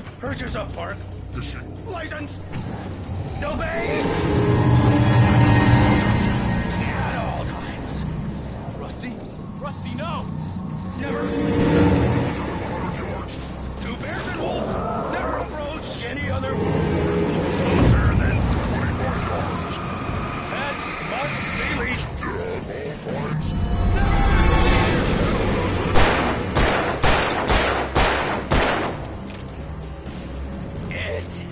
to purchase a park Fishing. license. Obey! At all times. Rusty? Rusty, no! Never. To bears and wolves, never approach any other. Closer than 24 yards. Pets must be leashed. At all times. It.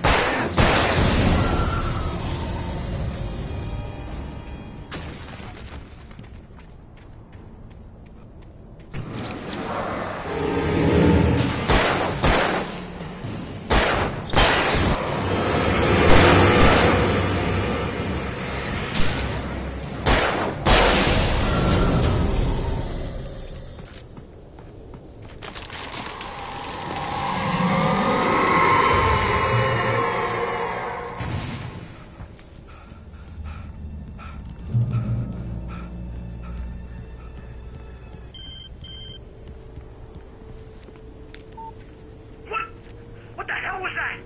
What the hell was that?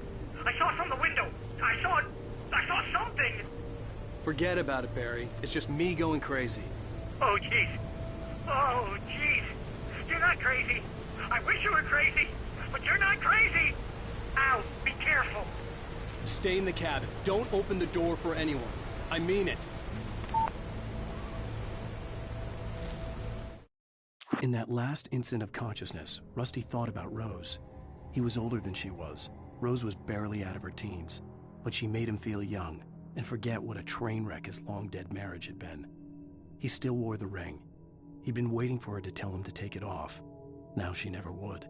I saw it from the window. I saw something. Forget about it, Barry. It's just me going crazy. Oh, jeez. Oh, jeez. You're not crazy. I wish you were crazy, but you're not crazy. Ow, be careful. Stay in the cabin. Don't open the door for anyone. I mean it. In that last instant of consciousness, Rusty thought about Rose. He was older than she was. Rose was barely out of her teens, but she made him feel young and forget what a train wreck his long-dead marriage had been. He still wore the ring. He'd been waiting for her to tell him to take it off. Now she never would.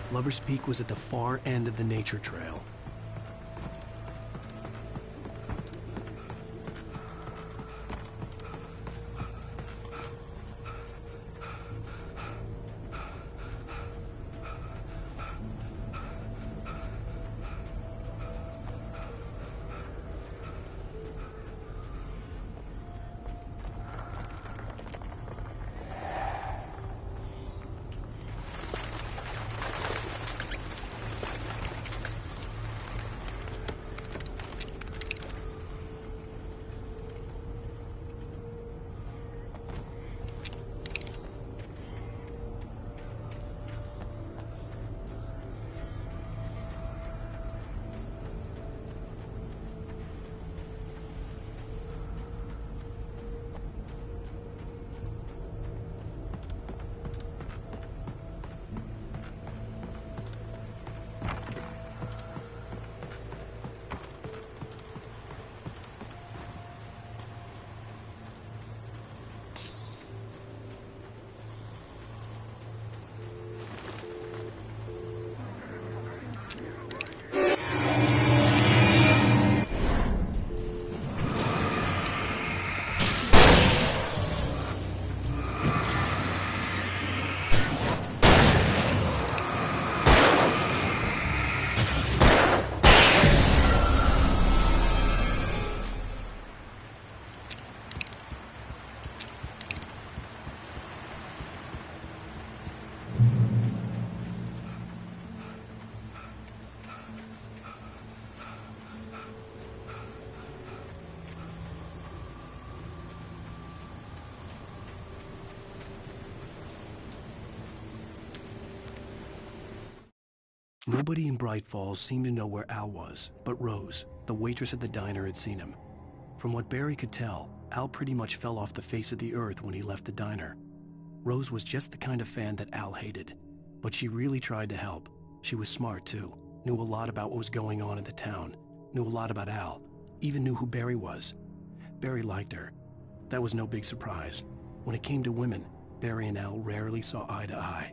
Lover's Peak was at the far end of the nature trail. Nobody in Bright Falls seemed to know where Al was, but Rose, the waitress at the diner, had seen him. From what Barry could tell, Al pretty much fell off the face of the earth when he left the diner. Rose was just the kind of fan that Al hated, but she really tried to help. She was smart too, knew a lot about what was going on in the town, knew a lot about Al, even knew who Barry was. Barry liked her. That was no big surprise. When it came to women, Barry and Al rarely saw eye to eye.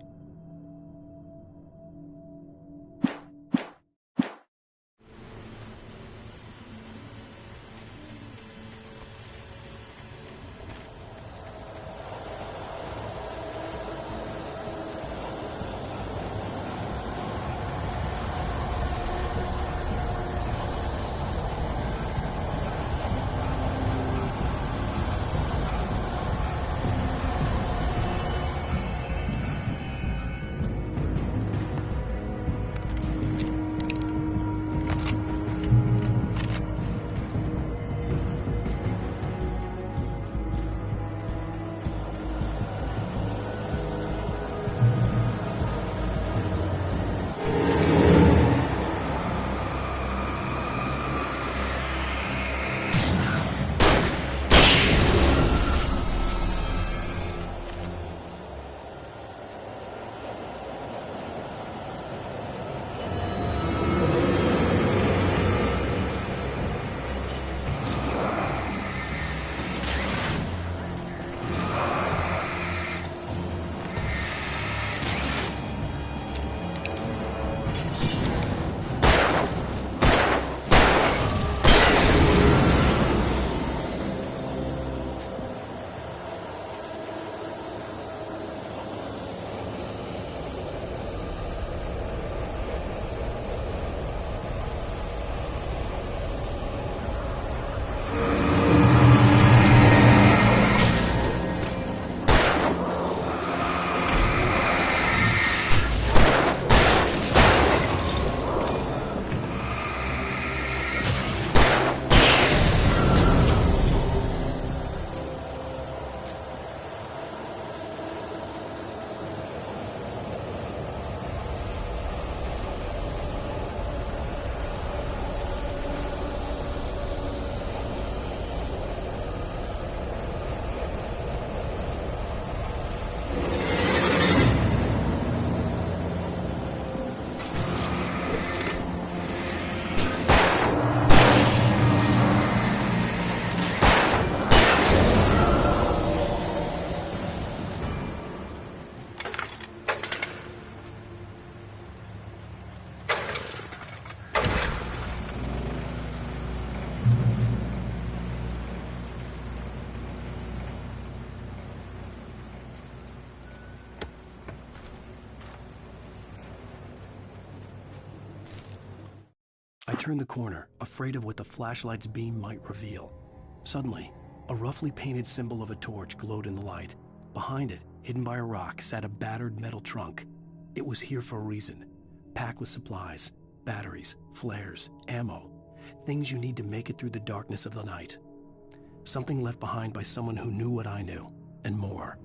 turned the corner, afraid of what the flashlight's beam might reveal. Suddenly, a roughly painted symbol of a torch glowed in the light. Behind it, hidden by a rock, sat a battered metal trunk. It was here for a reason, packed with supplies, batteries, flares, ammo, things you need to make it through the darkness of the night. Something left behind by someone who knew what I knew, and more.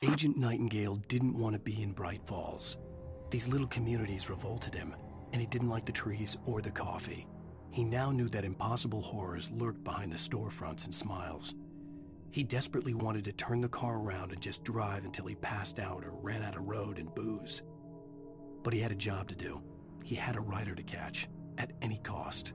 Agent Nightingale didn't want to be in Bright Falls. These little communities revolted him, and he didn't like the trees or the coffee. He now knew that impossible horrors lurked behind the storefronts and smiles. He desperately wanted to turn the car around and just drive until he passed out or ran out of road and booze. But he had a job to do. He had a rider to catch, at any cost.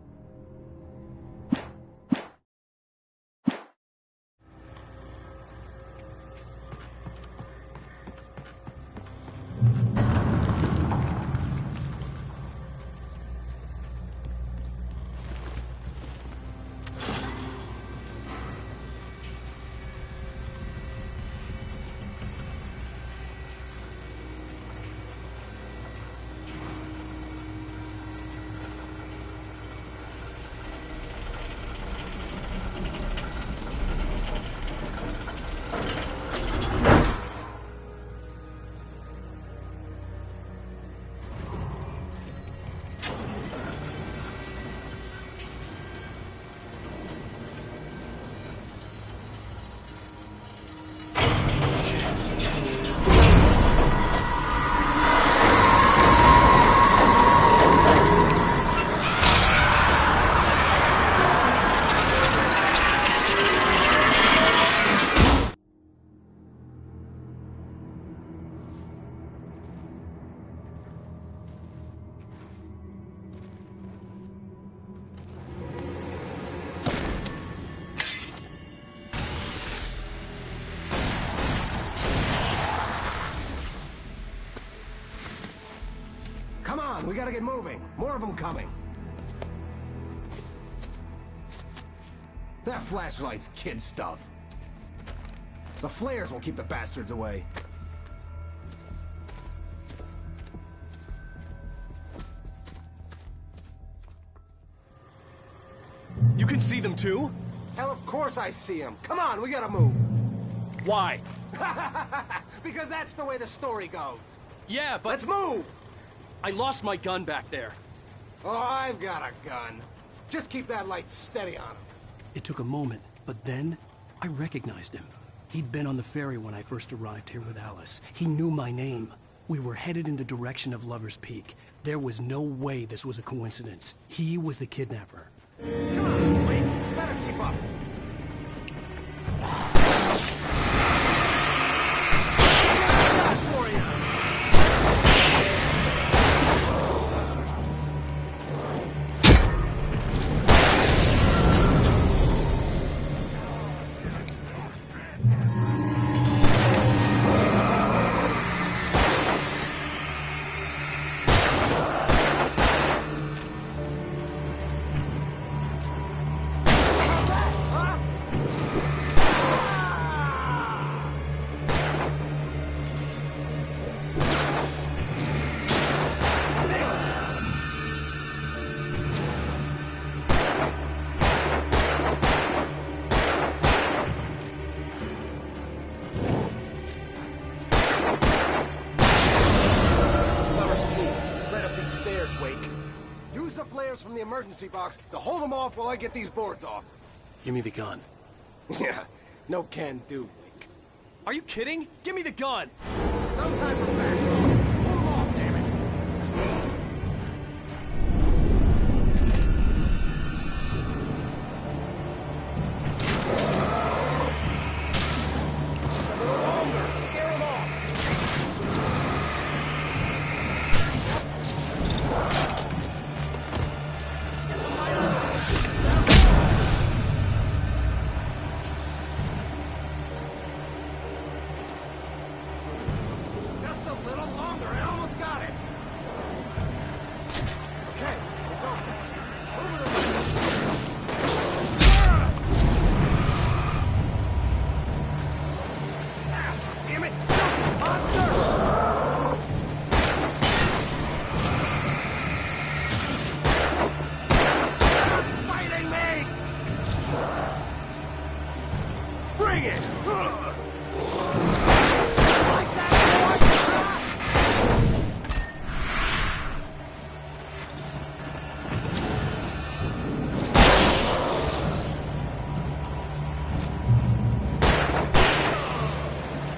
Come on, we gotta get moving. More of them coming. That flashlight's kid stuff. The flares will keep the bastards away. You can see them too? Hell, of course I see him. Come on, we gotta move. Why? Because that's the way the story goes. Yeah, but Let's move! I lost my gun back there. Oh, I've got a gun. Just keep that light steady on him. It took a moment, but then I recognized him. He'd been on the ferry when I first arrived here with Alice. He knew my name. We were headed in the direction of Lover's Peak. There was no way this was a coincidence. He was the kidnapper. Come on, Wake. You better keep up. For you. Use the flares from the emergency box to hold them off while I get these boards off. Give me the gun. Yeah, no can do, Wake. Are you kidding? Give me the gun! No time for back. Pull them off, damn it. A little longer. Scare them off. Just a little longer. I almost got it. Okay, it's over. Move it Ah, damn it! Monster! Fighting me! Bring it! Like that, boy!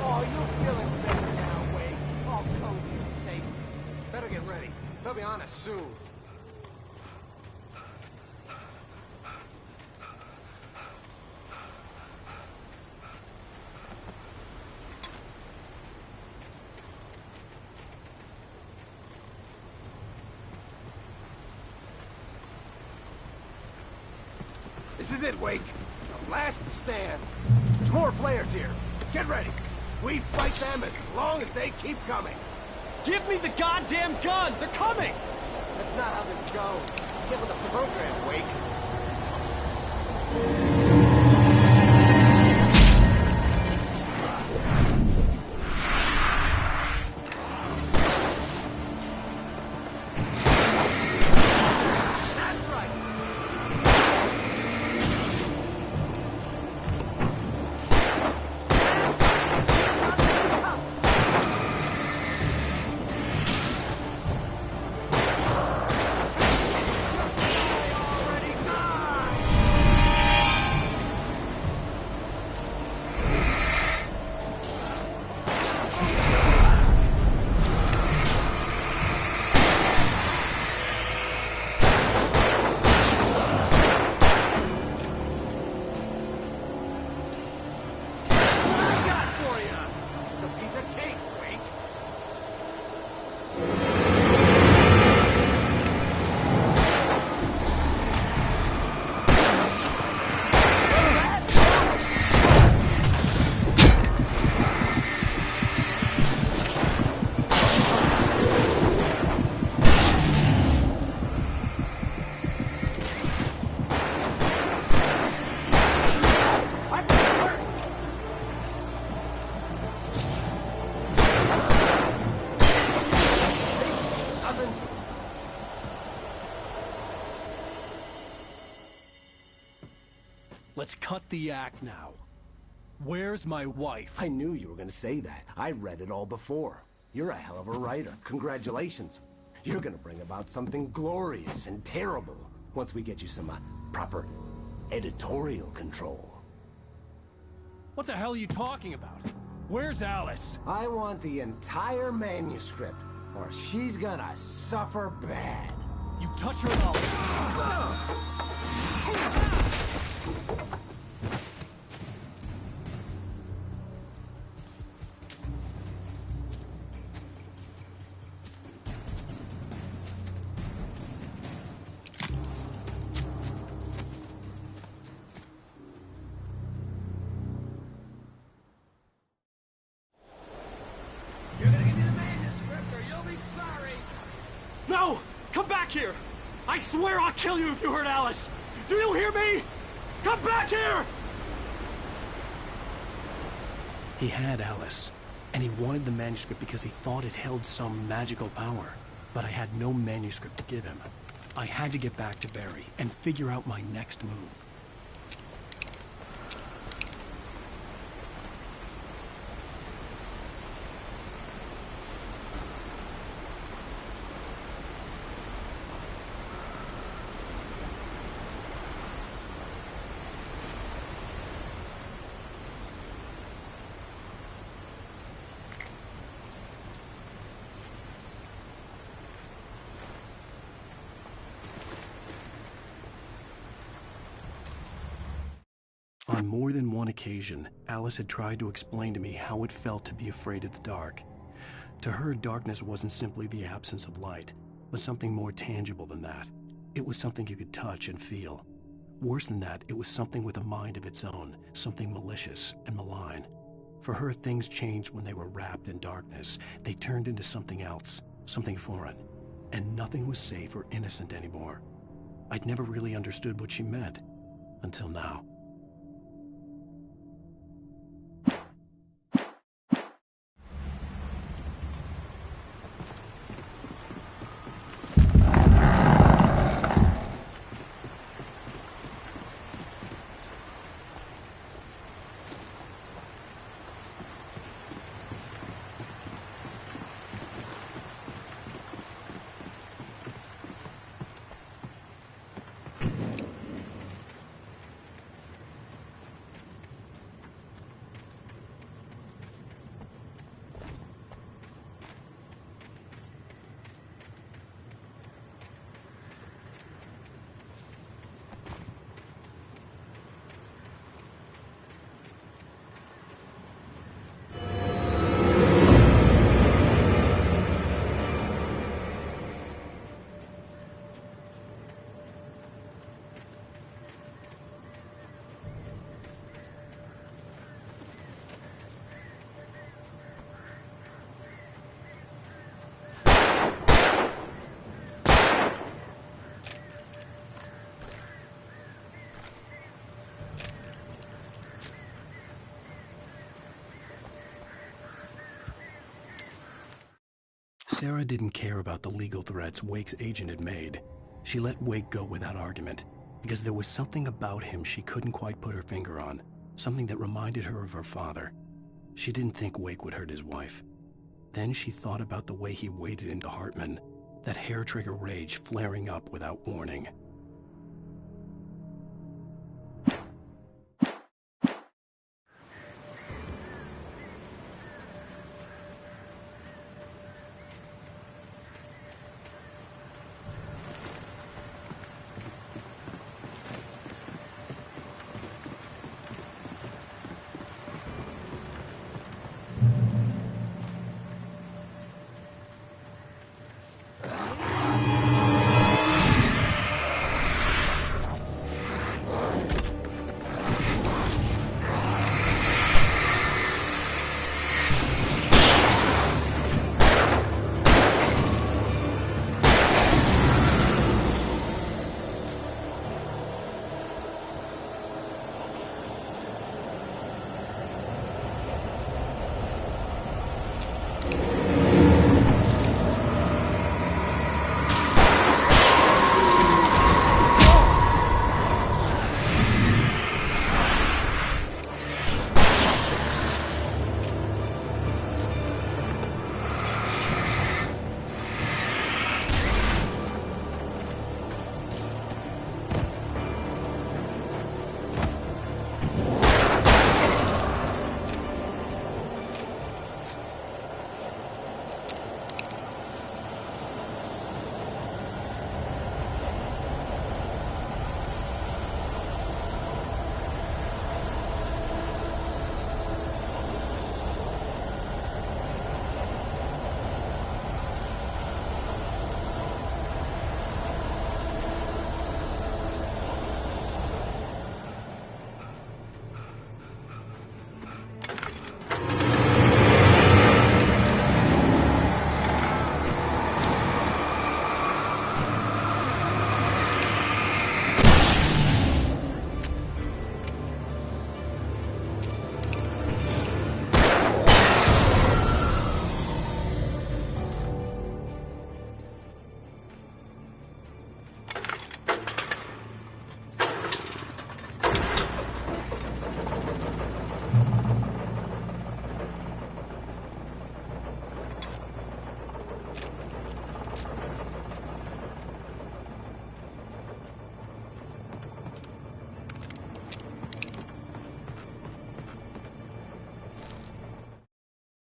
Oh, you're feeling better now, Wade. All cozy and safe. Better get ready. They'll be on us soon. This is it, Wake. The last stand. There's more flares here. Get ready. We fight them as long as they keep coming. Give me the goddamn gun! They're coming! That's not how this goes. Get with the program, Wake. That's right. Already gone. What I got for you? This is a piece of cake, Wake. I'm hurt. Let's cut the act now. Where's my wife? I knew you were gonna say that. I read it all before. You're a hell of a writer. Congratulations. You're gonna bring about something glorious and terrible once we get you some proper editorial control. What the hell are you talking about? Where's Alice? I want the entire manuscript, or she's gonna suffer bad. You touch her up. You're gonna give me the manuscript or you'll be sorry! No! Come back here! I swear I'll kill you if you hurt Alice! Do you hear me? Come back here! He had Alice, and he wanted the manuscript because he thought it held some magical power. But I had no manuscript to give him. I had to get back to Barry and figure out my next move. On more than one occasion, Alice had tried to explain to me how it felt to be afraid of the dark. To her, darkness wasn't simply the absence of light, but something more tangible than that. It was something you could touch and feel. Worse than that, it was something with a mind of its own, something malicious and malign. For her, things changed when they were wrapped in darkness. They turned into something else, something foreign, and nothing was safe or innocent anymore. I'd never really understood what she meant, until now. Sarah didn't care about the legal threats Wake's agent had made. She let Wake go without argument, because there was something about him she couldn't quite put her finger on, something that reminded her of her father. She didn't think Wake would hurt his wife. Then she thought about the way he waded into Hartman, that hair-trigger rage flaring up without warning.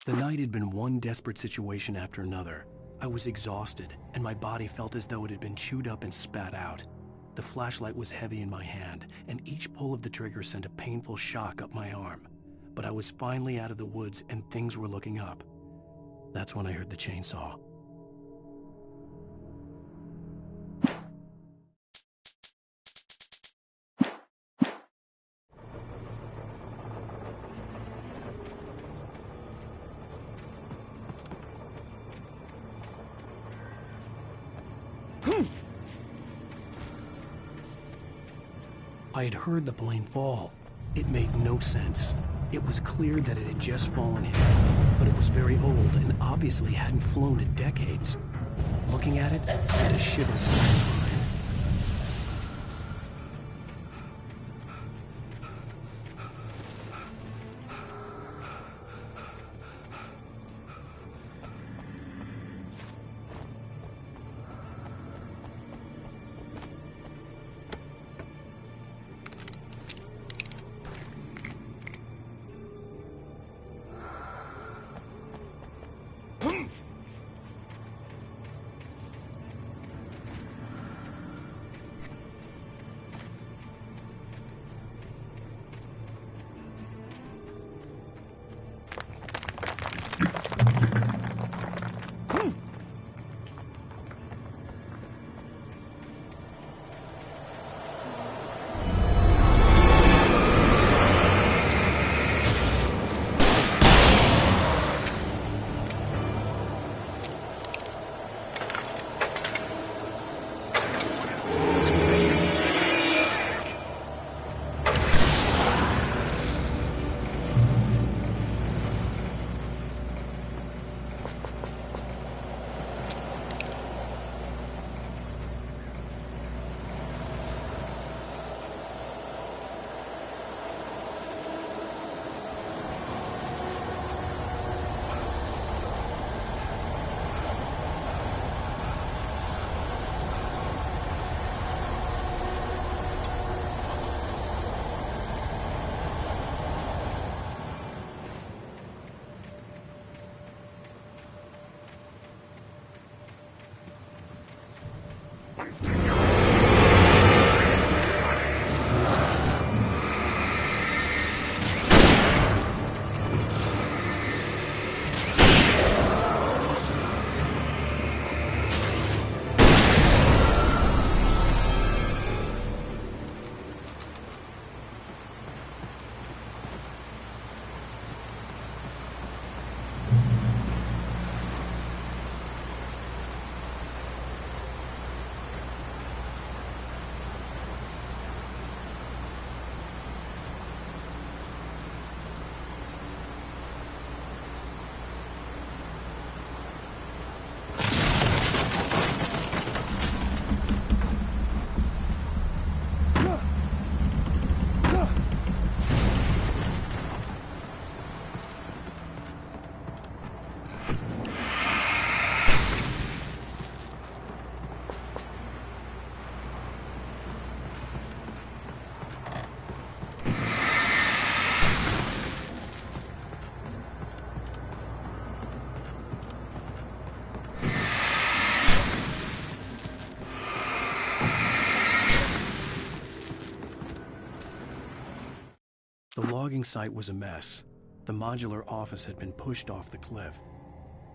The night had been one desperate situation after another. I was exhausted, and my body felt as though it had been chewed up and spat out. The flashlight was heavy in my hand, and each pull of the trigger sent a painful shock up my arm. But I was finally out of the woods, and things were looking up. That's when I heard the chainsaw. I had heard the plane fall. It made no sense. It was clear that it had just fallen here, but it was very old and obviously hadn't flown in decades. Looking at it sent a shiver down my spine. The logging site was a mess. The modular office had been pushed off the cliff.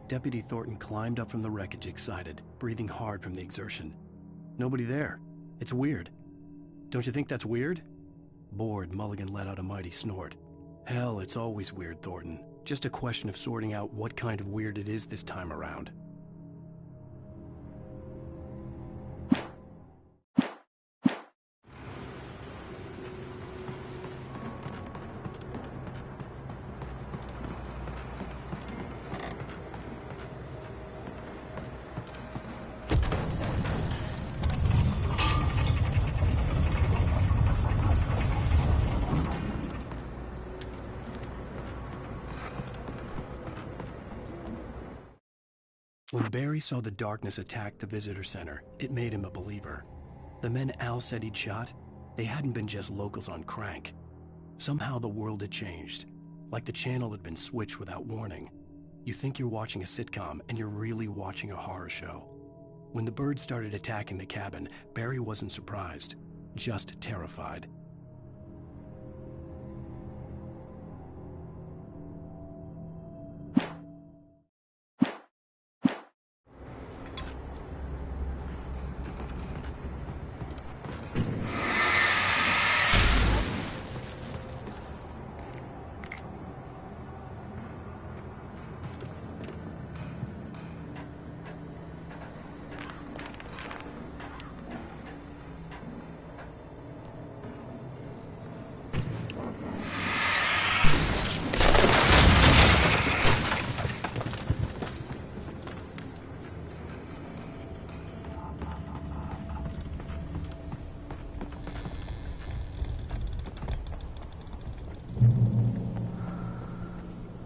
Deputy Thornton climbed up from the wreckage excited, breathing hard from the exertion. Nobody there. It's weird. Don't you think that's weird? Bored, Mulligan let out a mighty snort. Hell, it's always weird, Thornton. Just a question of sorting out what kind of weird it is this time around. When Barry saw the darkness attack the visitor center, it made him a believer. The men Al said he'd shot, they hadn't been just locals on crank. Somehow the world had changed, like the channel had been switched without warning. You think you're watching a sitcom, and you're really watching a horror show. When the birds started attacking the cabin, Barry wasn't surprised, just terrified.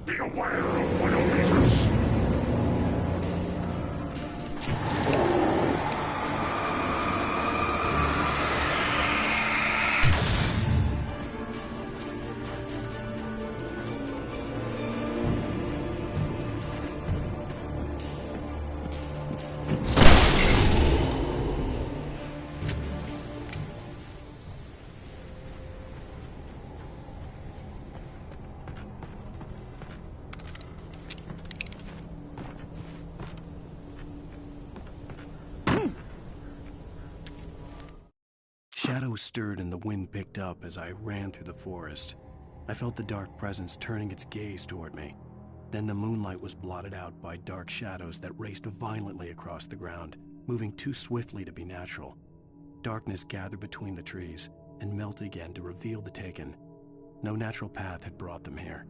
Be aware of Widowmakers. Shadows stirred and the wind picked up as I ran through the forest. I felt the dark presence turning its gaze toward me. Then the moonlight was blotted out by dark shadows that raced violently across the ground, moving too swiftly to be natural. Darkness gathered between the trees and melted again to reveal the Taken. No natural path had brought them here.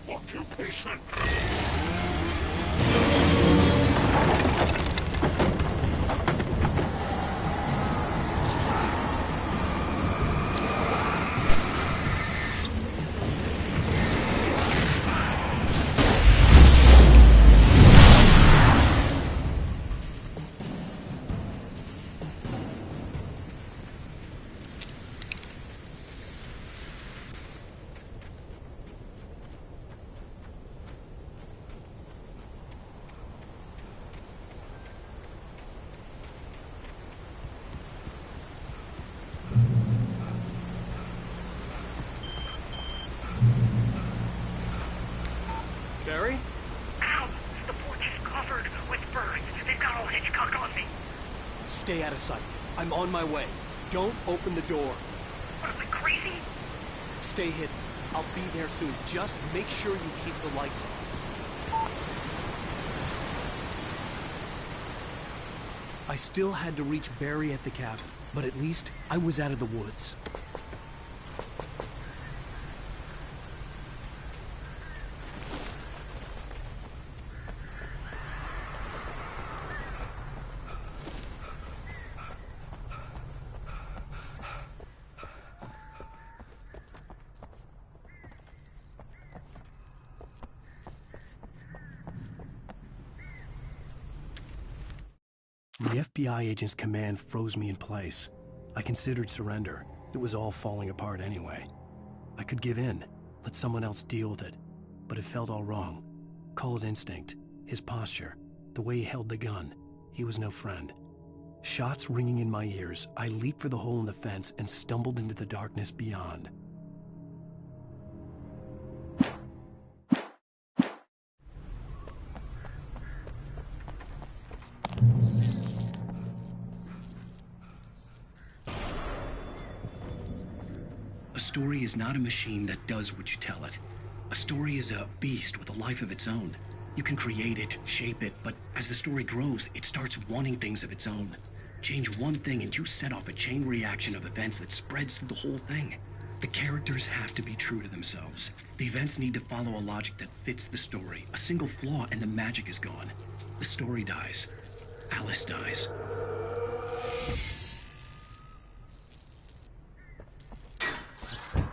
Occupation. Barry? Ow! The porch is covered with birds. They've got all Hitchcock on me. Stay out of sight. I'm on my way. Don't open the door. What am I, crazy? Stay hidden. I'll be there soon. Just make sure you keep the lights on. I still had to reach Barry at the cabin, but at least I was out of the woods. The FBI agent's command froze me in place. I considered surrender. It was all falling apart anyway. I could give in, let someone else deal with it, but it felt all wrong. Call it instinct, his posture, the way he held the gun. He was no friend. Shots ringing in my ears, I leaped for the hole in the fence and stumbled into the darkness beyond. A story is not a machine that does what you tell it. A story is a beast with a life of its own. You can create it, shape it, but as the story grows, it starts wanting things of its own. Change one thing and you set off a chain reaction of events that spreads through the whole thing. The characters have to be true to themselves. The events need to follow a logic that fits the story. A single flaw and the magic is gone. The story dies. Alice dies.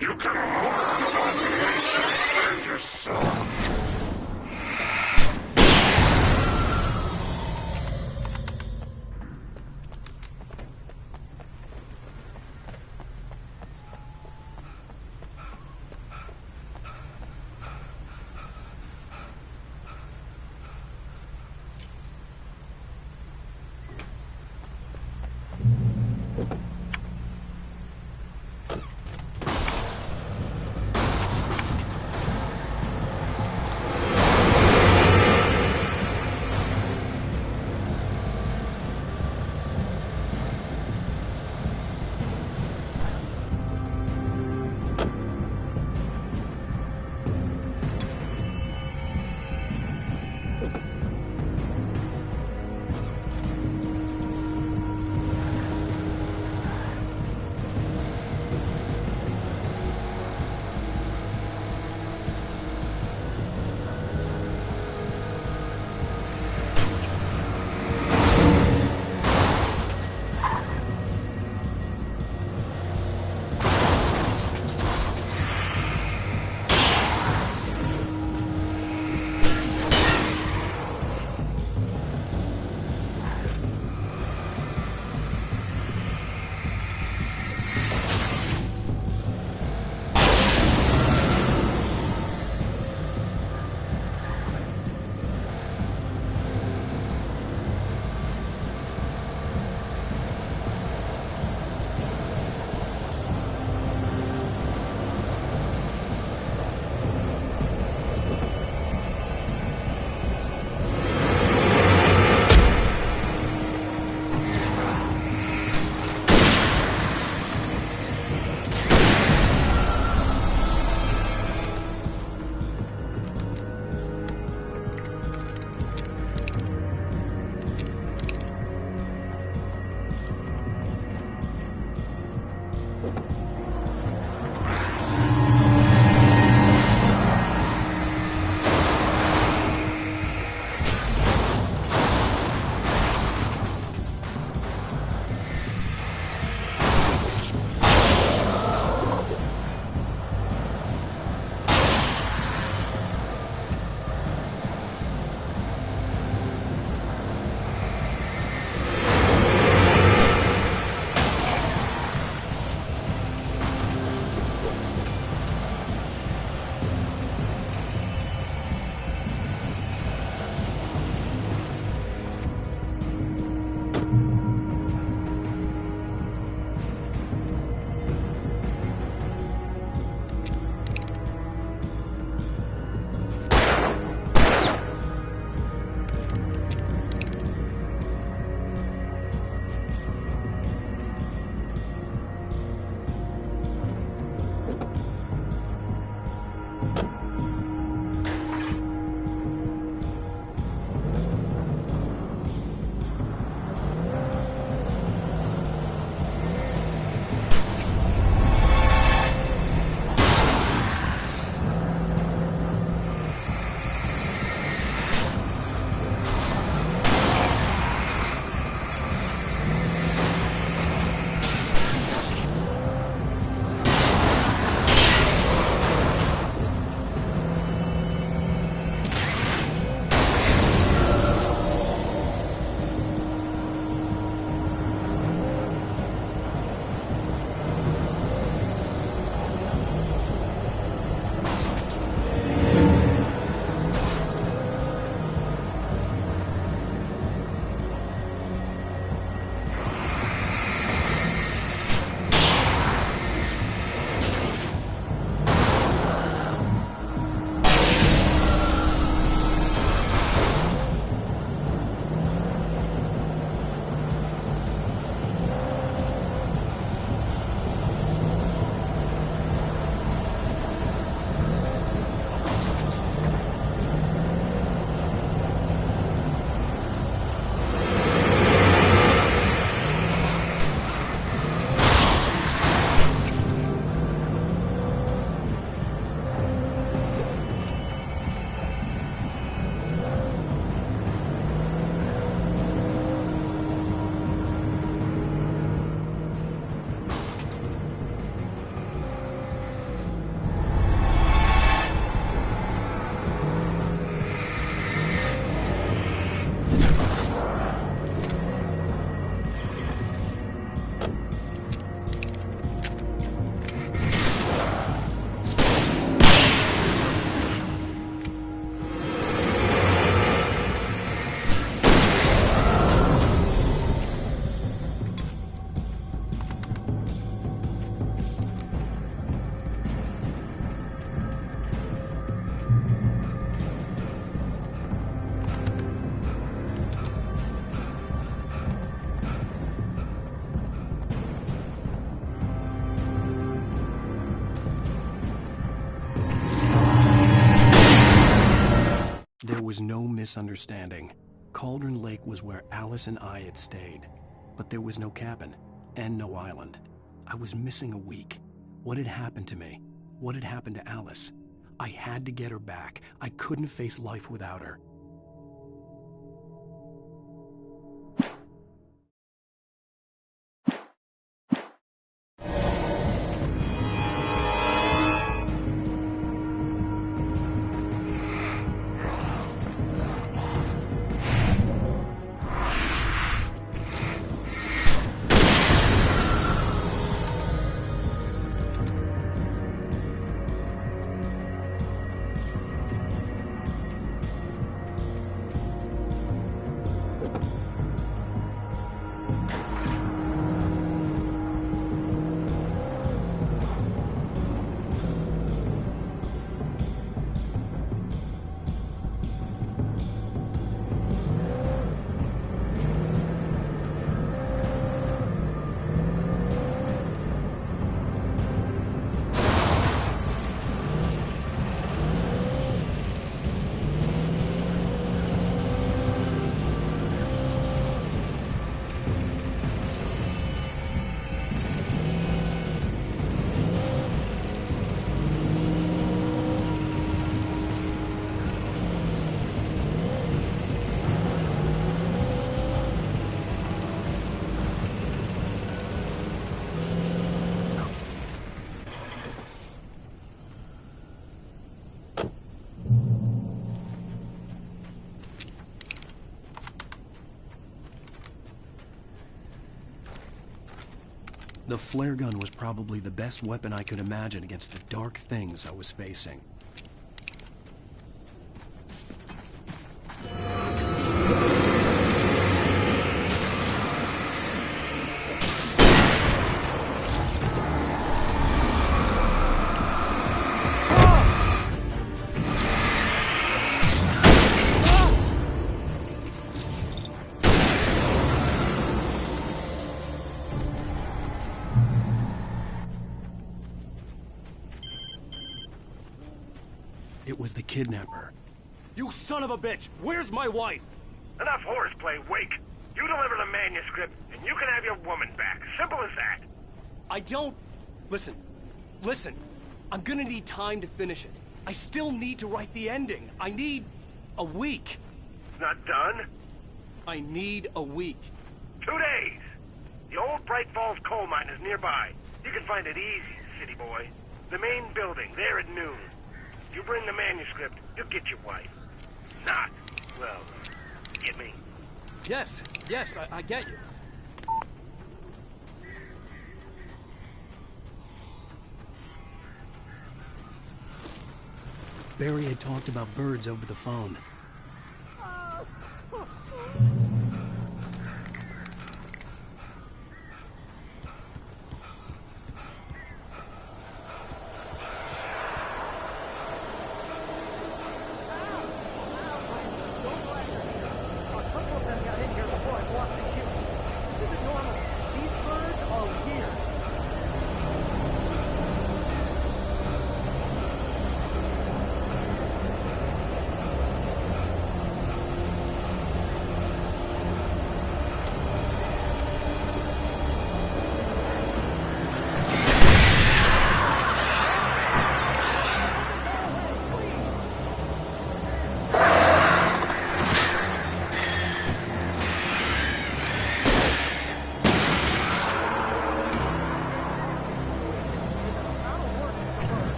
You can harm annihilation and yourself. was no misunderstanding. Cauldron Lake was where Alice and I had stayed, but there was no cabin and no island. I was missing a week. What had happened to me? What had happened to Alice? I had to get her back. I couldn't face life without her. The flare gun was probably the best weapon I could imagine against the dark things I was facing. It was the kidnapper. You son of a bitch! Where's my wife? Enough horseplay, Wake. You deliver the manuscript, and you can have your woman back. Simple as that. I don't... Listen. I'm gonna need time to finish it. I still need to write the ending. I need a week. It's not done. I need a week. 2 days. The old Bright Falls coal mine is nearby. You can find it easy, city boy. The main building, there at noon. You bring the manuscript, you'll get your wife. Not, well, get me? Yes, I get you. Barry had talked about birds over the phone.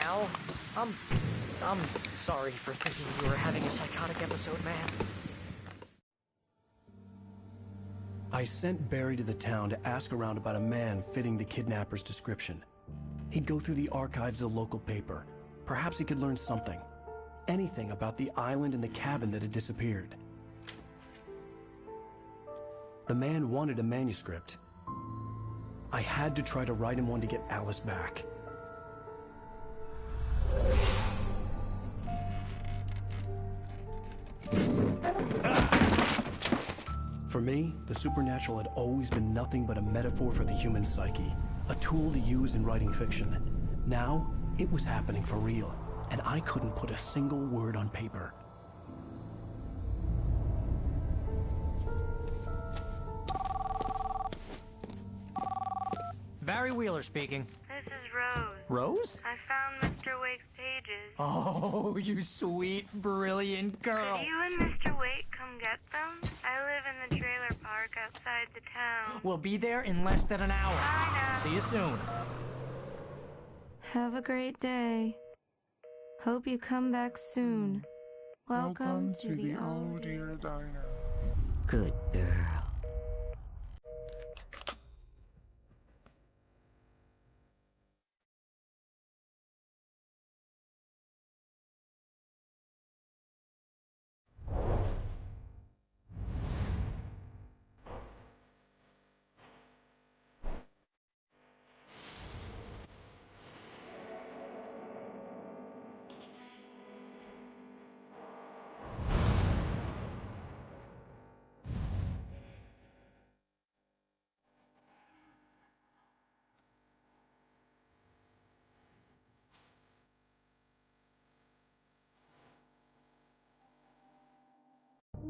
Al. I'm sorry for thinking you were having a psychotic episode, man. I sent Barry to the town to ask around about a man fitting the kidnapper's description. He'd go through the archives of the local paper. Perhaps he could learn something. Anything about the island and the cabin that had disappeared. The man wanted a manuscript. I had to try to write him one to get Alice back. For me, the supernatural had always been nothing but a metaphor for the human psyche, a tool to use in writing fiction. Now, it was happening for real, and I couldn't put a single word on paper. Barry Wheeler speaking. This is Rose. Rose? I found Mr. Wake's pages. Oh, you sweet, brilliant girl. Could you and Mr. Wake come get them? I live in the trailer park outside the town. We'll be there in less than an hour. Bye now. See you soon. Have a great day. Hope you come back soon. Welcome to the Oh Dear Diner. Good girl.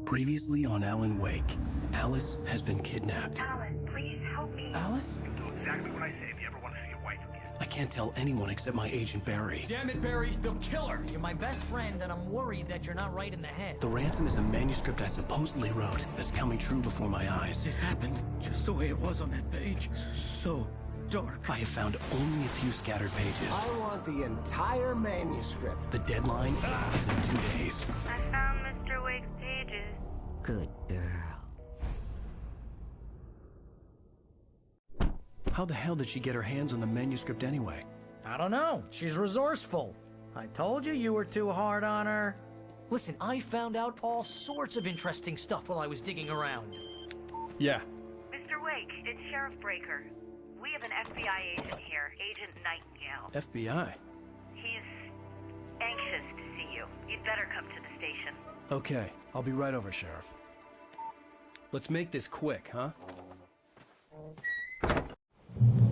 Previously on Alan Wake, Alice has been kidnapped. Alan, please help me. Alice? Do exactly what I say if you ever want to see your wife again. I can't tell anyone except my agent Barry. Damn it, Barry, they'll kill her! You're my best friend, and I'm worried that you're not right in the head. The ransom is a manuscript I supposedly wrote that's coming true before my eyes. It happened just the way it was on that page. So dark. I have found only a few scattered pages. I want the entire manuscript. The deadline is in 2 days. I found Mr. Wake's pages. Good girl. How the hell did she get her hands on the manuscript anyway? I don't know. She's resourceful. I told you were too hard on her. Listen, I found out all sorts of interesting stuff while I was digging around. Yeah. Mr. Wake, it's Sheriff Breaker. We have an FBI agent here, Agent Nightingale. FBI? He's anxious to see you. You'd better come to the station. Okay, I'll be right over, Sheriff. Let's make this quick, huh?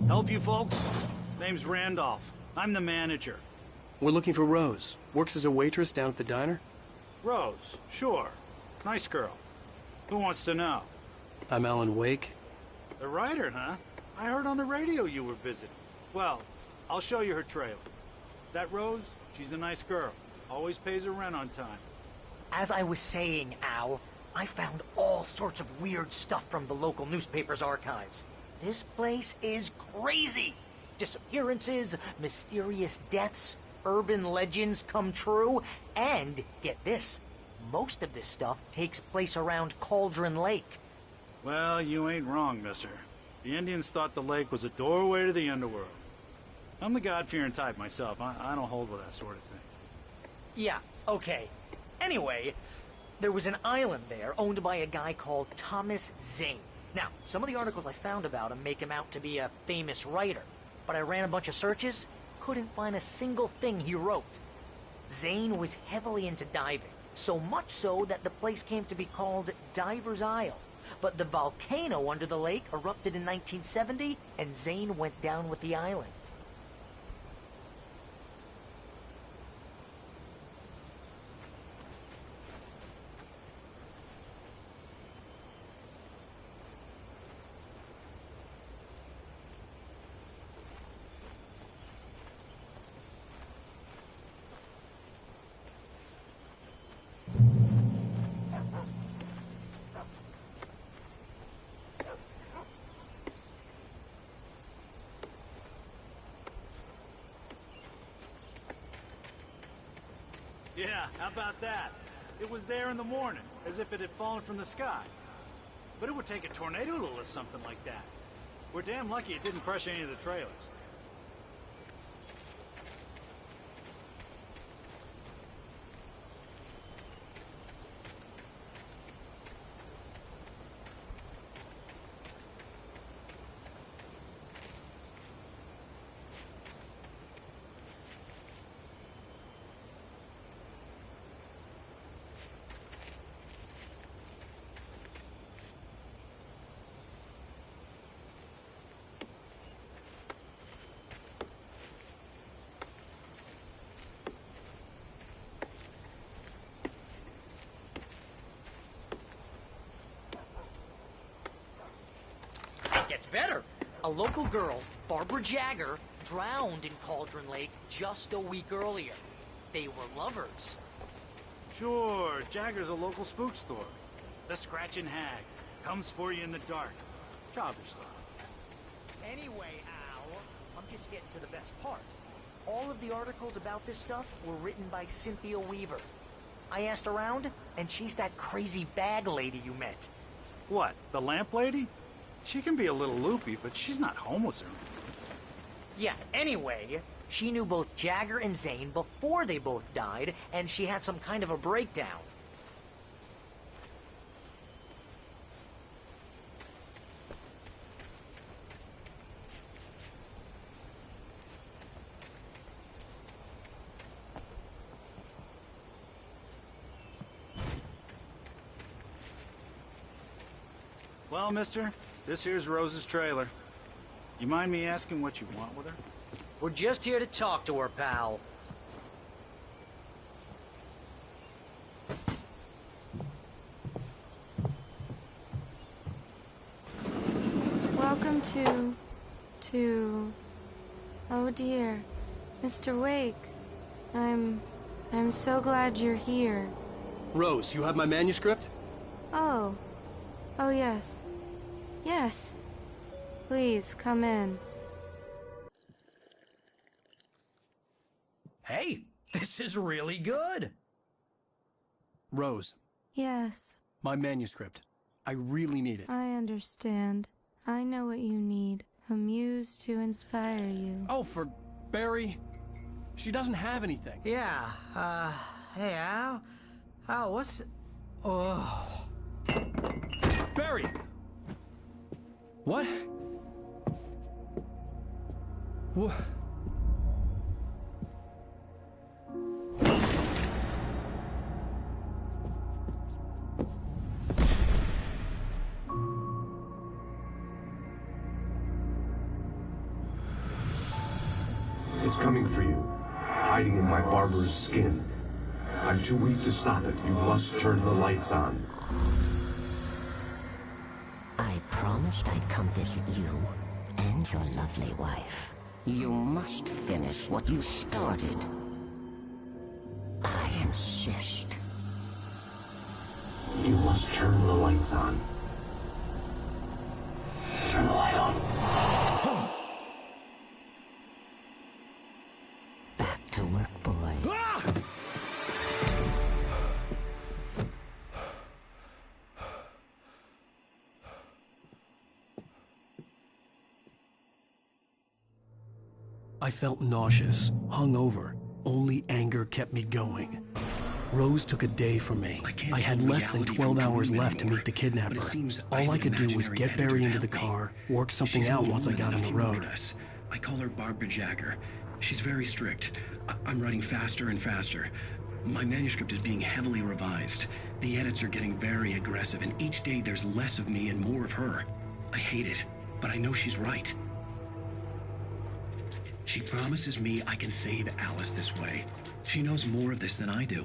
Help you folks? Name's Randolph. I'm the manager. We're looking for Rose. Works as a waitress down at the diner. Rose, sure. Nice girl. Who wants to know? I'm Alan Wake. The writer, huh? I heard on the radio you were visiting. Well, I'll show you her trailer. That Rose, she's a nice girl. Always pays her rent on time. As I was saying, Al, I found all sorts of weird stuff from the local newspaper's archives. This place is crazy. Disappearances, mysterious deaths, urban legends come true, and, get this, most of this stuff takes place around Cauldron Lake. Well, you ain't wrong, mister. The Indians thought the lake was a doorway to the underworld. I'm the God-fearing type myself. I don't hold with that sort of thing. Yeah, okay. Anyway, there was an island there owned by a guy called Thomas Zane. Now, some of the articles I found about him make him out to be a famous writer, but I ran a bunch of searches, couldn't find a single thing he wrote. Zane was heavily into diving, so much so that the place came to be called Diver's Isle. But the volcano under the lake erupted in 1970, and Zane went down with the island. Yeah, how about that? It was there in the morning, as if it had fallen from the sky. But it would take a tornado to lift something like that. We're damn lucky it didn't crush any of the trailers. Gets better. A local girl, Barbara Jagger, drowned in Cauldron Lake just a week earlier. They were lovers. Sure, Jagger's a local spook store. The Scratching Hag. Comes for you in the dark. Childish stuff. Anyway, Al, I'm just getting to the best part. All of the articles about this stuff were written by Cynthia Weaver. I asked around, and she's that crazy bag lady you met. What, the lamp lady? She can be a little loopy, but she's not homeless or anything. Yeah, anyway, she knew both Jagger and Zane before they both died, and she had some kind of a breakdown. Well, mister, this here's Rose's trailer. You mind me asking what you want with her? We're just here to talk to her, pal. Welcome to... Oh dear, Mr. Wake. I'm so glad you're here. Rose, you have my manuscript? Oh. Oh yes. Yes. Please, come in. Hey, this is really good. Rose, Yes, my manuscript. I really need it. I understand. I know what you need. A muse to inspire you. Oh, for Barry? She doesn't have anything. Yeah, hey, Al? Al, what's... Oh... Barry! What? What? It's coming for you, hiding in my barber's skin. I'm too weak to stop it. You must turn the lights on. I promised I'd come visit you and your lovely wife. You must finish what you started. I insist. You must turn the lights on. Turn the light on. Back to work, boy. I felt nauseous, hungover. Only anger kept me going. Rose took a day from me. I had less than 12 hours left to meet the kidnapper. All I could do was get Barry into the car, work something out once I got on the road. I call her Barbara Jagger. She's very strict. I'm writing faster and faster. My manuscript is being heavily revised. The edits are getting very aggressive, and each day there's less of me and more of her. I hate it, but I know she's right. She promises me I can save Alice this way. She knows more of this than I do.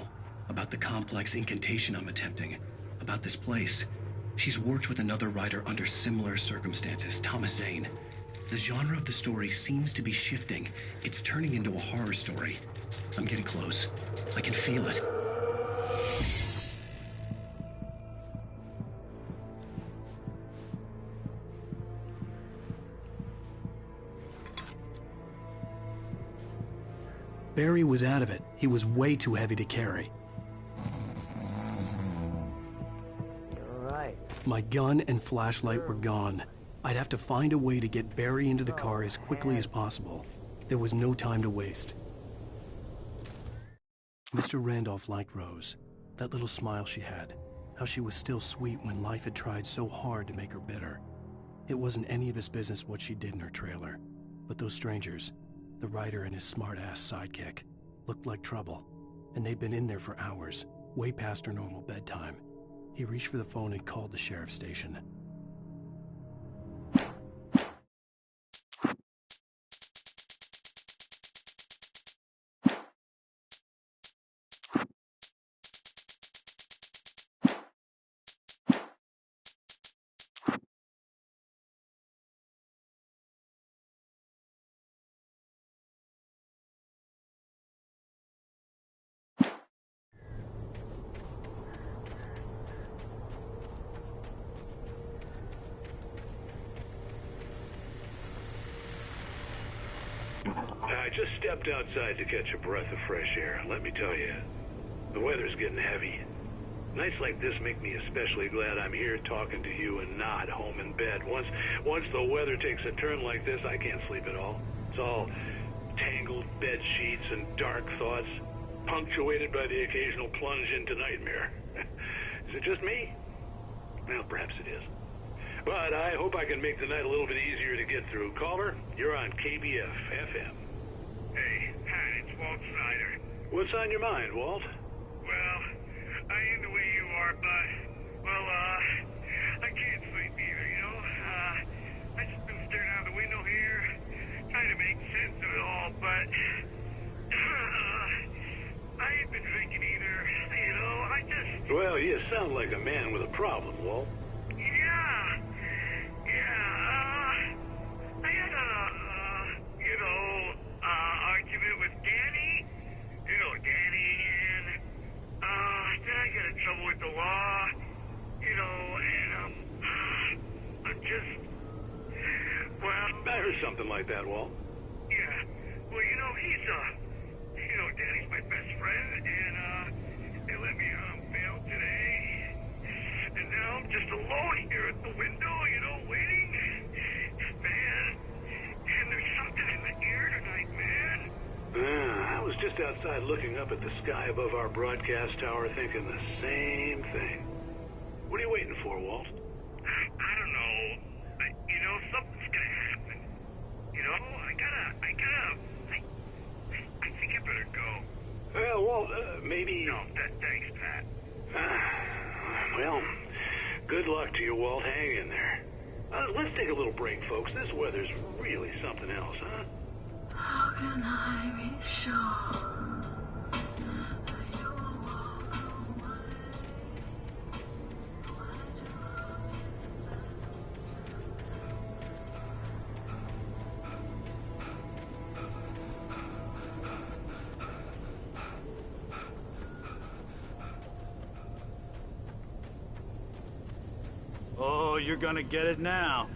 About the complex incantation I'm attempting. About this place. She's worked with another writer under similar circumstances, Thomas Zane. The genre of the story seems to be shifting. It's turning into a horror story. I'm getting close. I can feel it. Barry was out of it. He was way too heavy to carry. You're right. My gun and flashlight were gone. I'd have to find a way to get Barry into the car as quickly as possible. There was no time to waste. Mr. Randolph liked Rose. That little smile she had. How she was still sweet when life had tried so hard to make her bitter. It wasn't any of his business what she did in her trailer. But those strangers, the writer and his smart-ass sidekick, looked like trouble. And they'd been in there for hours, way past her normal bedtime. He reached for the phone and called the sheriff's station. I just stepped outside to catch a breath of fresh air. Let me tell you, the weather's getting heavy. Nights like this make me especially glad I'm here talking to you and not home in bed. Once the weather takes a turn like this, I can't sleep at all. It's all tangled bed sheets and dark thoughts, punctuated by the occasional plunge into nightmare. Is it just me? Well, perhaps it is. But I hope I can make the night a little bit easier to get through. Caller, you're on KBF FM. Hey, Pat, it's Walt Snyder. What's on your mind, Walt? Well, I am the way you are, but, well, I can't sleep either, you know? I just been staring out the window here, trying to make sense of it all, but, I ain't been drinking either, you know? I just... Well, you sound like a man with a problem, Walt. I had a, argument with Danny. You know Danny, and, then I got in trouble with the law, you know, and, I'm just, well... I heard something like that, Walt. Yeah, well, you know, Danny's my best friend, and, they let me, bail today, and now I'm just alone here at the window, you know, waiting, man, and there's something in the air tonight, man. I was just outside looking up at the sky above our broadcast tower thinking the same thing. What are you waiting for, Walt? I don't know. You know, something's gonna happen. You know, I think I better go. Well, Walt, maybe... No, thanks, Pat. Well, good luck to you, Walt. Hang in there. Let's take a little break, folks. This weather's really something else, huh? How can I be sure? Oh, you're gonna get it now.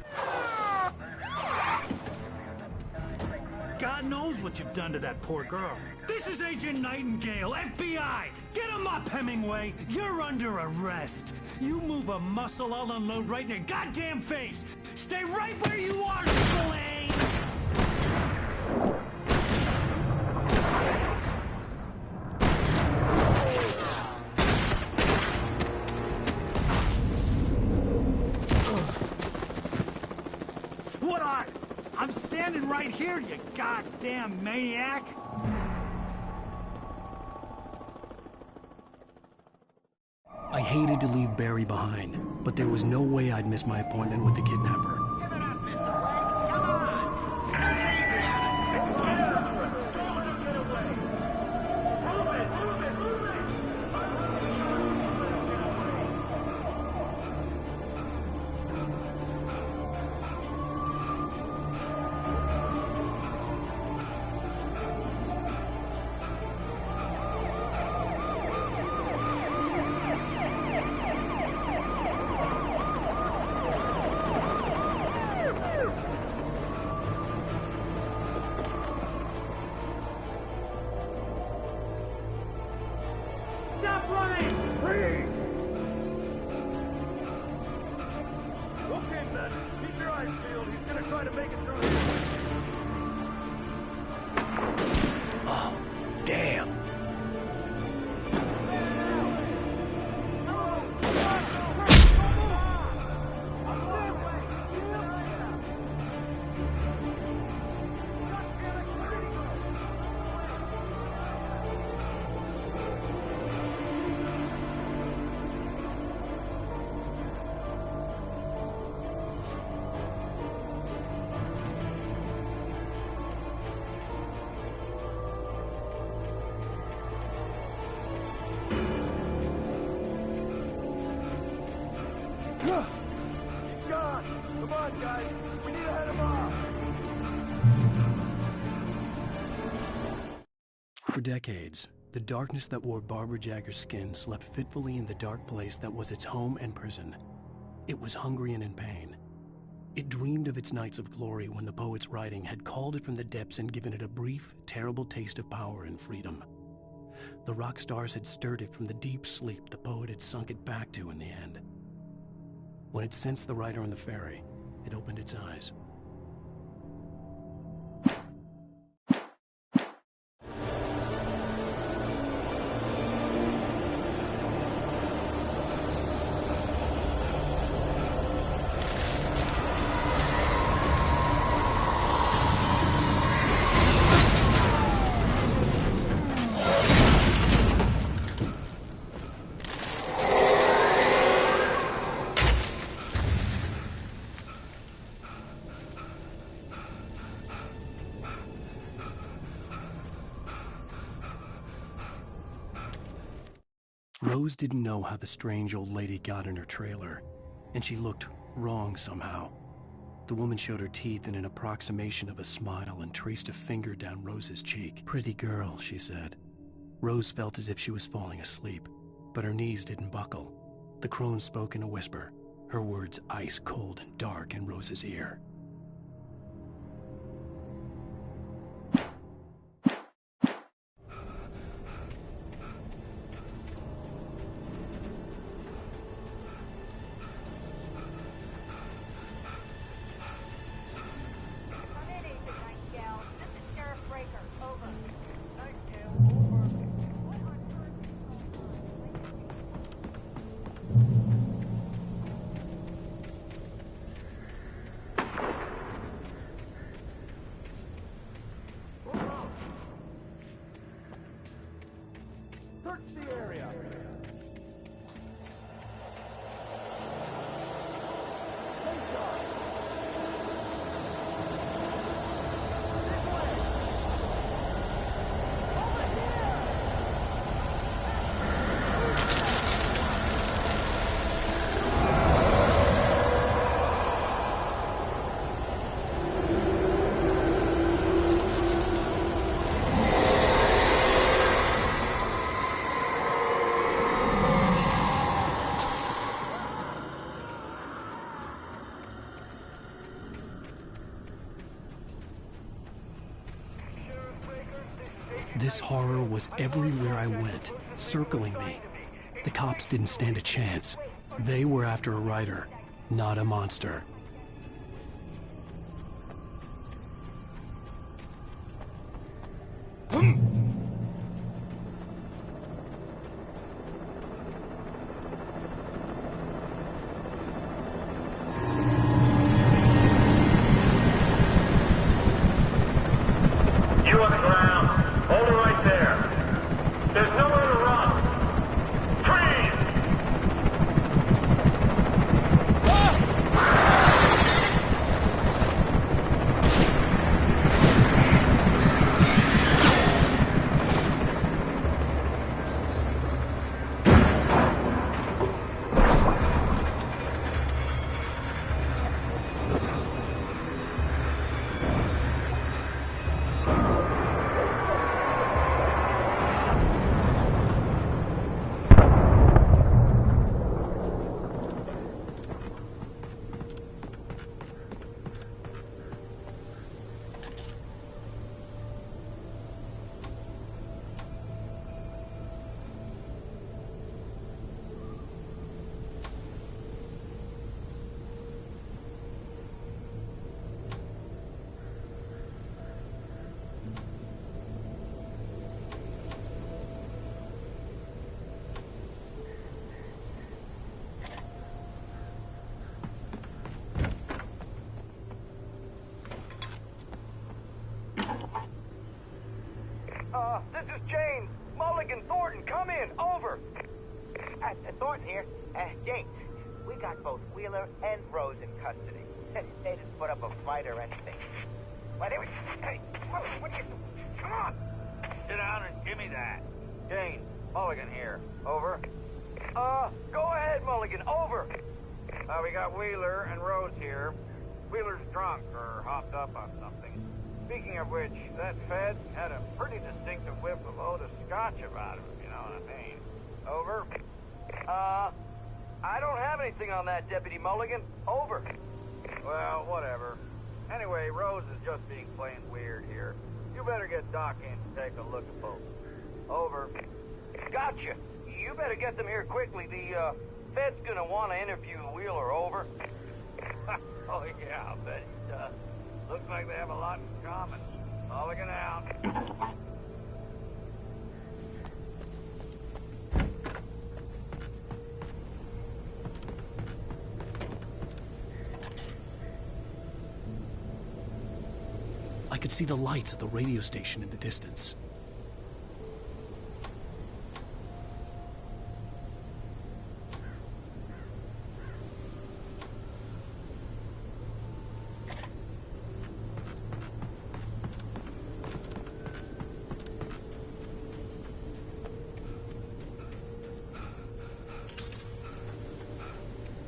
God knows what you've done to that poor girl. This is Agent Nightingale, FBI! Get him up, Hemingway! You're under arrest! You move a muscle, I'll unload right in your goddamn face! Stay right where you are, Spillane! What are? I'm standing right here, you goddamn maniac! I hated to leave Barry behind, but there was no way I'd miss my appointment with the kidnapper. Give it up, Mr. Wake. Come on. Take it easy on it. Oh, damn. For decades, the darkness that wore Barbara Jagger's skin slept fitfully in the dark place that was its home and prison. It was hungry and in pain. It dreamed of its nights of glory when the poet's writing had called it from the depths and given it a brief, terrible taste of power and freedom. The rock stars had stirred it from the deep sleep the poet had sunk it back to in the end. When it sensed the writer on the ferry, it opened its eyes. Rose didn't know how the strange old lady got in her trailer, and she looked wrong somehow. The woman showed her teeth in an approximation of a smile and traced a finger down Rose's cheek. "Pretty girl," she said. Rose felt as if she was falling asleep, but her knees didn't buckle. The crone spoke in a whisper, her words ice cold and dark in Rose's ear. This horror was everywhere I went, circling me. The cops didn't stand a chance. They were after a writer, not a monster. Thornton here. James, we got both Wheeler and Rose in custody. They didn't put up a fight or anything. Why, they were... Hey, what are you... Come on! Sit down and give me that. Jane, Mulligan here. Over. Go ahead, Mulligan. Over. We got Wheeler and Rose here. Wheeler's drunk or hopped up on something. Speaking of which, that Fed had a pretty distinctive whiff of Otis Scotch about him, if you know what I mean. Over. I don't have anything on that, Deputy Mulligan. Over. Well, whatever. Anyway, Rose is just being plain weird here. You better get Doc in to take a look at both. Over. Gotcha. You better get them here quickly. The, Fed's gonna want to interview Wheeler. Over. Oh, yeah, I'll bet he does. Looks like they have a lot in common. Mulligan out. I could see the lights of the radio station in the distance.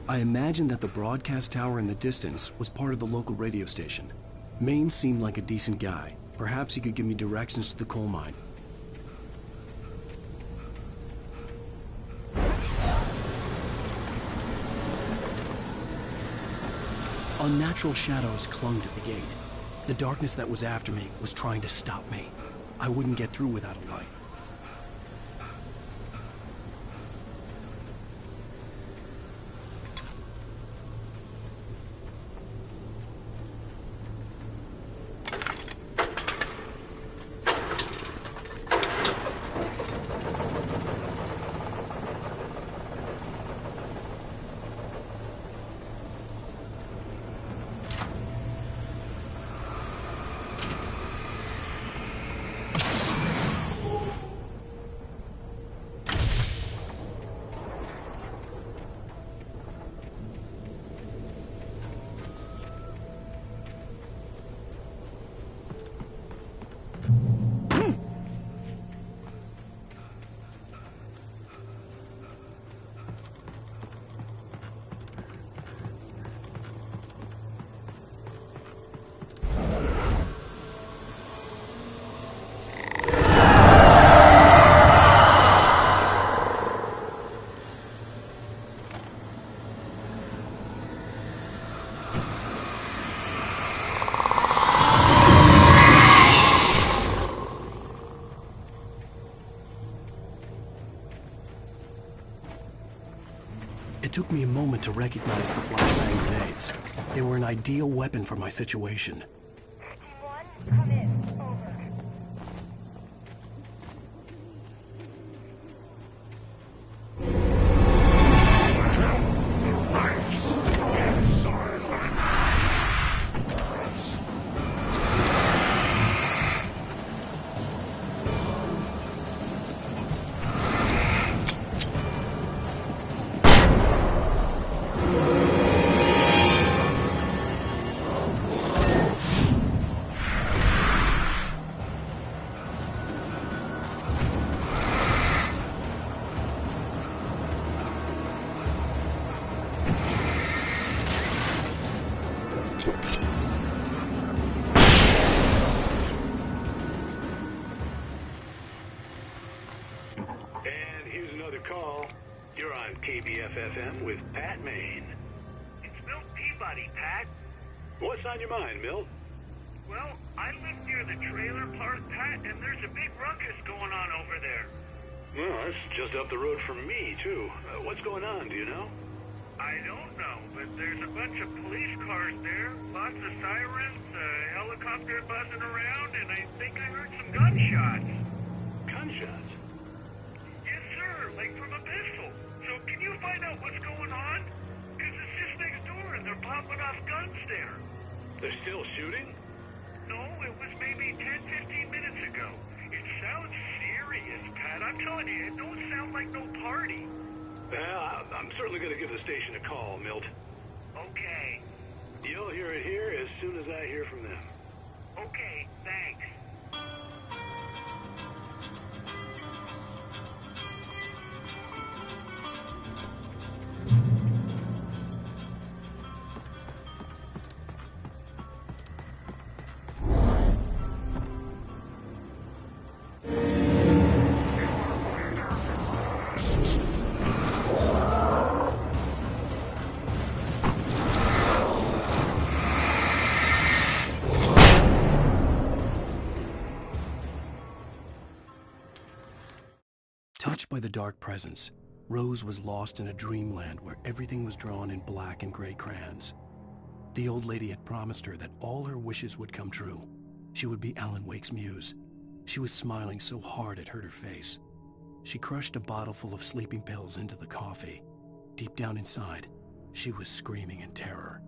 I imagined that the broadcast tower in the distance was part of the local radio station. Maine seemed like a decent guy. Perhaps he could give me directions to the coal mine. Unnatural shadows clung to the gate. The darkness that was after me was trying to stop me. I wouldn't get through without a light. It took me a moment to recognize the flashbang grenades. They were an ideal weapon for my situation. Come in. Over. Call. You're on KBF-FM with Pat Maine. It's Milt Peabody, Pat. What's on your mind, Milt? Well, I live near the trailer park, Pat, and there's a big ruckus going on over there. Well, that's just up the road from me, too. What's going on, do you know? I don't know, but there's a bunch of police cars there, lots of sirens, a helicopter buzzing around, and I think I heard some gunshots. Gunshots? Yes, sir, like from a pistol. So can you find out what's going on? Because it's just next door and they're popping off guns there. They're still shooting? No, it was maybe 10-15 minutes ago. It sounds serious, Pat. I'm telling you, it don't sound like no party. Well, certainly gonna give the station a call, Milt. Okay. You'll hear it here as soon as I hear from them. Okay, thanks. Touched by the dark presence, Rose was lost in a dreamland where everything was drawn in black and gray crayons. The old lady had promised her that all her wishes would come true. She would be Alan Wake's muse. She was smiling so hard it hurt her face. She crushed a bottle full of sleeping pills into the coffee. Deep down inside, she was screaming in terror.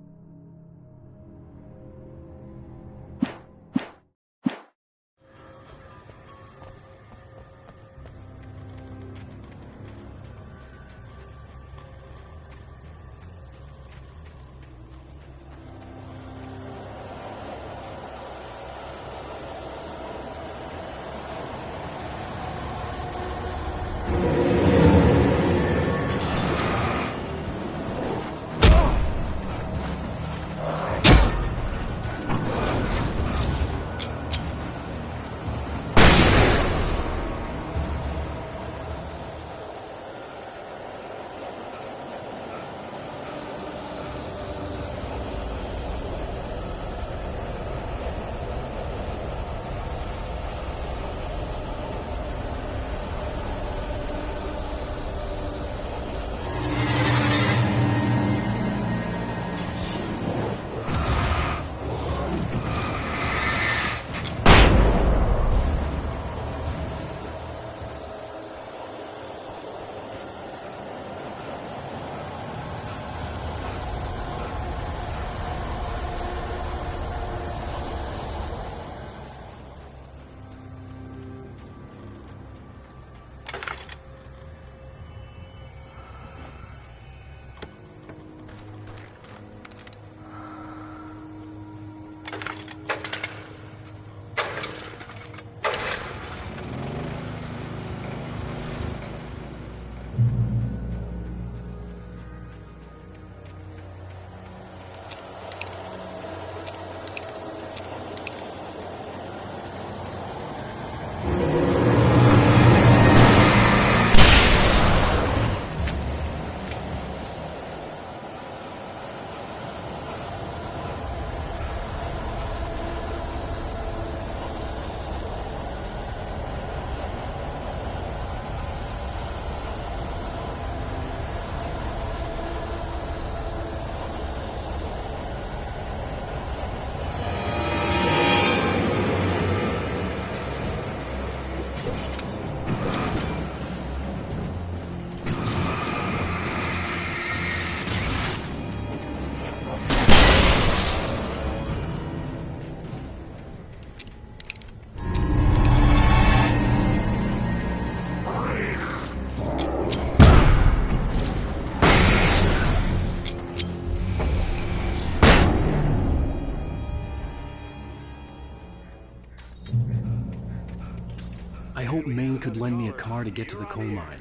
I hope Maine could lend me a car to get to the coal mine.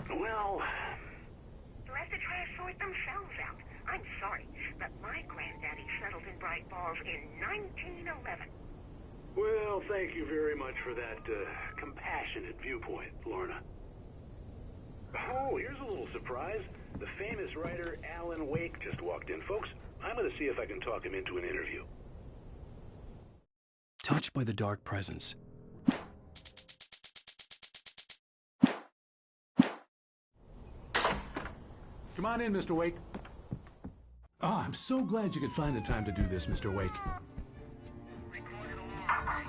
Well, they'll have to try to sort themselves out. I'm sorry, but my granddaddy settled in Bright Falls in 1911. Well, thank you very much for that compassionate viewpoint, Lorna. Oh, here's a little surprise. The famous writer Alan Wake just walked in. Folks, I'm going to see if I can talk him into an interview. Touched by the dark presence, Come on in, Mr. Wake. Oh, I'm so glad you could find the time to do this, Mr. Wake.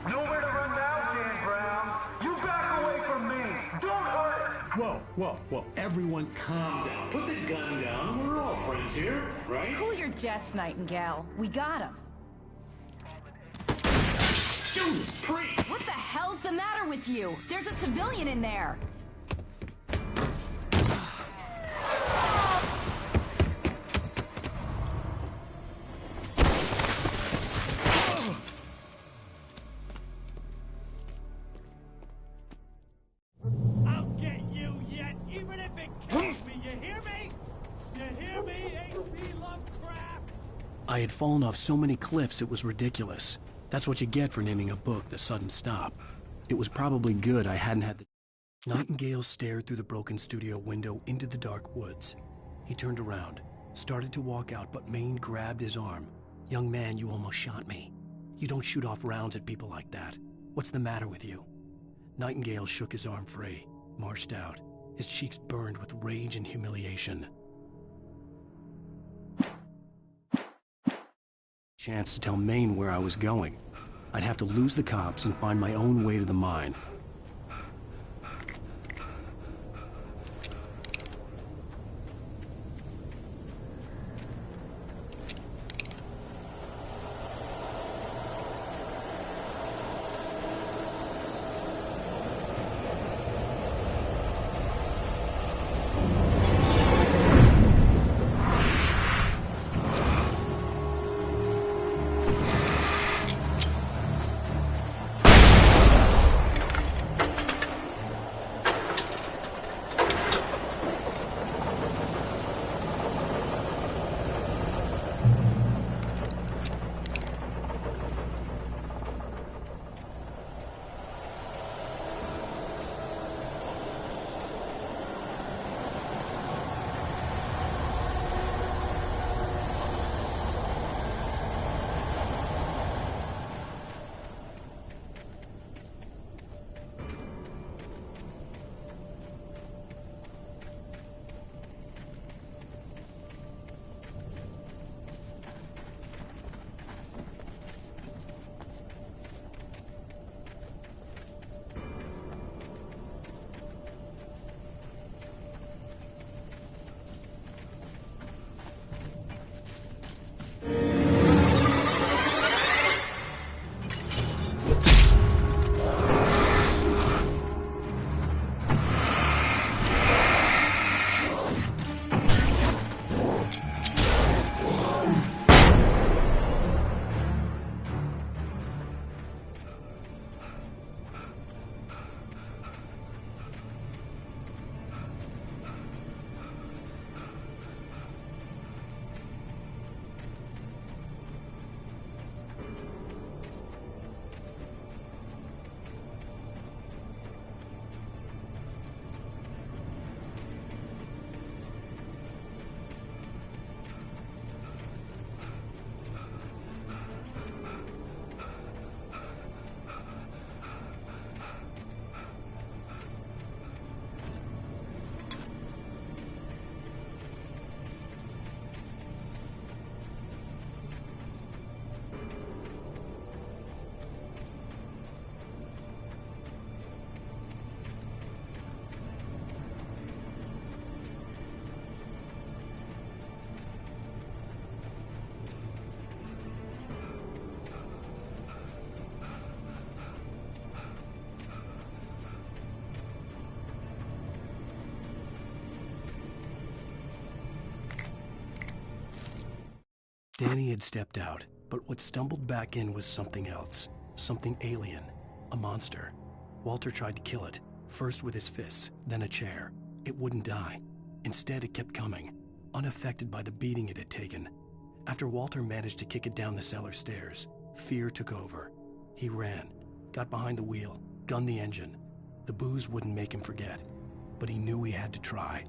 Nowhere to run now, Dan Brown. You back away from me. Don't hurt her. Whoa, whoa, whoa. Everyone calm down. Put the gun down. We're all friends here, right? Cool your jets, Nightingale. We got him. What the hell's the matter with you? There's a civilian in there. I'll get you yet, even if it kills me. You hear me? You hear me, H.P. Lovecraft? I had fallen off so many cliffs it was ridiculous. That's what you get for naming a book The Sudden Stop. It was probably good I hadn't had the... Nightingale stared through the broken studio window into the dark woods. He turned around, started to walk out, but Maine grabbed his arm. "Young man, you almost shot me. You don't shoot off rounds at people like that. What's the matter with you?" Nightingale shook his arm free, marched out. His cheeks burned with rage and humiliation. Chance to tell Maine where I was going. I'd have to lose the cops and find my own way to the mine. Danny had stepped out, but what stumbled back in was something else. Something alien. A monster. Walter tried to kill it, first with his fists, then a chair. It wouldn't die. Instead, it kept coming, unaffected by the beating it had taken. After Walter managed to kick it down the cellar stairs, fear took over. He ran, got behind the wheel, gunned the engine. The booze wouldn't make him forget, but he knew he had to try.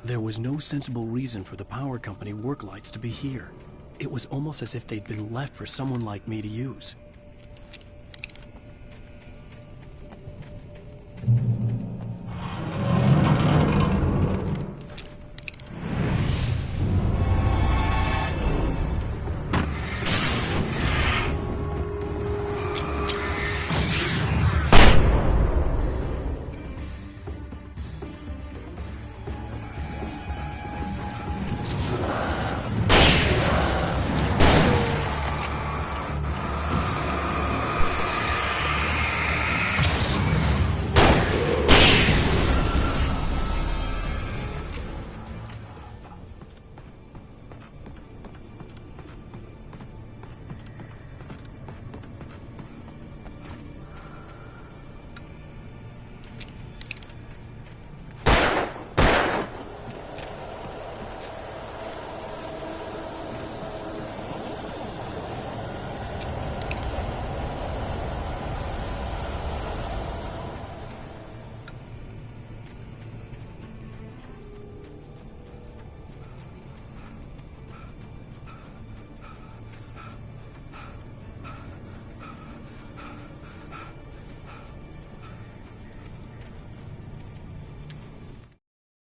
There was no sensible reason for the power company work lights to be here. It was almost as if they'd been left for someone like me to use.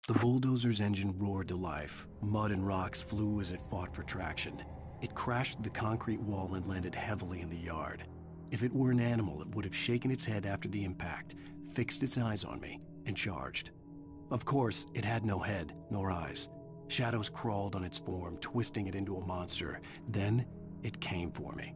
The bulldozer's engine roared to life. Mud and rocks flew as it fought for traction. It crashed through the concrete wall and landed heavily in the yard. If it were an animal, it would have shaken its head after the impact, fixed its eyes on me, and charged. Of course, it had no head, nor eyes. Shadows crawled on its form, twisting it into a monster. Then, it came for me.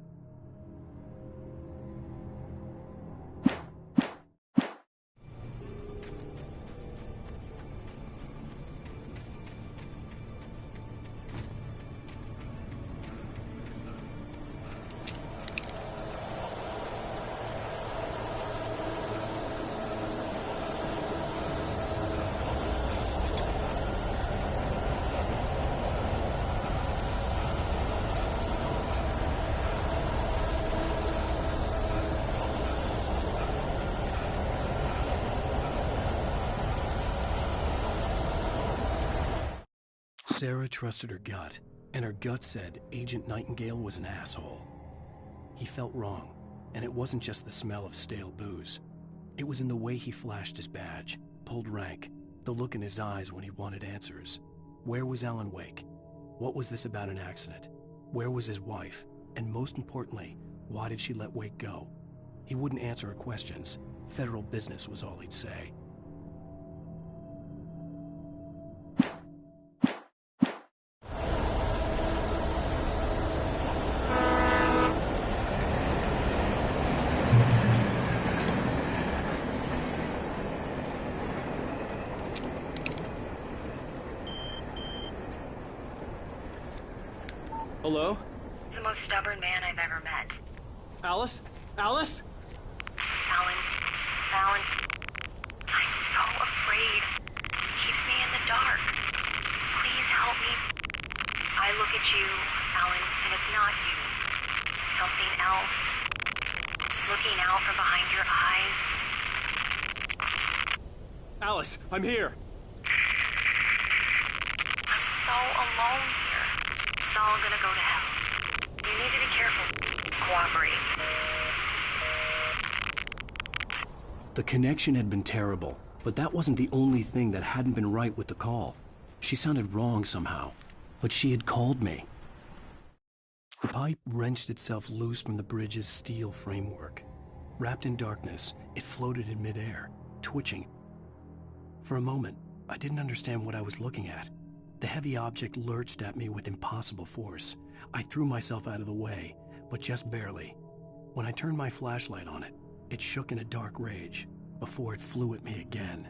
Sarah trusted her gut, and her gut said Agent Nightingale was an asshole. He felt wrong, and it wasn't just the smell of stale booze. It was in the way he flashed his badge, pulled rank, the look in his eyes when he wanted answers. Where was Alan Wake? What was this about an accident? Where was his wife? And most importantly, why did she let Wake go? He wouldn't answer her questions. Federal business was all he'd say. Hello? The most stubborn man I've ever met. Alice? Alice? Alan. Alan. I'm so afraid. It keeps me in the dark. Please help me. I look at you, Alan, and it's not you. Something else. Looking out from behind your eyes. Alice, I'm here. I'm so alone here. It's all gonna go to hell. You need to be careful. Cooperate. The connection had been terrible, but that wasn't the only thing that hadn't been right with the call. She sounded wrong somehow, but she had called me. The pipe wrenched itself loose from the bridge's steel framework. Wrapped in darkness, it floated in midair, twitching. For a moment, I didn't understand what I was looking at. The heavy object lurched at me with impossible force. I threw myself out of the way, but just barely. When I turned my flashlight on it, it shook in a dark rage before it flew at me again.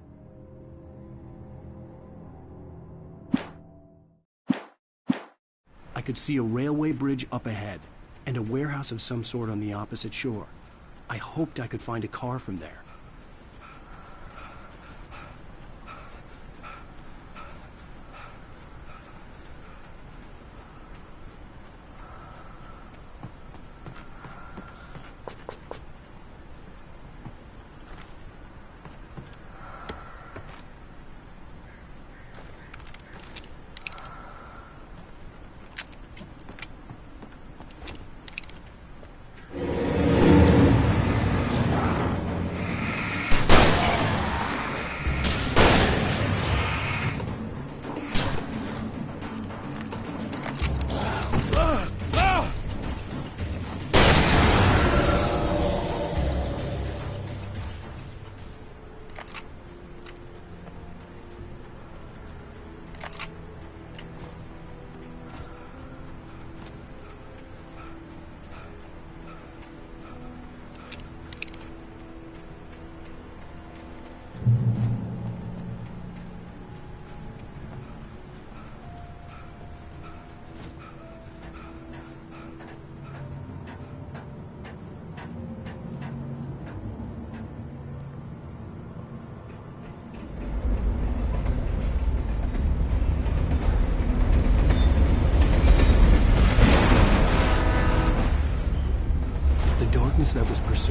I could see a railway bridge up ahead and a warehouse of some sort on the opposite shore. I hoped I could find a car from there.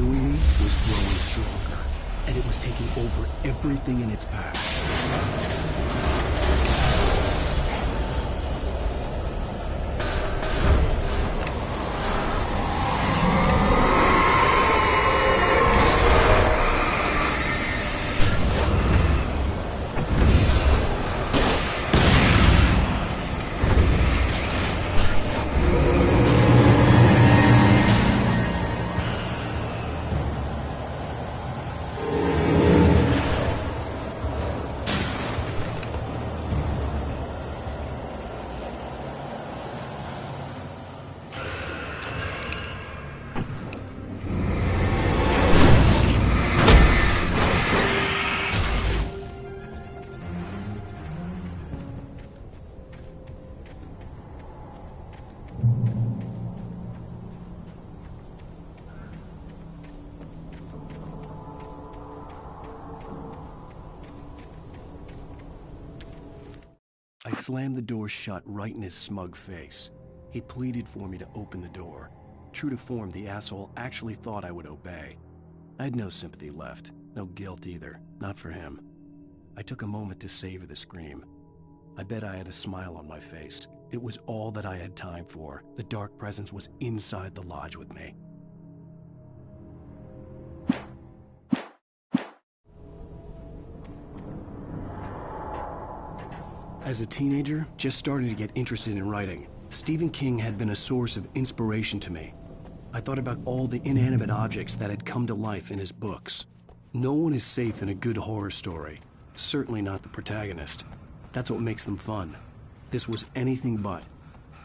pursuing me was growing stronger, and it was taking over everything in its path. I slammed the door shut right in his smug face. He pleaded for me to open the door. True to form, the asshole actually thought I would obey. I had no sympathy left, no guilt either, not for him. I took a moment to savor the scream. I bet I had a smile on my face. It was all that I had time for. The dark presence was inside the lodge with me. As a teenager, just starting to get interested in writing, Stephen King had been a source of inspiration to me. I thought about all the inanimate objects that had come to life in his books. No one is safe in a good horror story, certainly not the protagonist. That's what makes them fun. This was anything but.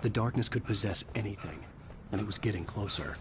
The darkness could possess anything, and it was getting closer.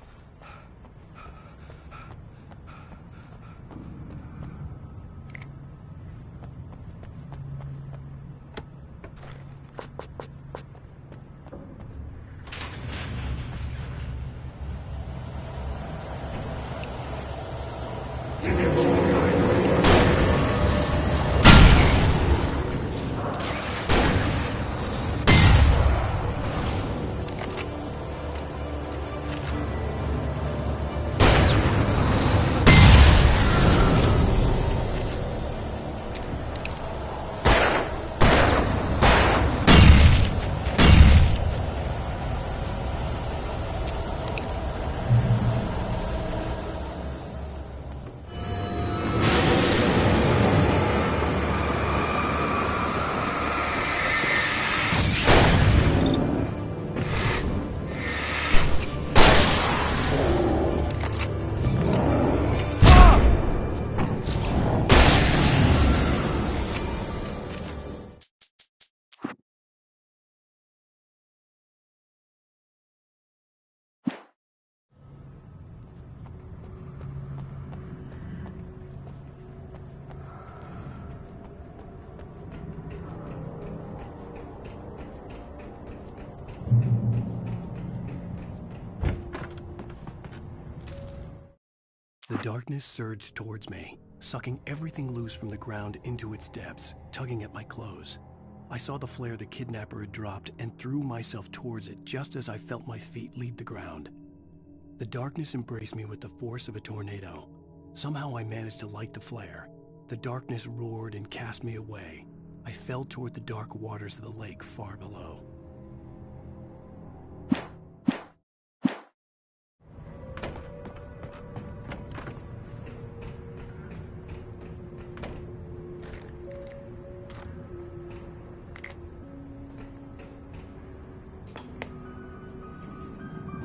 The darkness surged towards me, sucking everything loose from the ground into its depths, tugging at my clothes. I saw the flare the kidnapper had dropped and threw myself towards it just as I felt my feet leave the ground. The darkness embraced me with the force of a tornado. Somehow I managed to light the flare. The darkness roared and cast me away. I fell toward the dark waters of the lake far below.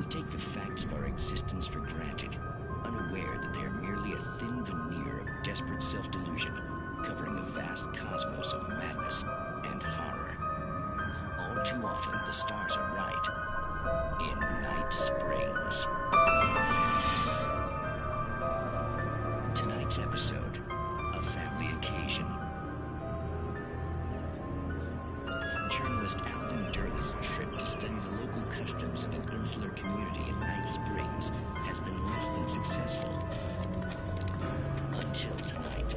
Take the facts of our existence for granted, unaware that they are merely a thin veneer of desperate self-delusion, covering a vast cosmos of madness and horror. All too often, the stars are right. In Night Springs. Tonight's episode, a family occasion. Journalist Alvin Durl's trip to study the local customs of an insular community in Night Springs has been less than successful. Until tonight.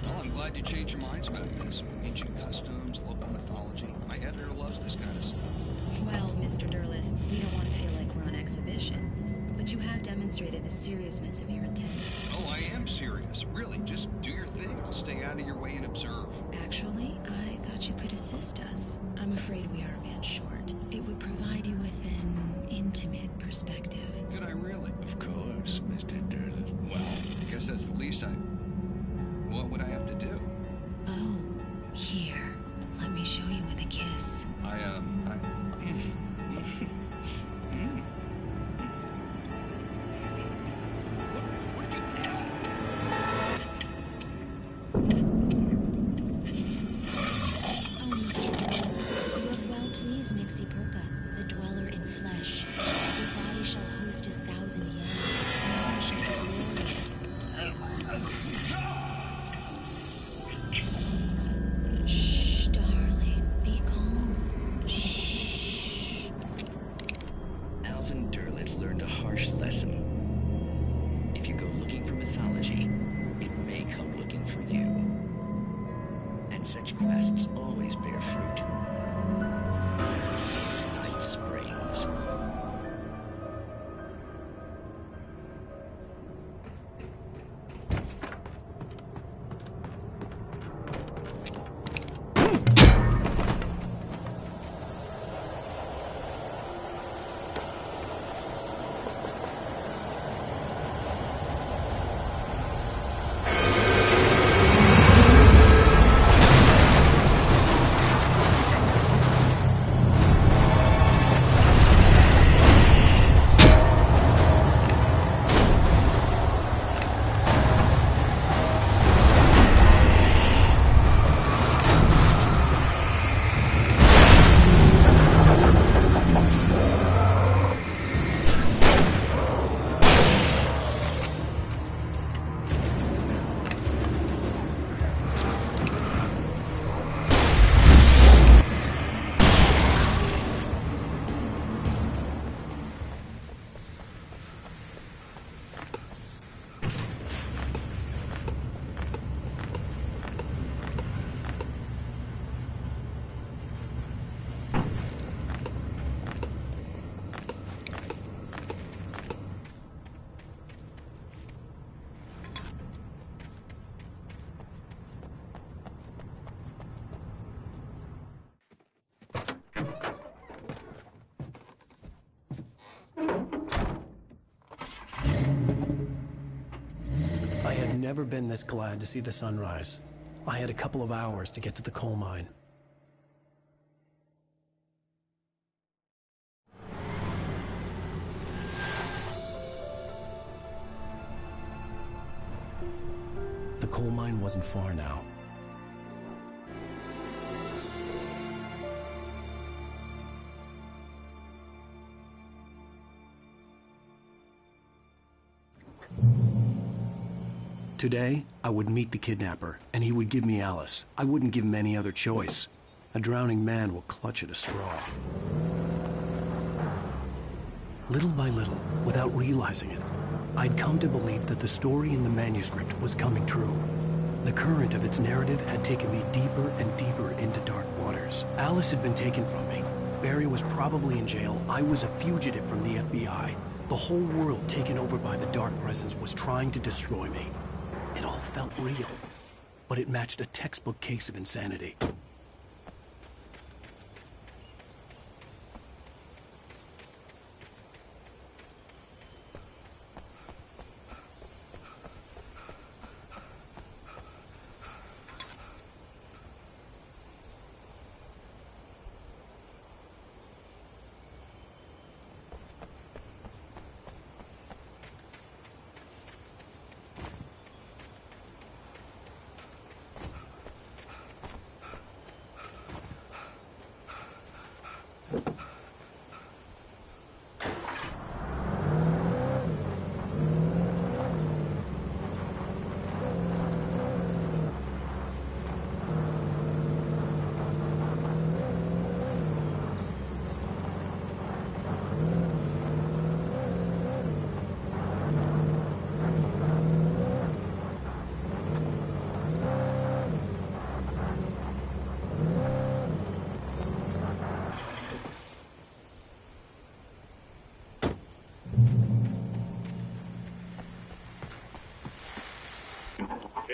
Well, I'm glad you changed your minds about this. Ancient customs, local mythology. My editor loves this kind of stuff. Well, Mr. Durlith, we don't want to feel like we're on exhibition. But you have demonstrated the seriousness of your intent. Oh, I am serious. Really, just do your thing. I'll stay out of your way and observe. Actually, I thought you could assist us. I'm afraid we are a man short. It would provide you with an intimate perspective. Could I really? Of course, Mr. Derleth. Well, I guess that's the least I... What would I have to do? Oh, here. Let me show you with a kiss. Such quests always bear fruit. Night Springs. I had never been this glad to see the sunrise. I had a couple of hours to get to the coal mine. The coal mine wasn't far now. Today, I would meet the kidnapper, and he would give me Alice. I wouldn't give him any other choice. A drowning man will clutch at a straw. Little by little, without realizing it, I'd come to believe that the story in the manuscript was coming true. The current of its narrative had taken me deeper and deeper into dark waters. Alice had been taken from me. Barry was probably in jail. I was a fugitive from the FBI. The whole world taken over by the Dark Presence was trying to destroy me. It all felt real, but it matched a textbook case of insanity.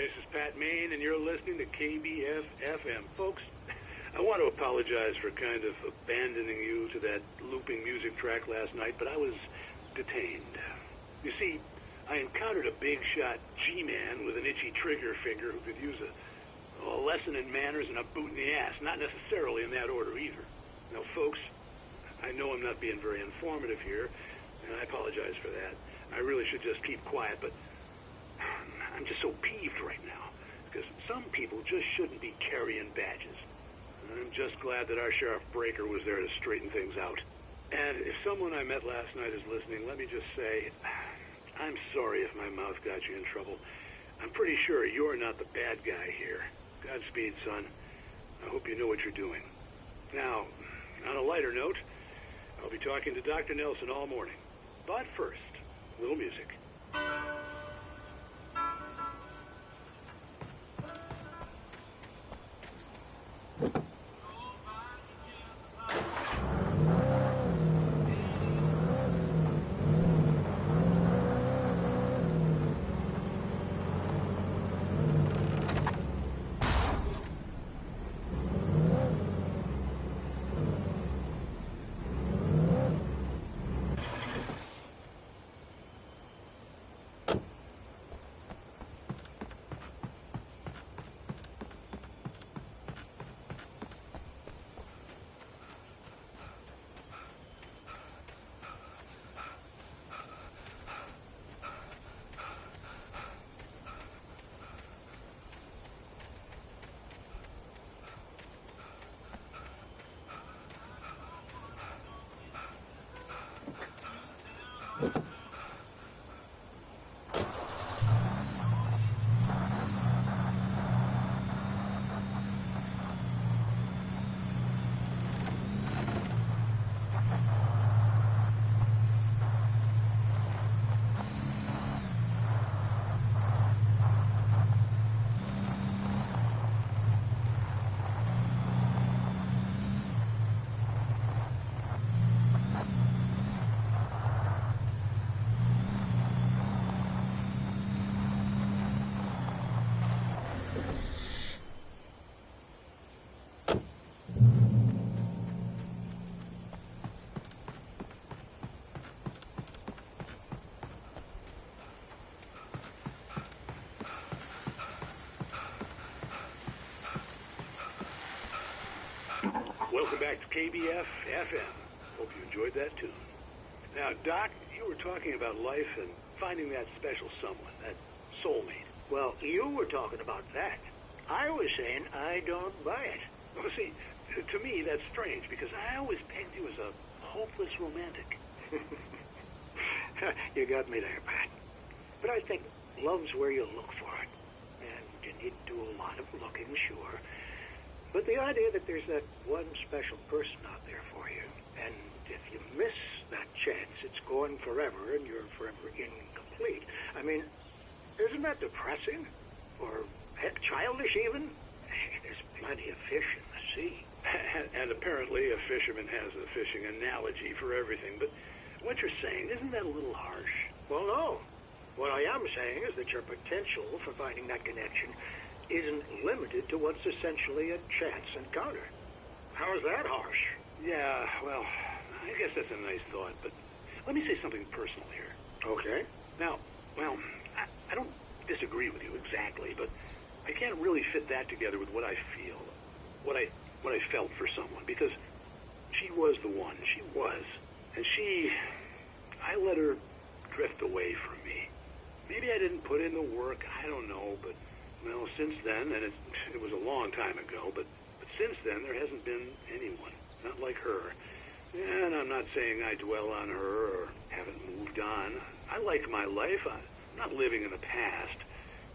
This is Pat Maine, and you're listening to KBF-FM. Folks, I want to apologize for kind of abandoning you to that looping music track last night, but I was detained. You see, I encountered a big-shot G-man with an itchy trigger finger who could use a lesson in manners and a boot in the ass. Not necessarily in that order, either. Now, folks, I know I'm not being very informative here, and I apologize for that. I really should just keep quiet, but I'm just so peeved right now, because some people just shouldn't be carrying badges. I'm just glad that our Sheriff Breaker was there to straighten things out. And if someone I met last night is listening, let me just say, I'm sorry if my mouth got you in trouble. I'm pretty sure you're not the bad guy here. Godspeed, son. I hope you know what you're doing. Now, on a lighter note, I'll be talking to Dr. Nelson all morning. But first, a little music. Welcome back to KBF-FM. Hope you enjoyed that tune. Now, Doc, you were talking about life and finding that special someone, that soulmate. Well, you were talking about that. I was saying I don't buy it. Well, see, to me, that's strange, because I always pegged you as a hopeless romantic. You got me there, Pat. But I think love's where you look for it. And you need to do a lot of looking, sure. But the idea that there's that one special person out there for you, and if you miss that chance, it's gone forever, and you're forever incomplete. I mean, isn't that depressing? Or, heck, childish even? There's plenty of fish in the sea. And apparently a fisherman has a fishing analogy for everything, but what you're saying, isn't that a little harsh? Well, no. What I am saying is that your potential for finding that connection isn't limited to what's essentially a chance encounter. How is that harsh? Yeah, well, I guess that's a nice thought, but let me say something personal here. Okay. Now, well, I don't disagree with you exactly, but I can't really fit that together with what I feel, what I felt for someone, because she was the one. She was. And I let her drift away from me. Maybe I didn't put in the work, I don't know, but well, since then, and it was a long time ago, but since then, there hasn't been anyone, not like her. And I'm not saying I dwell on her or haven't moved on. I like my life. I'm not living in the past,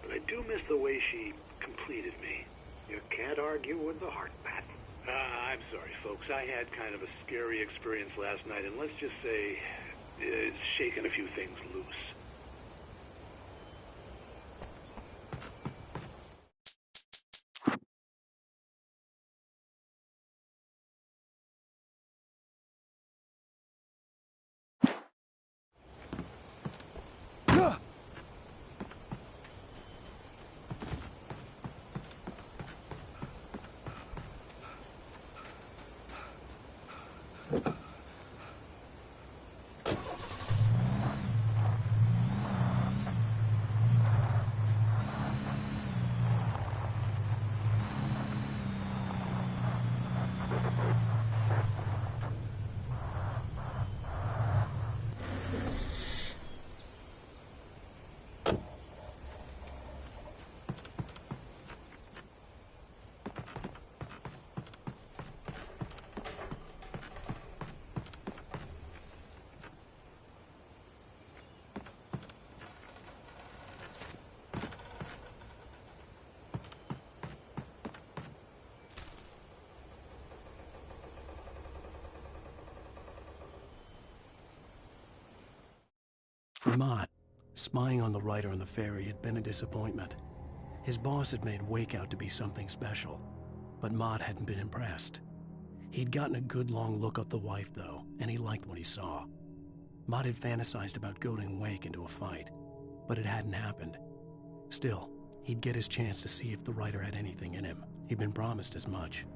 but I do miss the way she completed me. You can't argue with the heart, Pat. I'm sorry, folks. I had kind of a scary experience last night, and let's just say it's shaken a few things loose. For Mott, spying on the writer on the ferry had been a disappointment. His boss had made Wake out to be something special, but Mott hadn't been impressed. He'd gotten a good long look at the wife, though, and he liked what he saw. Mott had fantasized about goading Wake into a fight, but it hadn't happened. Still, he'd get his chance to see if the writer had anything in him. He'd been promised as much.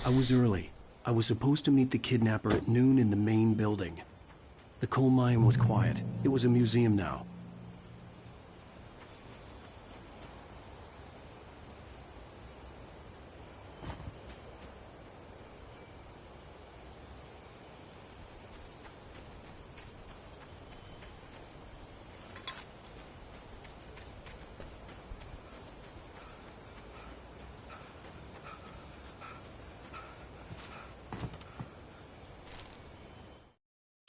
I was early. I was supposed to meet the kidnapper at noon in the main building. The coal mine was quiet. It was a museum now.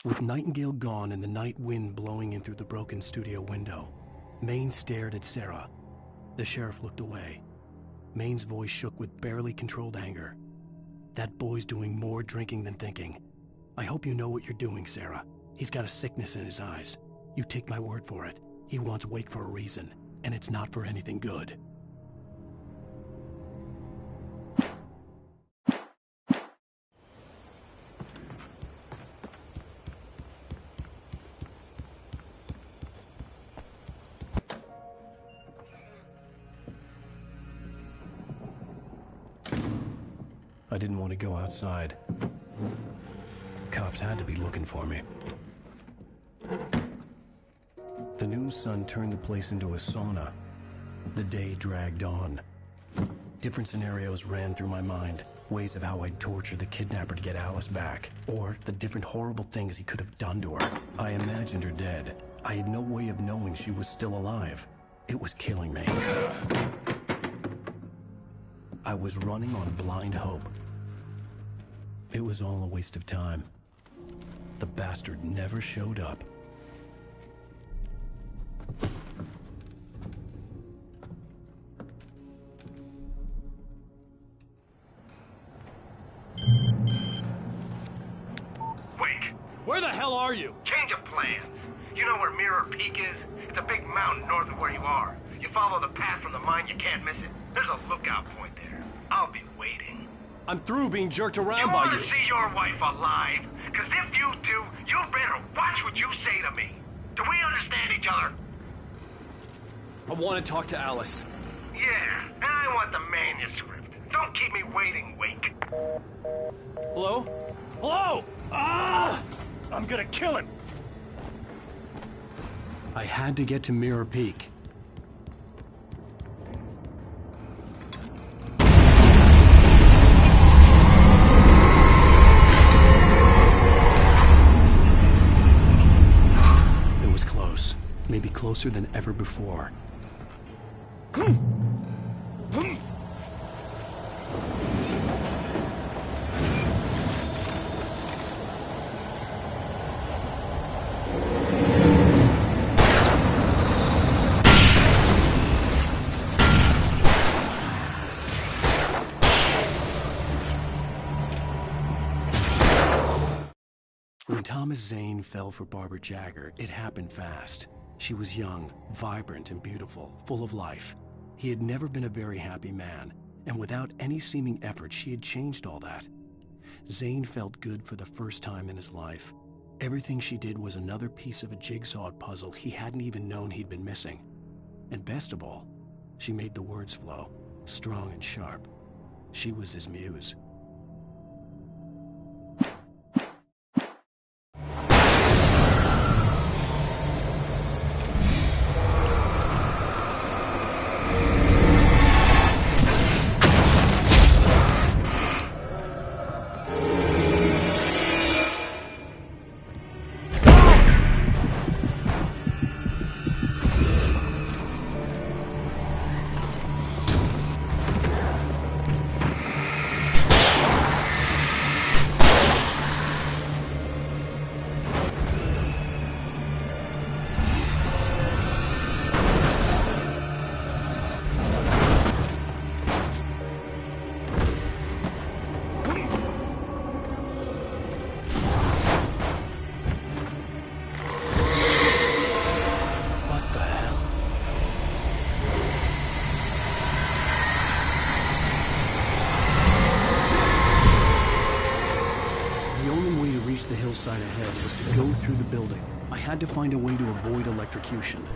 With Nightingale gone and the night wind blowing in through the broken studio window, Maine stared at Sarah. The sheriff looked away. Maine's voice shook with barely controlled anger. That boy's doing more drinking than thinking. I hope you know what you're doing, Sarah. He's got a sickness in his eyes. You take my word for it. He wants Wake for a reason, and it's not for anything good. I didn't want to go outside. Cops had to be looking for me. The noon sun turned the place into a sauna. The day dragged on. Different scenarios ran through my mind. Ways of how I'd torture the kidnapper to get Alice back. Or the different horrible things he could have done to her. I imagined her dead. I had no way of knowing she was still alive. It was killing me. I was running on blind hope. It was all a waste of time. The bastard never showed up. Wake! Where the hell are you? Change of plans. You know where Mirror Peak is? It's a big mountain north of where you are. You follow the path from the mine, you can't miss it. There's a lookout point there. I'll be waiting. I'm through being jerked around You by want you. to see your wife alive? Because if you do, you better watch what you say to me. Do we understand each other? I want to talk to Alice. Yeah, and I want the manuscript. Don't keep me waiting, Wake. Hello? Hello? Ah! I'm gonna kill him. I had to get to Mirror Peak. Maybe closer than ever before. When Thomas Zane fell for Barbara Jagger, it happened fast. She was young, vibrant, and beautiful, full of life. He had never been a very happy man, and without any seeming effort, she had changed all that. Zane felt good for the first time in his life. Everything she did was another piece of a jigsaw puzzle he hadn't even known he'd been missing. And best of all, she made the words flow, strong and sharp. She was his muse. through the building. I had to find a way to avoid electrocution.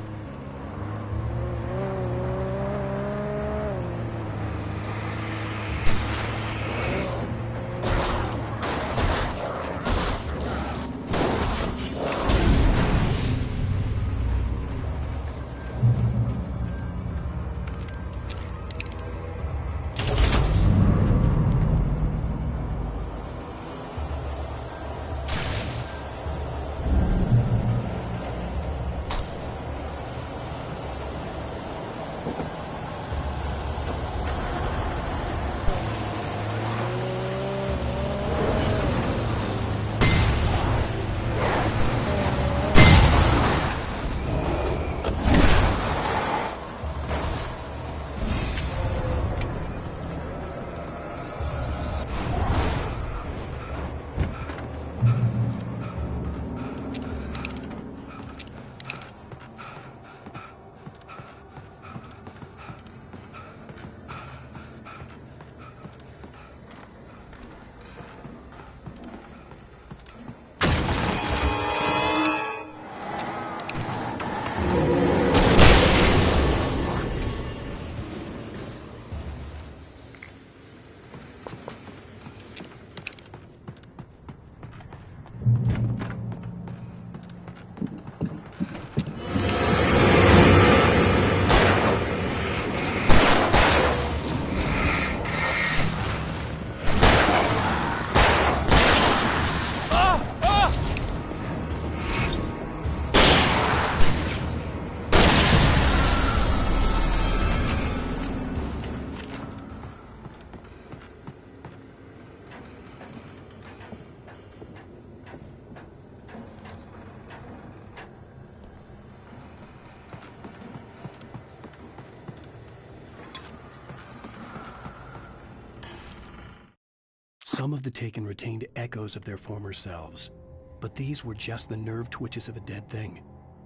Some of the Taken retained echoes of their former selves, but these were just the nerve twitches of a dead thing.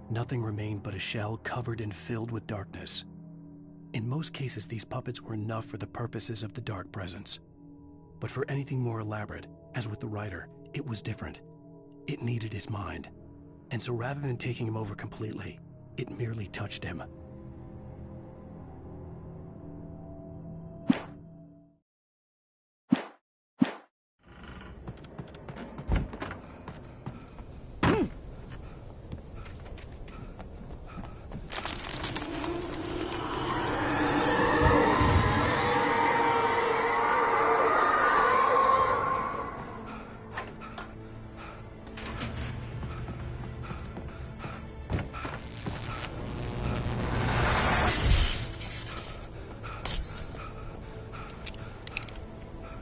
Nothing remained but a shell covered and filled with darkness. In most cases, these puppets were enough for the purposes of the Dark Presence. But for anything more elaborate, as with the writer, it was different. It needed his mind. And so rather than taking him over completely, it merely touched him.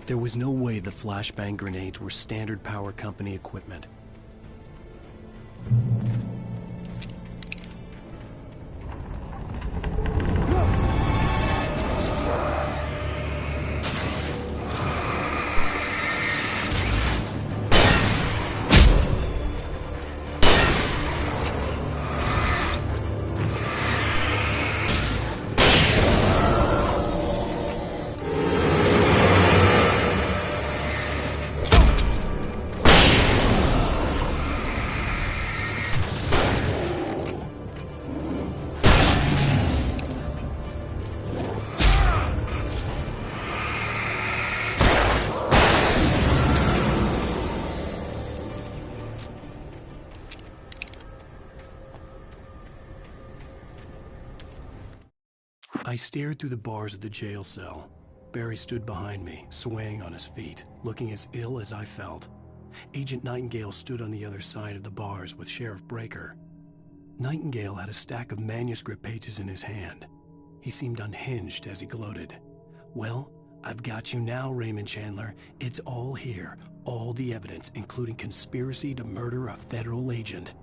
There was no way the flashbang grenades were standard power company equipment. I stared through the bars of the jail cell. Barry stood behind me, swaying on his feet, looking as ill as I felt. Agent Nightingale stood on the other side of the bars with Sheriff Breaker. Nightingale had a stack of manuscript pages in his hand. He seemed unhinged as he gloated. "Well, I've got you now, Raymond Chandler. It's all here. All the evidence, including conspiracy to murder a federal agent."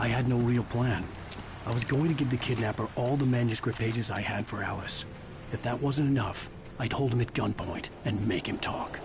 I had no real plan. I was going to give the kidnapper all the manuscript pages I had for Alice. If that wasn't enough, I'd hold him at gunpoint and make him talk.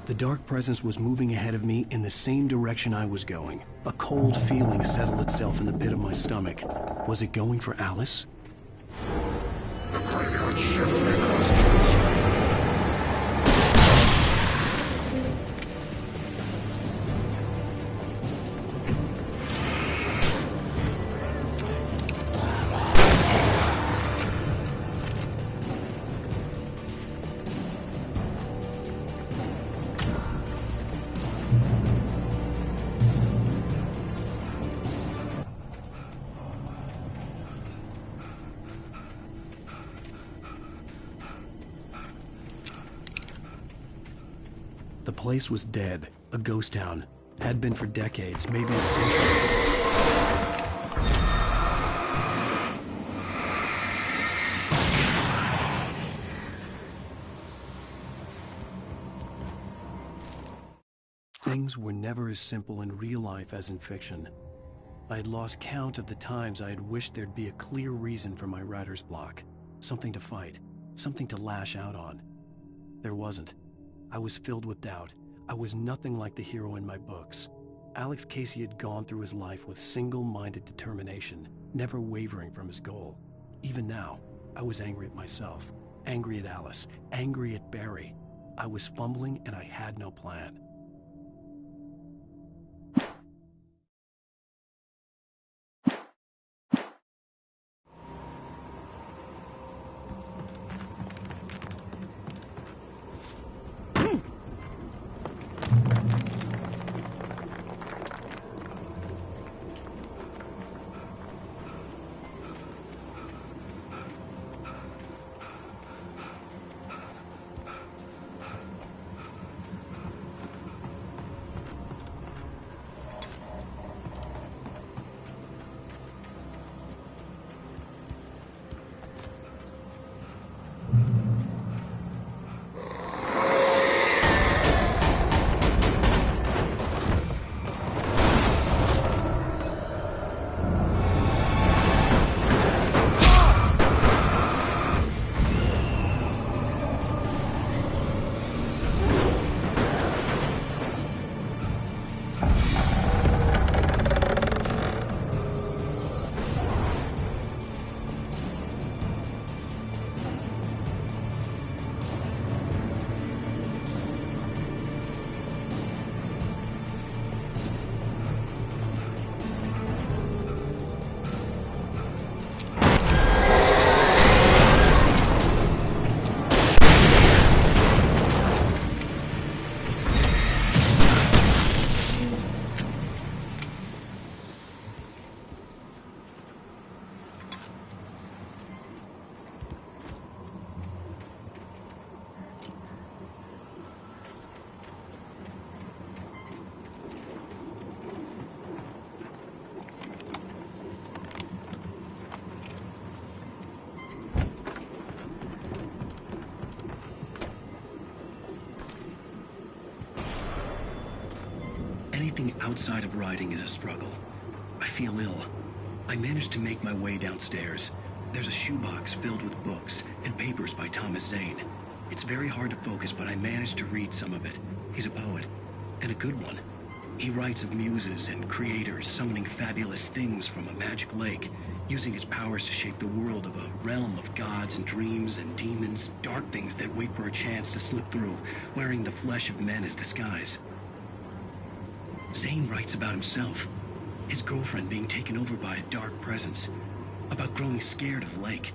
The dark presence was moving ahead of me in the same direction I was going. A cold feeling settled itself in the pit of my stomach. Was it going for Alice? The graveyard shift may cause cancer. The place was dead, a ghost town. Had been for decades, maybe a century. Things were never as simple in real life as in fiction. I had lost count of the times I had wished there'd be a clear reason for my writer's block. Something to fight, something to lash out on. There wasn't. I was filled with doubt. I was nothing like the hero in my books. Alex Casey had gone through his life with single-minded determination, never wavering from his goal. Even now, I was angry at myself, angry at Alice, angry at Barry. I was fumbling and I had no plan. Anything outside of writing is a struggle. I feel ill. I managed to make my way downstairs. There's a shoebox filled with books and papers by Thomas Zane. It's very hard to focus, but I managed to read some of it. He's a poet, and a good one. He writes of muses and creators summoning fabulous things from a magic lake, using his powers to shape the world of a realm of gods and dreams and demons, dark things that wait for a chance to slip through, wearing the flesh of men as disguise. Zane writes about himself, his girlfriend being taken over by a dark presence, about growing scared of the lake.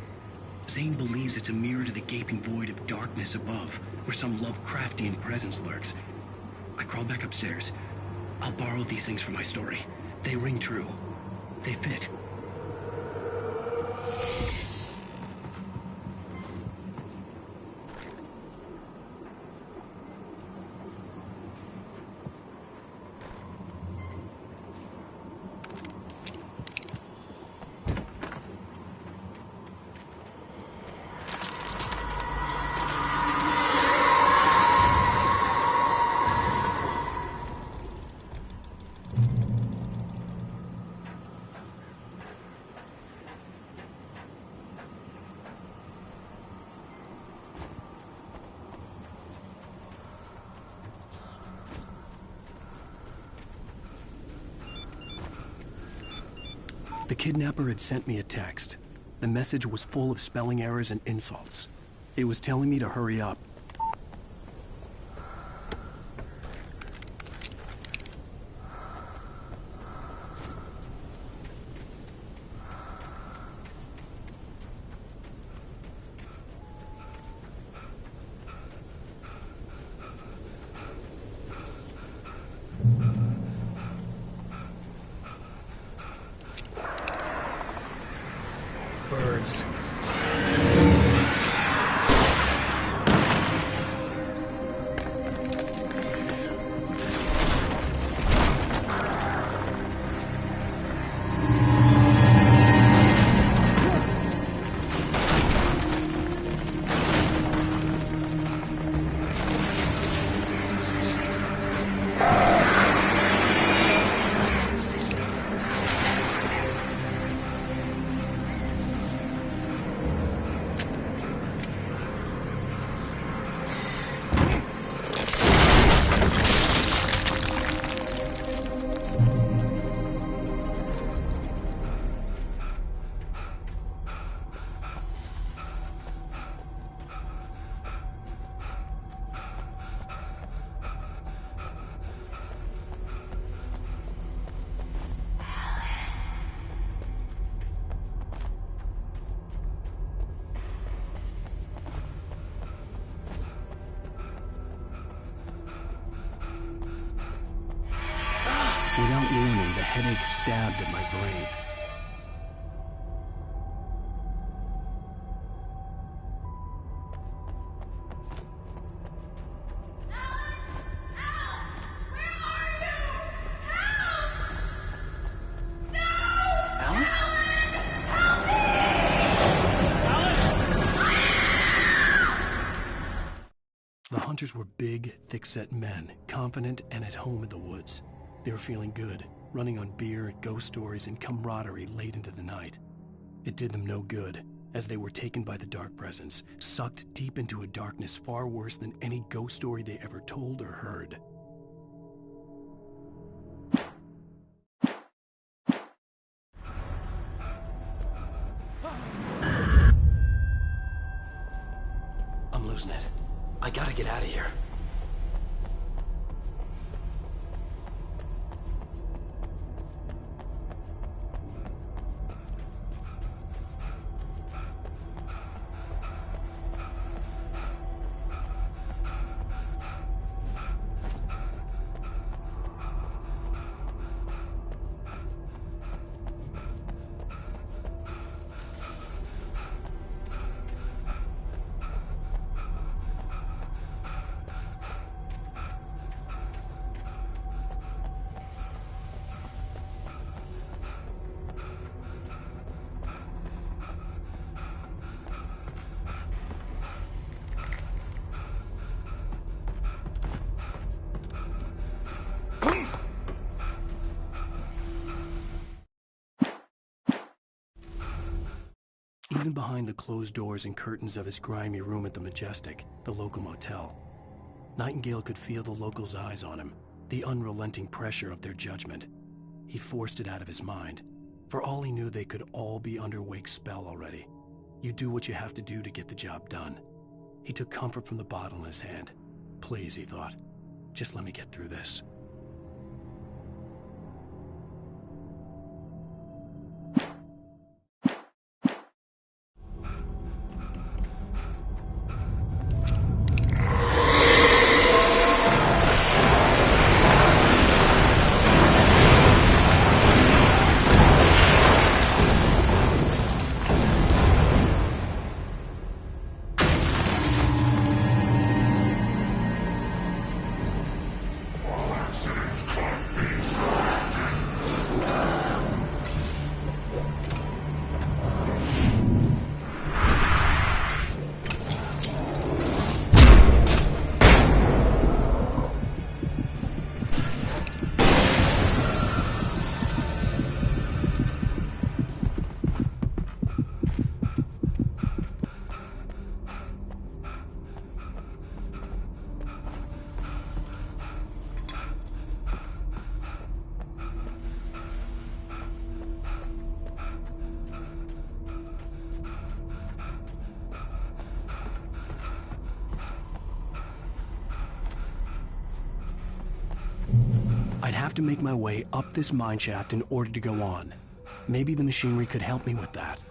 Zane believes it's a mirror to the gaping void of darkness above, where some Lovecraftian presence lurks. I crawl back upstairs. I'll borrow these things for my story. They ring true. They fit. The kidnapper had sent me a text. The message was full of spelling errors and insults. It was telling me to hurry up. Birds. Without warning, the headache stabbed at my brain. Alice? The hunters were big, thick-set men, confident and at home in the woods. They were feeling good, running on beer, ghost stories, and camaraderie late into the night. It did them no good, as they were taken by the dark presence, sucked deep into a darkness far worse than any ghost story they ever told or heard. I'm losing it. I gotta get out of here. even behind the closed doors and curtains of his grimy room at the Majestic, the local motel. Nightingale could feel the locals' eyes on him, the unrelenting pressure of their judgment. He forced it out of his mind. For all he knew, they could all be under Wake's spell already. You do what you have to do to get the job done. He took comfort from the bottle in his hand. Please, he thought, just let me get through this. I'd have to make my way up this mineshaft in order to go on. Maybe the machinery could help me with that.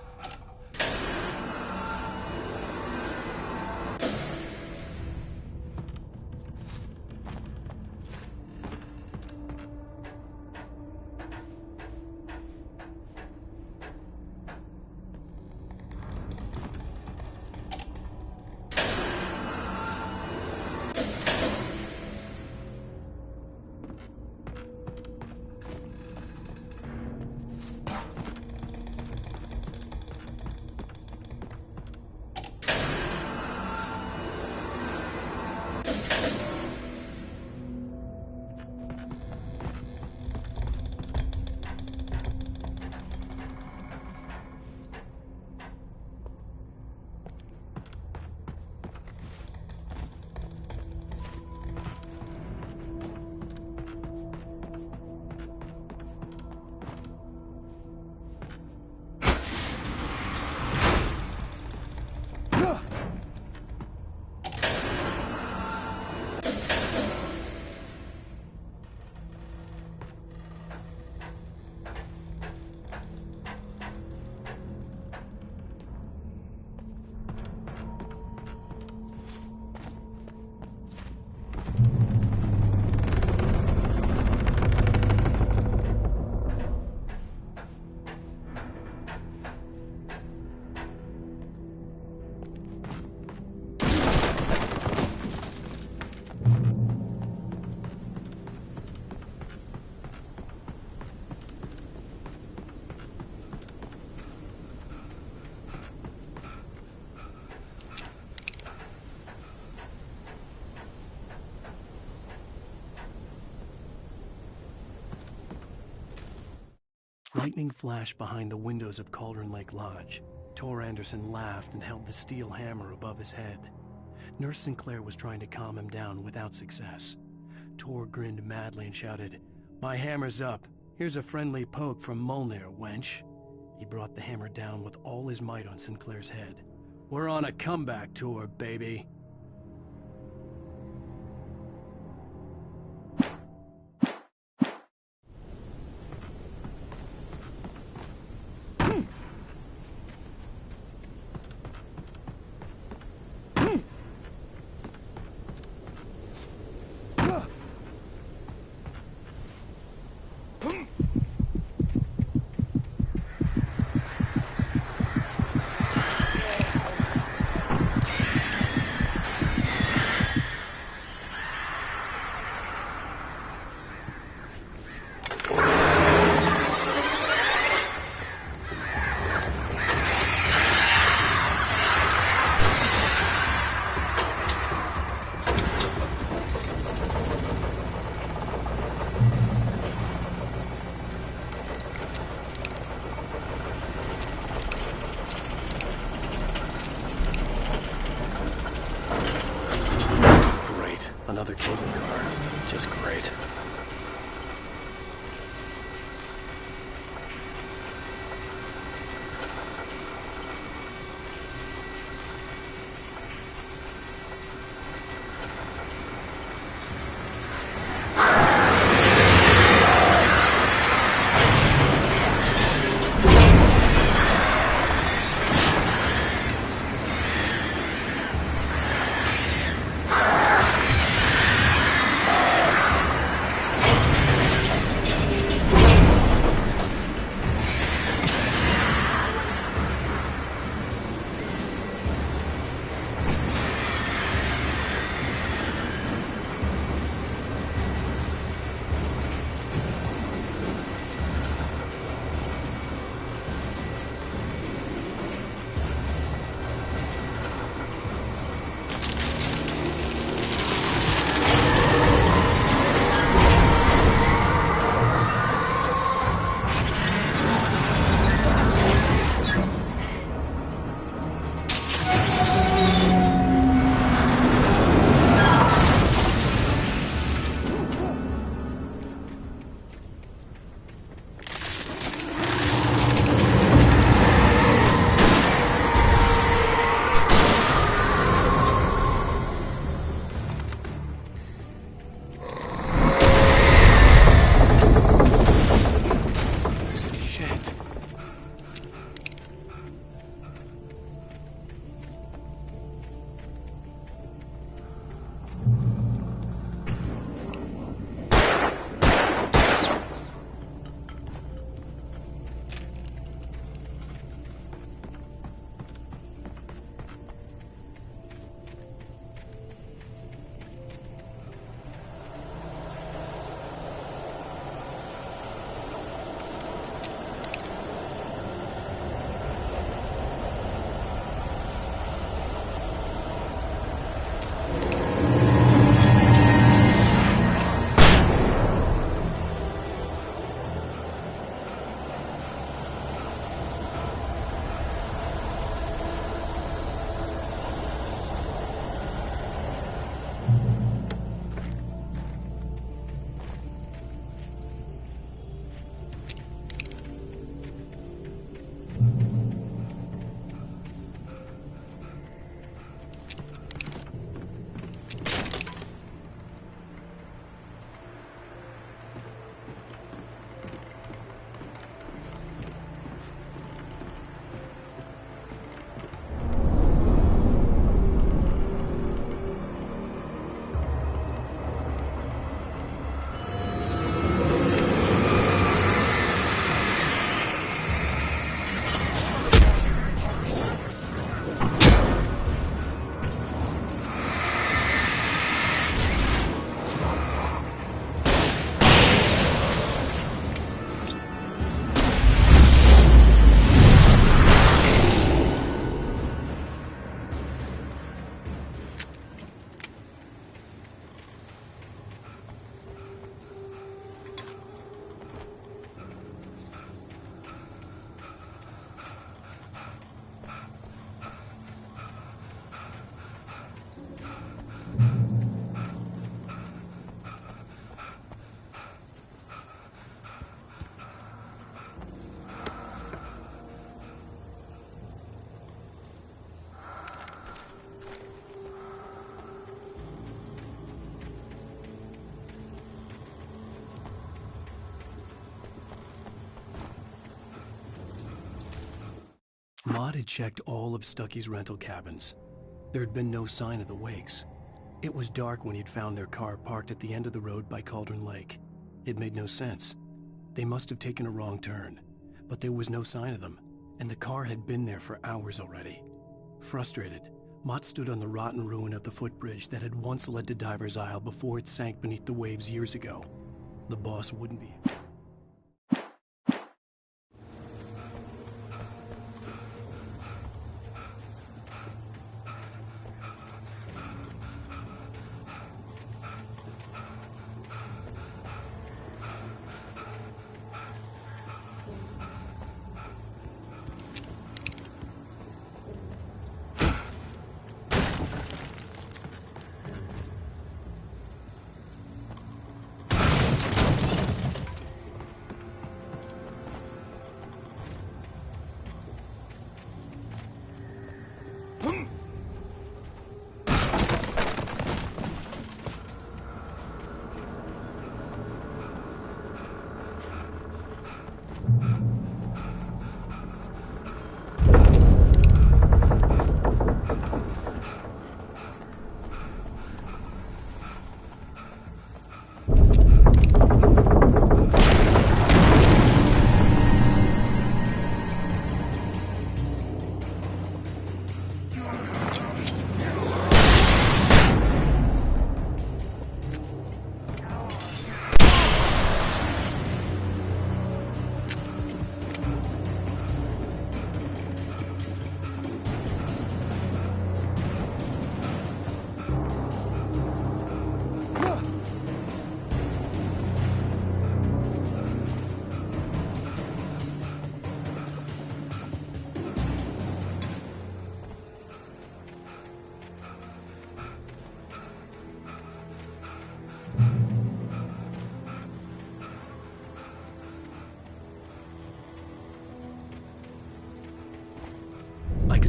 Lightning flashed behind the windows of Cauldron Lake Lodge. Tor Anderson laughed and held the steel hammer above his head. Nurse Sinclair was trying to calm him down without success. Tor grinned madly and shouted, "My hammer's up. Here's a friendly poke from Molnir, wench." He brought the hammer down with all his might on Sinclair's head. "We're on a comeback tour, baby." Another cable car. Just great. Maud had checked all of Stucky's rental cabins. There had been no sign of the Wakes. It was dark when he'd found their car parked at the end of the road by Cauldron Lake. It made no sense. They must have taken a wrong turn, but there was no sign of them, and the car had been there for hours already. Frustrated, Mott stood on the rotten ruin of the footbridge that had once led to Diver's Isle before it sank beneath the waves years ago. The boss wouldn't be...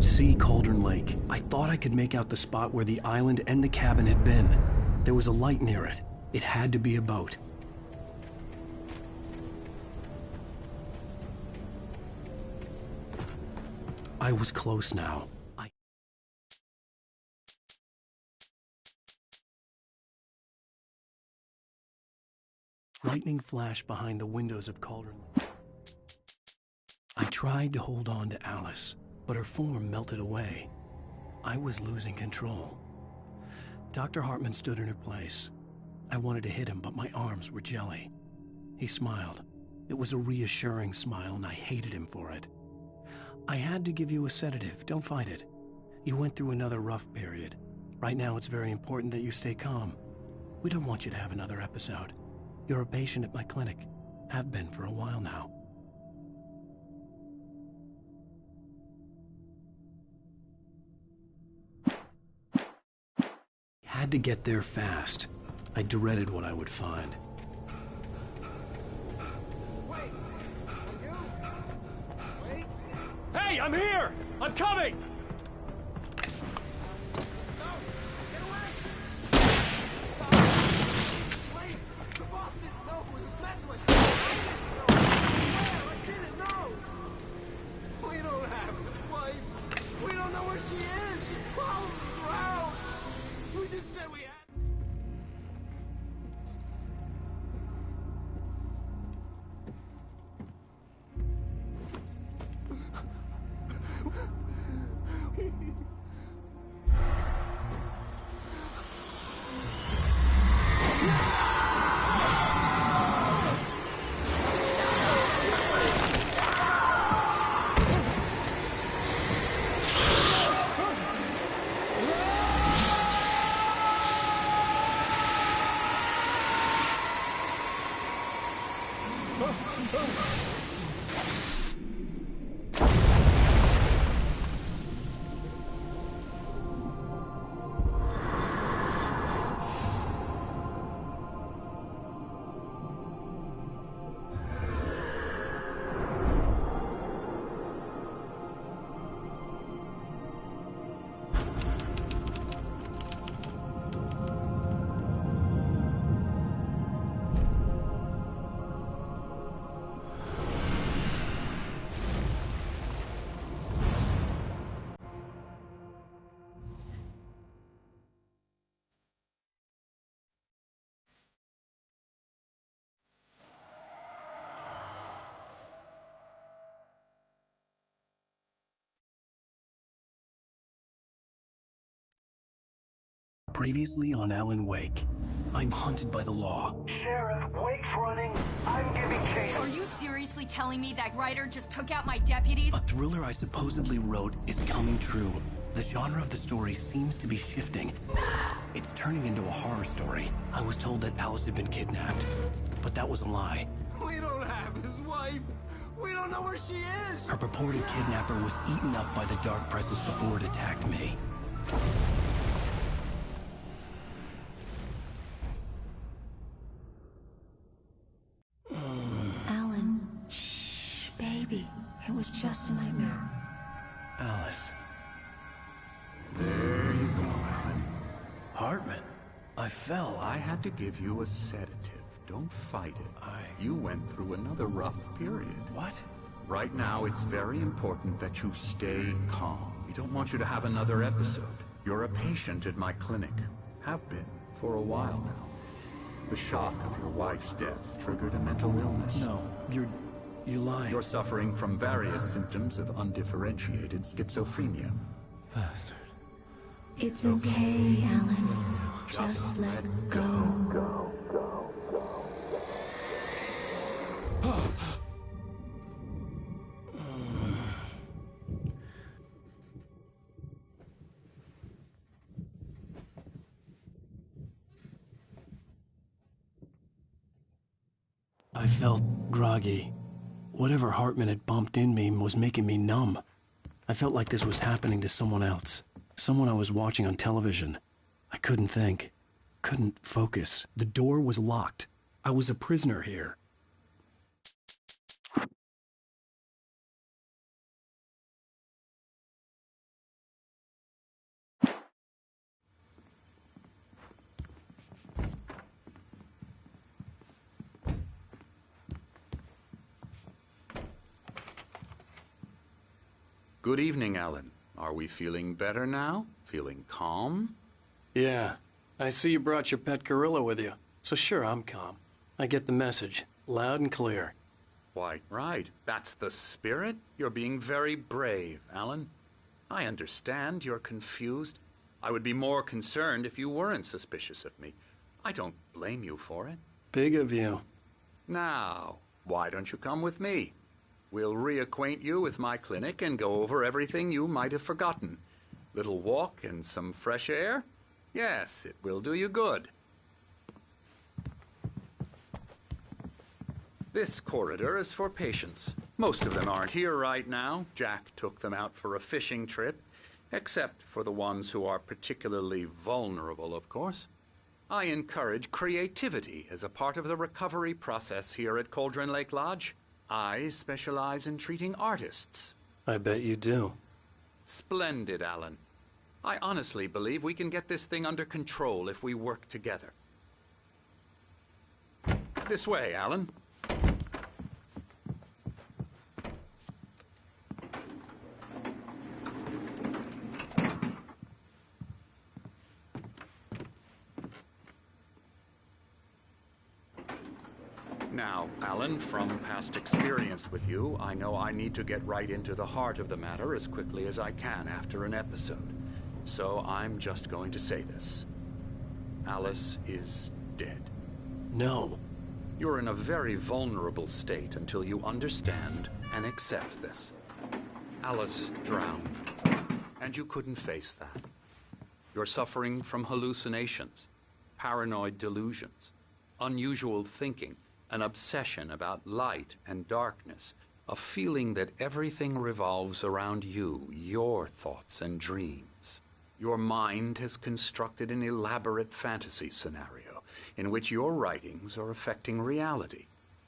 could see Cauldron Lake. I thought I could make out the spot where the island and the cabin had been. There was a light near it. It had to be a boat. I was close now. Lightning flashed behind the windows of Cauldron. I tried to hold on to Alice, but her form melted away. I was losing control. Dr. Hartman stood in her place. I wanted to hit him, but my arms were jelly. He smiled. It was a reassuring smile, and I hated him for it. I had to give you a sedative. Don't fight it. You went through another rough period. Right now, it's very important that you stay calm. We don't want you to have another episode. You're a patient at my clinic. Have been for a while now. Had to get there fast. I dreaded what I would find. Wait! Hey, I'm here! I'm coming! She is! She's probably drowned! We just said we had... Previously on Alan Wake. I'm hunted by the law. Sheriff, Wake's running. I'm giving chase. Are you seriously telling me that writer just took out my deputies? A thriller I supposedly wrote is coming true. The genre of the story seems to be shifting. It's turning into a horror story. I was told that Alice had been kidnapped, but that was a lie. We don't have his wife. We don't know where she is. Her purported kidnapper was eaten up by the dark presence before it attacked me. Alan, shh, baby. It was just a nightmare. Alice. There you go, Alan. Hartman. I fell. I had to give you a sedative. Don't fight it. You went through another rough period. What? Right now, it's very important that you stay calm. We don't want you to have another episode. You're a patient at my clinic. Have been for a while now. The shock of your wife's death triggered a mental illness. No, you lie. You're suffering from various symptoms of undifferentiated schizophrenia. Bastard. It's okay, Alan. Just let go. I felt groggy. Whatever Hartman had bumped in me was making me numb. I felt like this was happening to someone else. Someone I was watching on television. I couldn't think. Couldn't focus. The door was locked. I was a prisoner here. Good evening, Alan. Are we feeling better now? Feeling calm? Yeah. I see you brought your pet gorilla with you. So sure, I'm calm. I get the message. Loud and clear. Why, right. That's the spirit. You're being very brave, Alan. I understand you're confused. I would be more concerned if you weren't suspicious of me. I don't blame you for it. Big of you. Now, why don't you come with me? We'll reacquaint you with my clinic and go over everything you might have forgotten. Little walk and some fresh air? Yes, it will do you good. This corridor is for patients. Most of them aren't here right now. Jack took them out for a fishing trip, except for the ones who are particularly vulnerable, of course. I encourage creativity as a part of the recovery process here at Cauldron Lake Lodge. I specialize in treating artists. I bet you do. Splendid, Alan. I honestly believe we can get this thing under control if we work together. This way, Alan. Now, Alan, from past experience with you, I know I need to get right into the heart of the matter as quickly as I can after an episode. So I'm just going to say this. Alice is dead. No. You're in a very vulnerable state until you understand and accept this. Alice drowned, and you couldn't face that. You're suffering from hallucinations, paranoid delusions, unusual thinking, an obsession about light and darkness, a feeling that everything revolves around you, your thoughts and dreams. Your mind has constructed an elaborate fantasy scenario in which your writings are affecting reality.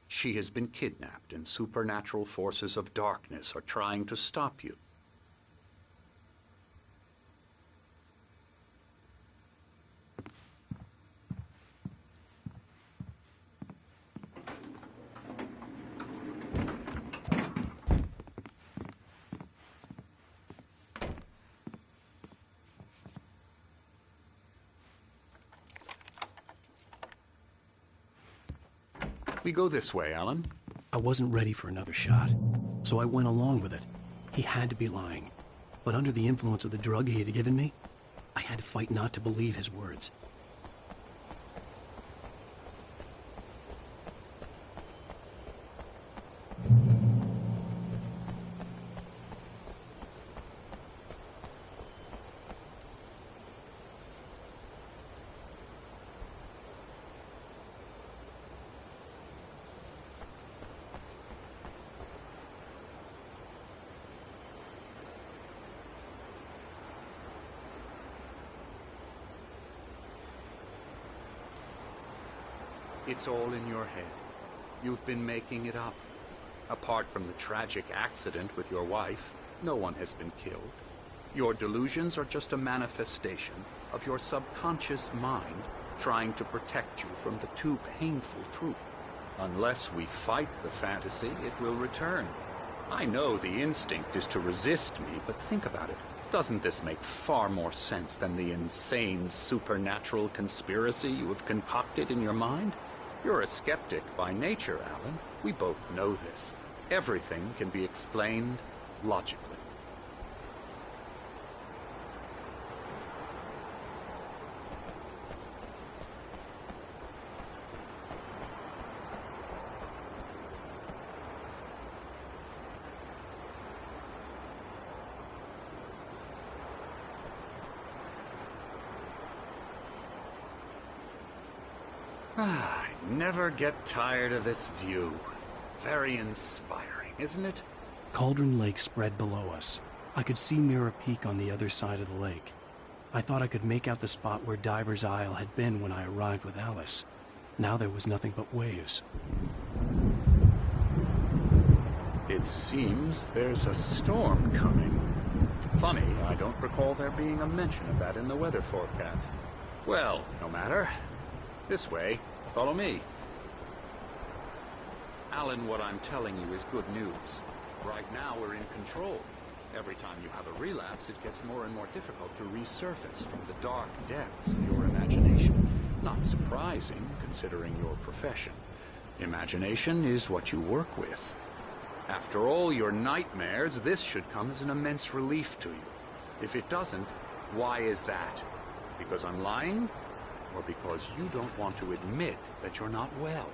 She has been kidnapped and supernatural forces of darkness are trying to stop you. We go this way, Alan. I wasn't ready for another shot, so I went along with it. He had to be lying. But under the influence of the drug he had given me, I had to fight not to believe his words. It's all in your head. You've been making it up. Apart from the tragic accident with your wife, no one has been killed. Your delusions are just a manifestation of your subconscious mind trying to protect you from the too painful truth. Unless we fight the fantasy, it will return. I know the instinct is to resist me, but think about it. Doesn't this make far more sense than the insane supernatural conspiracy you have concocted in your mind? You're a skeptic by nature, Alan. We both know this. Everything can be explained logically. I never get tired of this view. Very inspiring, isn't it? Cauldron Lake spread below us. I could see Mirror Peak on the other side of the lake. I thought I could make out the spot where Diver's Isle had been when I arrived with Alice. Now there was nothing but waves. It seems there's a storm coming. Funny, I don't recall there being a mention of that in the weather forecast. Well, no matter. This way. Follow me. Alan, what I'm telling you is good news. Right now we're in control. Every time you have a relapse, it gets more and more difficult to resurface from the dark depths of your imagination. Not surprising, considering your profession. Imagination is what you work with. After all your nightmares, this should come as an immense relief to you. If it doesn't, why is that? Because I'm lying? Or because you don't want to admit that you're not well?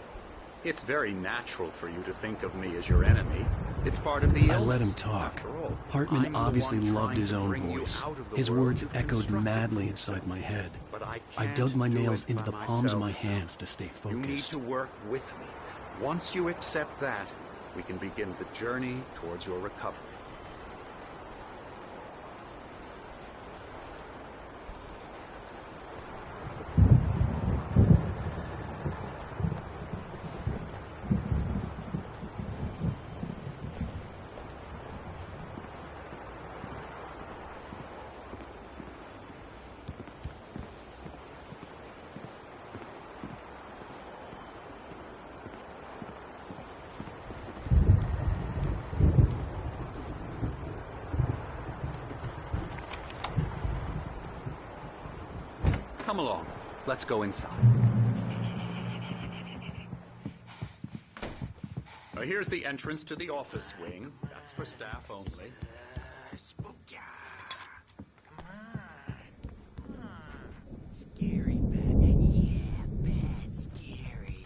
It's very natural for you to think of me as your enemy. It's part of the illness. I let him talk. Hartman obviously loved his own voice. His words echoed madly inside my head. I dug my nails into the palms of my hands to stay focused. You need to work with me. Once you accept that, we can begin the journey towards your recovery. Come along. Let's go inside. Here's the entrance to the office wing. That's for staff only. Spooky. Come on. Scary bad. Yeah, bad. Scary.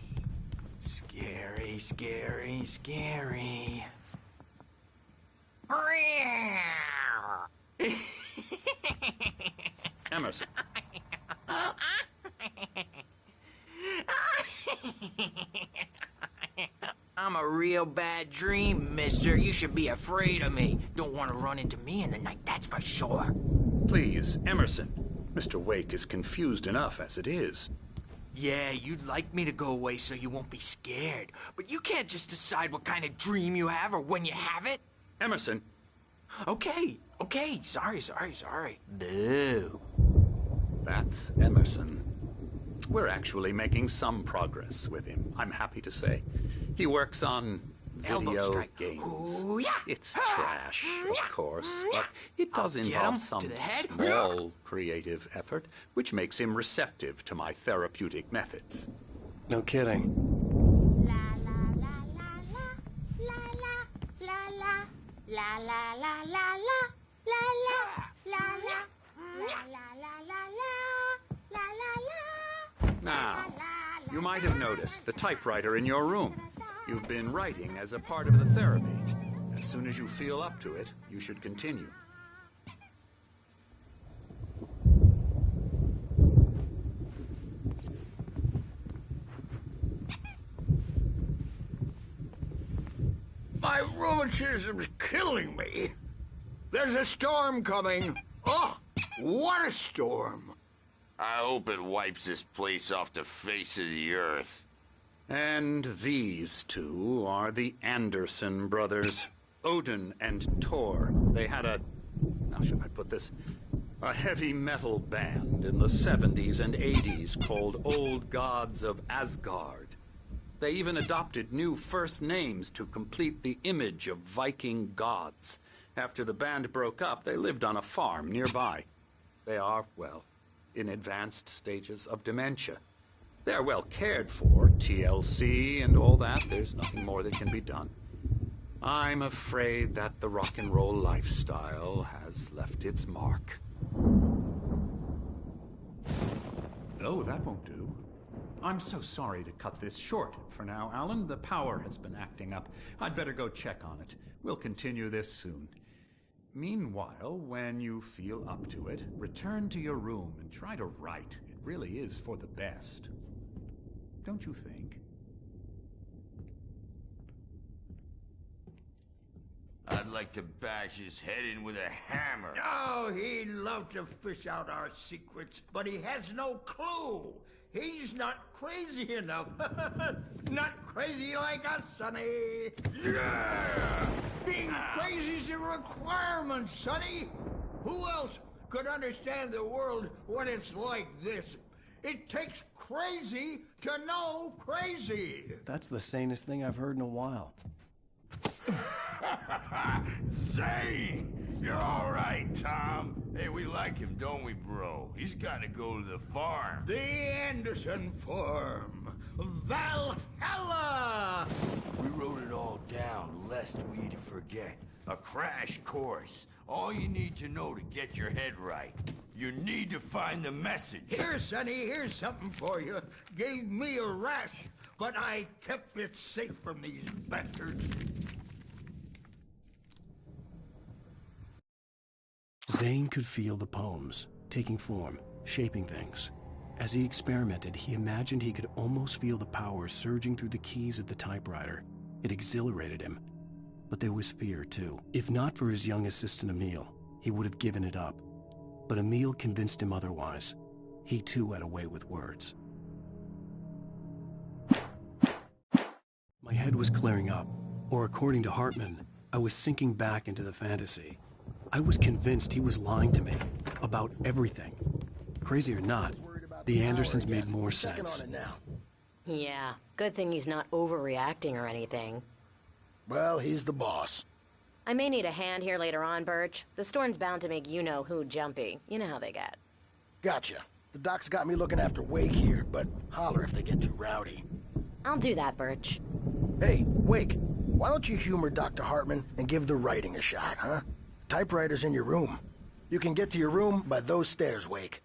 Scary, scary, scary. Emerson. I'm a real bad dream, mister. You should be afraid of me. Don't want to run into me in the night, that's for sure. Please, Emerson. Mr. Wake is confused enough as it is. Yeah, you'd like me to go away so you won't be scared. But you can't just decide what kind of dream you have or when you have it. Emerson. Okay. Sorry. Boo. That's Emerson. We're actually making some progress with him, I'm happy to say. He works on video games. Ooh, yeah. It's trash, of course, but it does involve some small creative effort, which makes him receptive to my therapeutic methods. No kidding. Now, you might have noticed the typewriter in your room. You've been writing as a part of the therapy. As soon as you feel up to it, you should continue. My rheumatism's killing me. There's a storm coming. Oh, what a storm. I hope it wipes this place off the face of the earth. And these two are the Anderson brothers, Odin and Thor. They had how should I put this? A heavy metal band in the 70s and 80s called Old Gods of Asgard. They even adopted new first names to complete the image of Viking gods. After the band broke up, they lived on a farm nearby. They are, well, in advanced stages of dementia. They're well cared for, TLC and all that. There's nothing more that can be done. I'm afraid that the rock and roll lifestyle has left its mark. Oh, that won't do. I'm so sorry to cut this short for now, Alan. The power has been acting up. I'd better go check on it. We'll continue this soon. Meanwhile, when you feel up to it, return to your room and try to write. It really is for the best. Don't you think? I'd like to bash his head in with a hammer. Oh, he'd love to fish out our secrets, but he has no clue. He's not crazy enough. Not crazy like us, Sonny. Yeah! Being crazy's a requirement, Sonny. Who else could understand the world when it's like this? It takes crazy to know crazy. That's the sanest thing I've heard in a while. Zane! You're all right, Tom. Hey, we like him, don't we, bro? He's got to go to the farm. The Anderson farm. Valhalla! We wrote it all down, lest we forget. A crash course. All you need to know to get your head right. You need to find the message. Here, Sonny, here's something for you. Gave me a rash, but I kept it safe from these bastards. Zane could feel the poems, taking form, shaping things. As he experimented, he imagined he could almost feel the power surging through the keys of the typewriter. It exhilarated him. But there was fear, too. If not for his young assistant Emil, he would have given it up. But Emil convinced him otherwise. He, too, had a way with words. My head was clearing up, or according to Hartman, I was sinking back into the fantasy. I was convinced he was lying to me about everything. Crazy or not, the Andersons made more sense. Yeah, good thing he's not overreacting or anything. Well, he's the boss. I may need a hand here later on, Birch. The storm's bound to make you-know-who jumpy. You know how they get. Gotcha. The doc's got me looking after Wake here, but holler if they get too rowdy. I'll do that, Birch. Hey, Wake, why don't you humor Dr. Hartman and give the writing a shot, huh? Typewriter's in your room. You can get to your room by those stairs, Wake.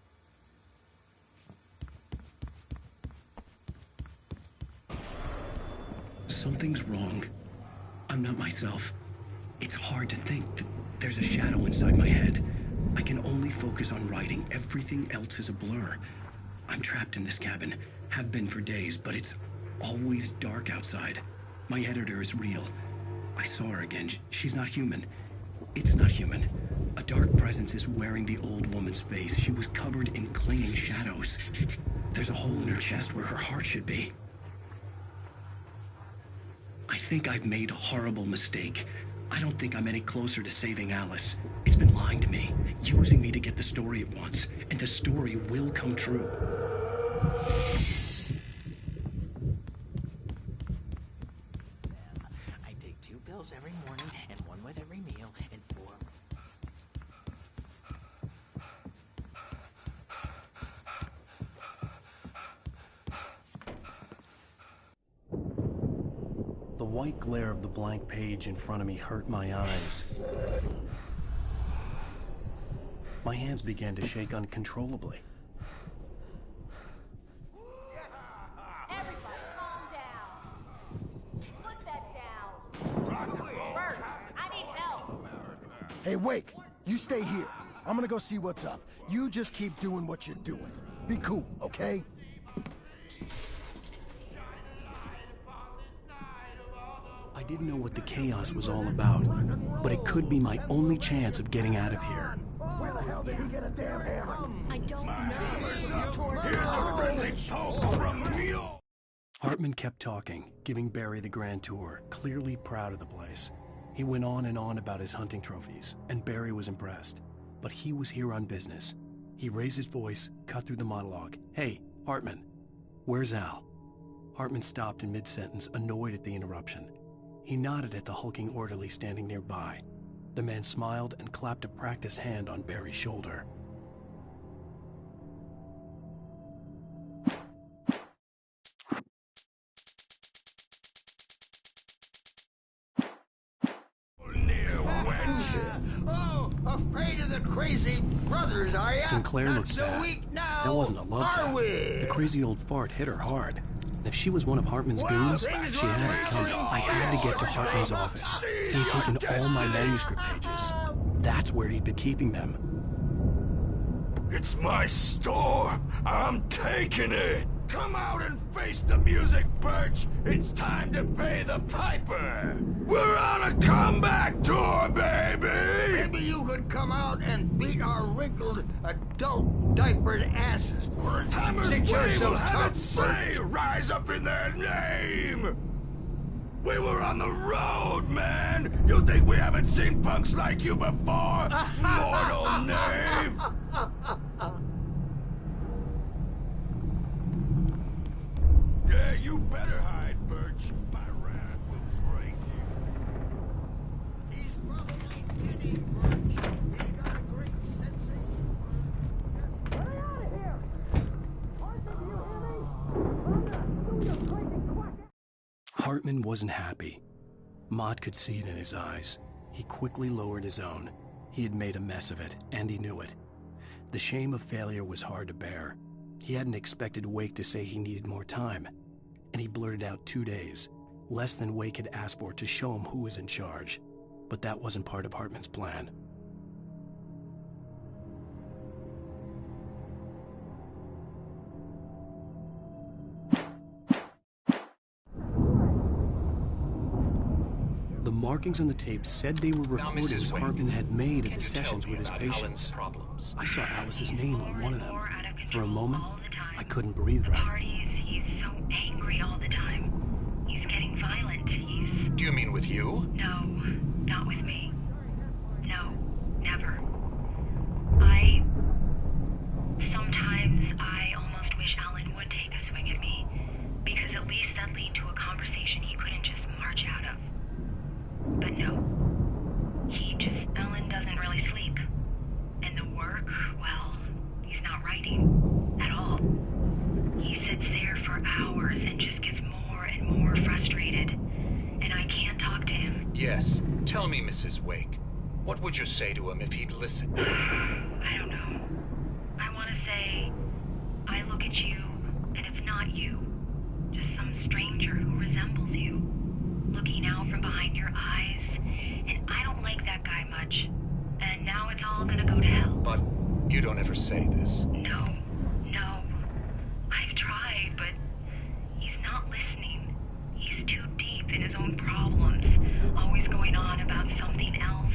Something's wrong. I'm not myself. It's hard to think that there's a shadow inside my head. I can only focus on writing. Everything else is a blur. I'm trapped in this cabin. Have been for days, but it's always dark outside. My editor is real. I saw her again. She's not human. It's not human. A dark presence is wearing the old woman's face. She was covered in clinging shadows. There's a hole in her chest where her heart should be. I think I've made a horrible mistake. I don't think I'm any closer to saving Alice. It's been lying to me, using me to get the story it wants, and the story will come true. I take 2 pills every morning, and 1 with every meal, and 4... The white glare of the blank page in front of me hurt my eyes. My hands began to shake uncontrollably. Everybody calm down. Put that down. Bert, I need help. Hey, Wake, you stay here. I'm gonna go see what's up. You just keep doing what you're doing. Be cool, okay? I didn't know what the chaos was all about, but it could be my only chance of getting out of here. Where the hell did he get a damn hammer? I don't know. Here's a friendly poke from Mule. Hartman kept talking, giving Barry the grand tour, clearly proud of the place. He went on and on about his hunting trophies, and Barry was impressed. But he was here on business. He raised his voice, cut through the monologue. Hey, Hartman, where's Al? Hartman stopped in mid-sentence, annoyed at the interruption. He nodded at the hulking orderly standing nearby. The man smiled and clapped a practiced hand on Barry's shoulder. Oh, afraid of the crazy brothers, are ya? Sinclair Not looked so bad. weak now, That wasn't a love tap. are we? The crazy old fart hit her hard. And if she was one of Hartman's goons, she had it coming. I had to get to Hartman's office. He had taken all my manuscript pages. That's where he'd been keeping them. It's my store. I'm taking it. Come out and face the music, Birch. It's time to pay the piper. We're on a comeback tour, baby. Maybe you could come out and beat our wrinkled, adult, diapered asses for it. Hammers Since you're so tough, say, rise up in their name. We were on the road, man. You think we haven't seen punks like you before? Mortal knave. Yeah, you better hide, Birch. My wrath will break you. Hartman wasn't happy. Mott could see it in his eyes. He quickly lowered his own. He had made a mess of it, and he knew it. The shame of failure was hard to bear. He hadn't expected Wake to say he needed more time, and he blurted out 2 days, less than Wake had asked for to show him who was in charge. But that wasn't part of Hartman's plan. The markings on the tape said they were recordings Hartman had made at the sessions with his patients. I saw Alice's name on one of them. For a moment, I couldn't breathe right. Parties, he's so angry all the time. He's getting violent. Do you mean with you? No, not with me. No, never. Sometimes I almost wish Alan would take a swing at me, because at least that'd lead to a conversation he couldn't just march out of. But no. Alan doesn't really sleep. And the work, well, he's not writing at all. He sits there for hours and just gets more and more frustrated. And I can't talk to him. Yes. Tell me, Mrs. Wake. What would you say to him if he'd listen? I don't know. I want to say, I look at you, and it's not you. Just some stranger who resembles you. Looking out from behind your eyes, and I don't like that guy much. And now it's all gonna go to hell. But you don't ever say this. No. I've tried, but he's not listening. He's too deep in his own problems, always going on about something else.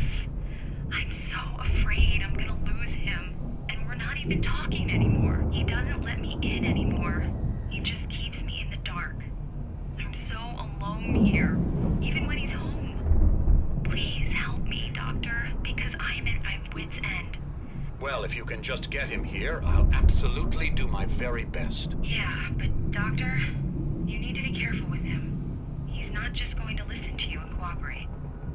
I'm so afraid I'm gonna lose him, and we're not even talking anymore. He doesn't let me in anymore. He just keeps me in the dark. I'm so alone here, even when he's home. Please help me, Doctor, because I'm at my wit's end. Well, if you can just get him here, I'll absolutely do my very best. Yeah, but Doctor, you need to be careful with him. He's not just going to listen to you and cooperate.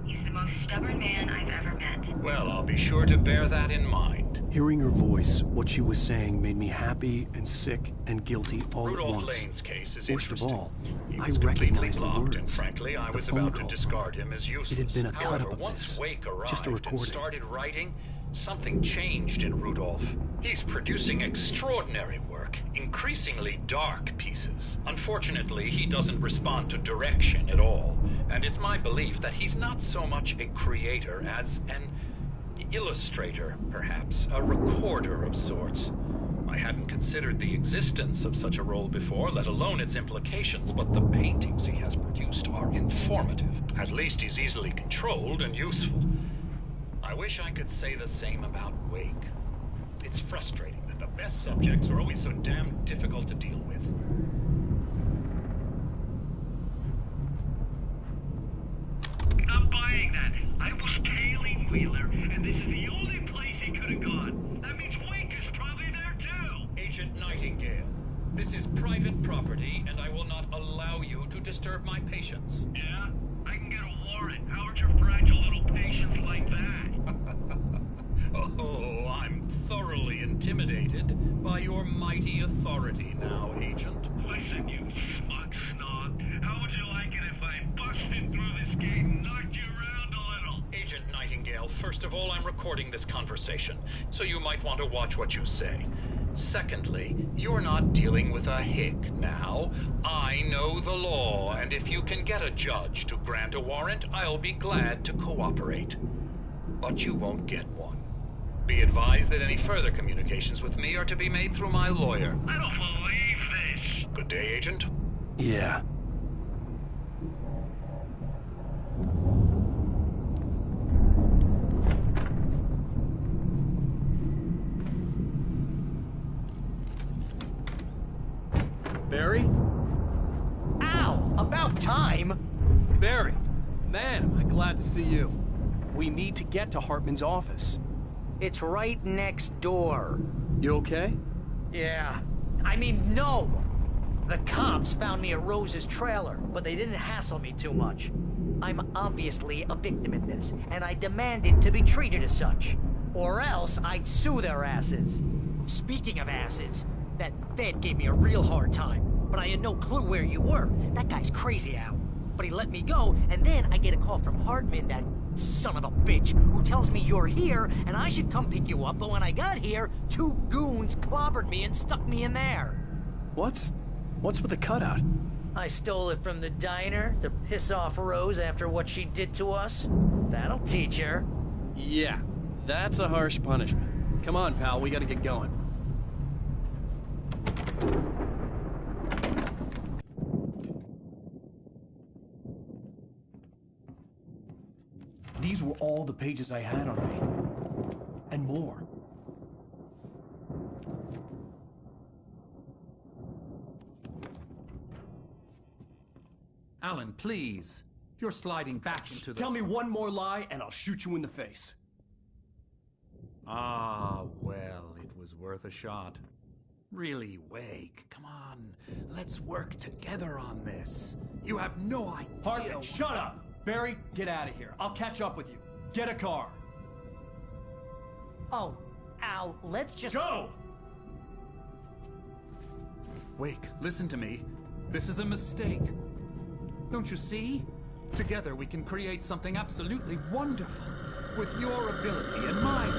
He's the most stubborn man I've ever met. Well, I'll be sure to bear that in mind. Hearing her voice, what she was saying made me happy and sick and guilty all Rudolph at once. Lane's case is Worst of all, He I was recognized the completely blocked, words. and frankly, I the was phone about to call discard him as useless. It had been a However, cut-up of once this, Wake arrived just a and recording. started writing, something changed in Rudolph. He's producing extraordinary work, increasingly dark pieces. Unfortunately, he doesn't respond to direction at all, and it's my belief that he's not so much a creator as an illustrator, perhaps, a recorder of sorts. I hadn't considered the existence of such a role before, let alone its implications, but the paintings he has produced are informative. At least he's easily controlled and useful. I wish I could say the same about Wake. It's frustrating that the best subjects are always so damn difficult to deal with. Not buying that. I was tailing Wheeler, and this is the only place he could have gone. That means Wake is probably there too. Agent Nightingale, this is private property, and I will not allow you to disturb my patients. Yeah? I can get a warrant. How would your fragile little patients like that? Oh, I'm thoroughly intimidated by your mighty authority now, Agent. Listen, you smug snob. How would you like it if I busted through this gate and knocked you around a little? Agent Nightingale, first of all, I'm recording this conversation, so you might want to watch what you say. Secondly, you're not dealing with a hick now. I know the law, and if you can get a judge to grant a warrant, I'll be glad to cooperate. But you won't get one. Be advised that any further communications with me are to be made through my lawyer. I don't believe this. Good day, Agent. Yeah. Barry? Ow! About time! Barry, man, am I glad to see you. We need to get to Hartman's office. It's right next door. You okay? Yeah. I mean, no! The cops found me at Rose's trailer, but they didn't hassle me too much. I'm obviously a victim in this, and I demanded to be treated as such. Or else I'd sue their asses. Speaking of asses, that Fed gave me a real hard time, but I had no clue where you were. That guy's crazy, Al. but he let me go, and then I get a call from Hartman, that son of a bitch, who tells me you're here, and I should come pick you up, but when I got here, 2 goons clobbered me and stuck me in there. What's with the cutout? I stole it from the diner to piss off Rose after what she did to us. That'll teach her. Yeah, that's a harsh punishment. Come on, pal, we gotta get going. These were all the pages I had on me. And more. Alan, please. You're sliding back into the... Tell me one more lie and I'll shoot you in the face. Ah, well, it was worth a shot. Really, Wake, come on. Let's work together on this. You have no idea... Hartman, shut up! Barry, get out of here. I'll catch up with you. Get a car. Oh, Al, let's just... Go! Wake, listen to me. This is a mistake. Don't you see? Together we can create something absolutely wonderful. With your ability and mine.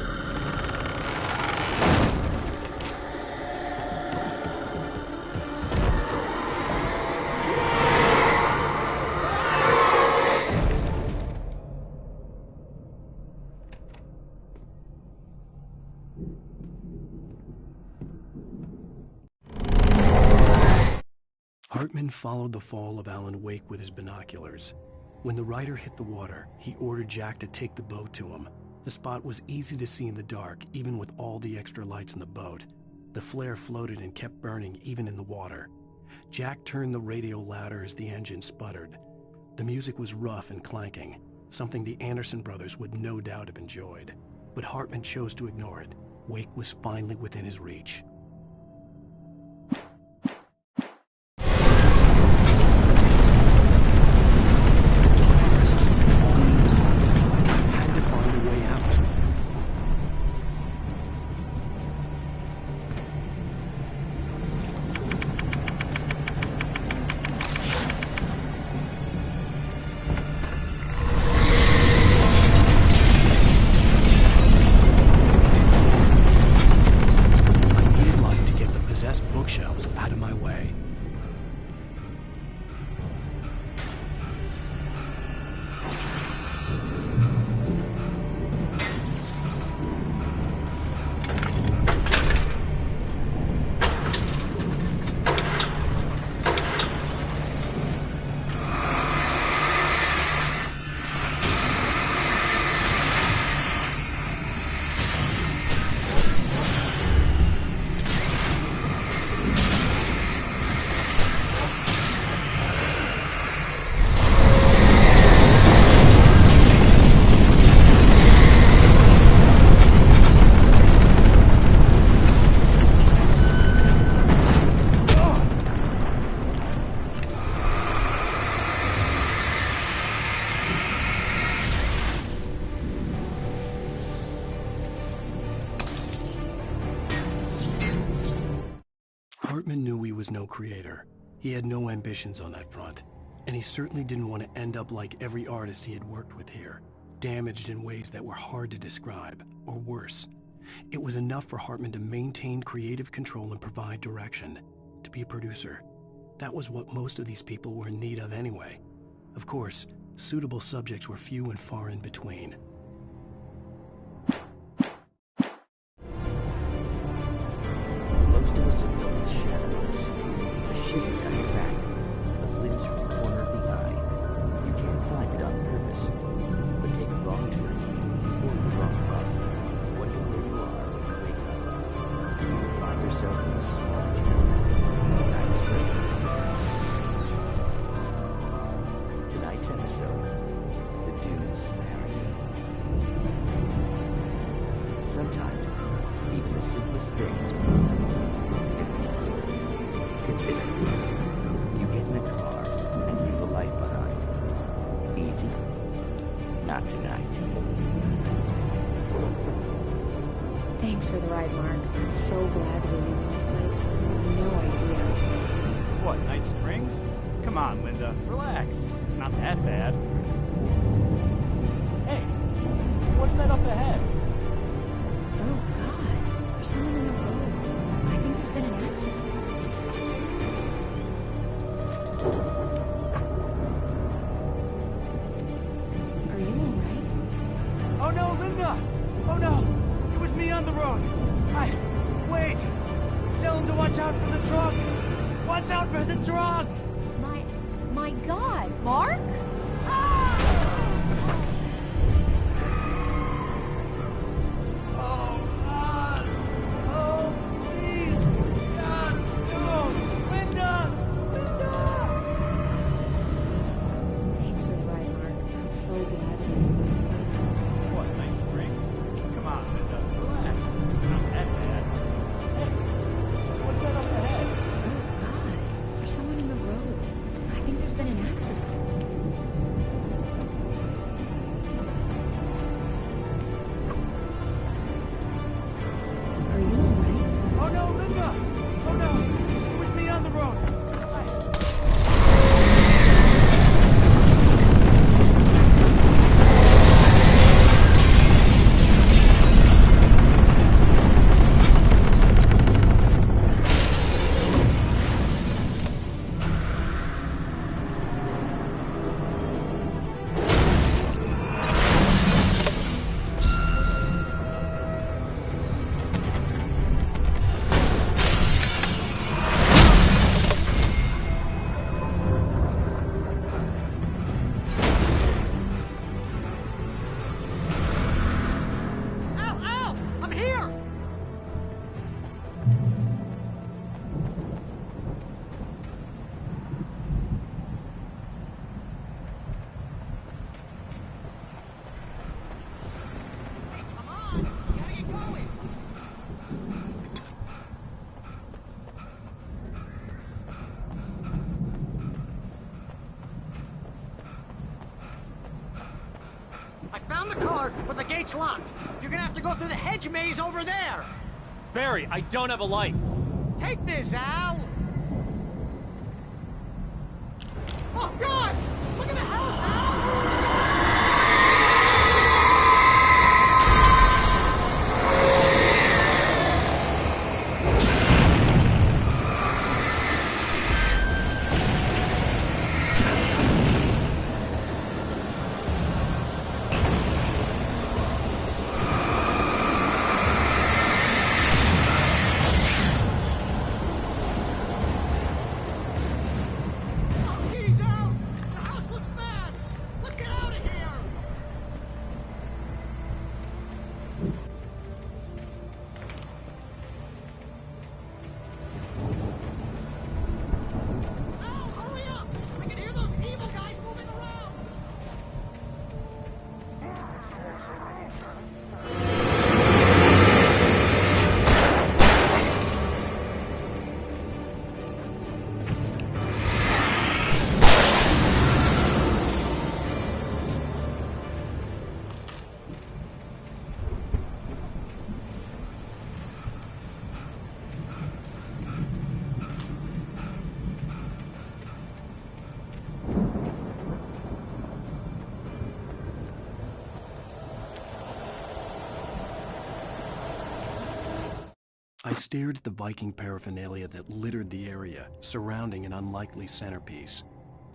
Hartman followed the fall of Alan Wake with his binoculars. When the rider hit the water, he ordered Jack to take the boat to him. The spot was easy to see in the dark, even with all the extra lights in the boat. The flare floated and kept burning even in the water. Jack turned the radio louder as the engine sputtered. The music was rough and clanking, something the Anderson brothers would no doubt have enjoyed. But Hartman chose to ignore it. Wake was finally within his reach. Bookshelves out of my way. Hartman knew he was no creator. He had no ambitions on that front, and he certainly didn't want to end up like every artist he had worked with here, damaged in ways that were hard to describe, or worse. It was enough for Hartman to maintain creative control and provide direction, to be a producer. That was what most of these people were in need of anyway. Of course, suitable subjects were few and far in between. Most of us are filled with shadows. A shiver down your back, a glimpse from the corner of the eye. You can't find it on purpose, but take a wrong turn, or the wrong bus. Wonder where you are when you wake up. You will find yourself in a small town. Night springs. Tonight's episode, the dudes marry. Sometimes, even the simplest things prove impossible. Consider, you get in a car and leave a life behind. Easy? Not tonight. Thanks for the ride, Mark. I'm so glad to be leaving this place. You have no idea. What? What, Night Springs? Come on, Linda, relax. It's not that bad. Hey, what's that up ahead? Oh, God. There's someone in the road. I think there's been an accident. Are you alright? Oh no, Linda! Oh no! It was me on the road! Wait! Tell him to watch out for the truck! Watch out for the truck! My God, Mark? Oh, God! Oh, please! God, no! Linda! Linda! Thanks for the ride, Mark. I'm so glad we ended this place. What, Night Springs? Come on, Linda, relax. It's not that bad. Hey, what's that up ahead? Oh, God. There's someone in the road. I think there's been an accident. Are you alright? Oh no, Linda! Oh no! It was me on the road! Al! I'm here! Come on! Gotta get going! I found the car, but the gate's locked. You're gonna have to go through the hedge maze over there. Barry, I don't have a light. Take this, Al! Oh, God! Look at the house, Al! Oh, jeez, Al! The house looks bad! Let's get out of here! Al, hurry up! I can hear those evil guys moving around! I stared at the Viking paraphernalia that littered the area, surrounding an unlikely centerpiece.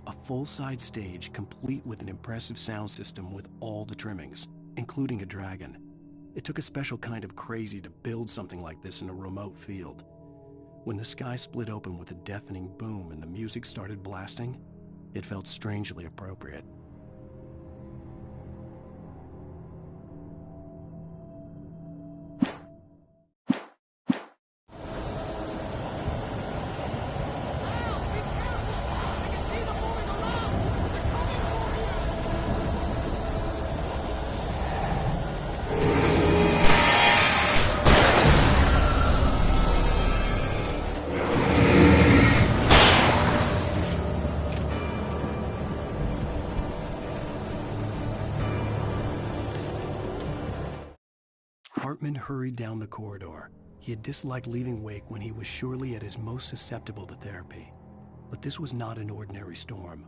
A full-size stage complete with an impressive sound system with all the trimmings, including a dragon. It took a special kind of crazy to build something like this in a remote field. When the sky split open with a deafening boom and the music started blasting, it felt strangely appropriate. Hartman hurried down the corridor. He had disliked leaving Wake when he was surely at his most susceptible to therapy. But this was not an ordinary storm.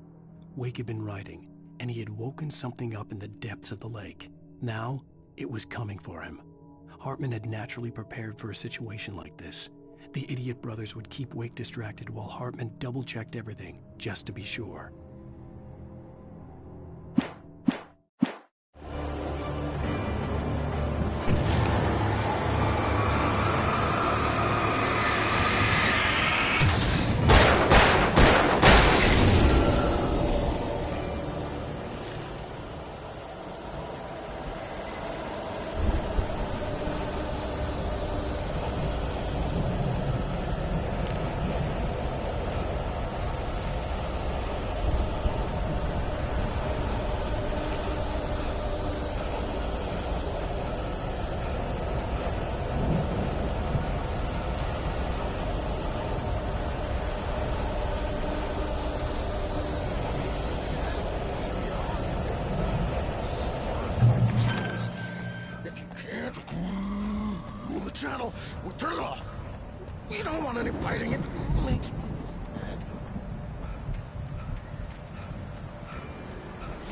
Wake had been riding, and he had woken something up in the depths of the lake. Now, it was coming for him. Hartman had naturally prepared for a situation like this. The idiot brothers would keep Wake distracted while Hartman double-checked everything, just to be sure. Channel, we'll turn it off. We don't want any fighting. It makes me sad.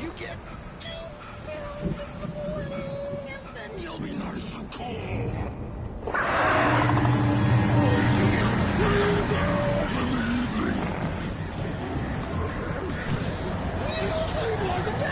You get 2 pills in the morning, and then you'll be nice and calm. You get 3 pills in the evening. You sleep like a baby.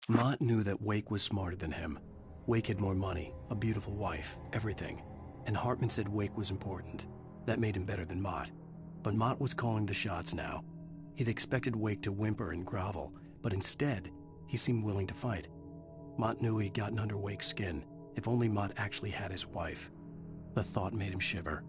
Mott knew that Wake was smarter than him. Wake had more money, a beautiful wife, everything. And Hartman said Wake was important. That made him better than Mott. But Mott was calling the shots now. He'd expected Wake to whimper and grovel, but instead, he seemed willing to fight. Mott knew he'd gotten under Wake's skin. If only Mott actually had his wife. The thought made him shiver.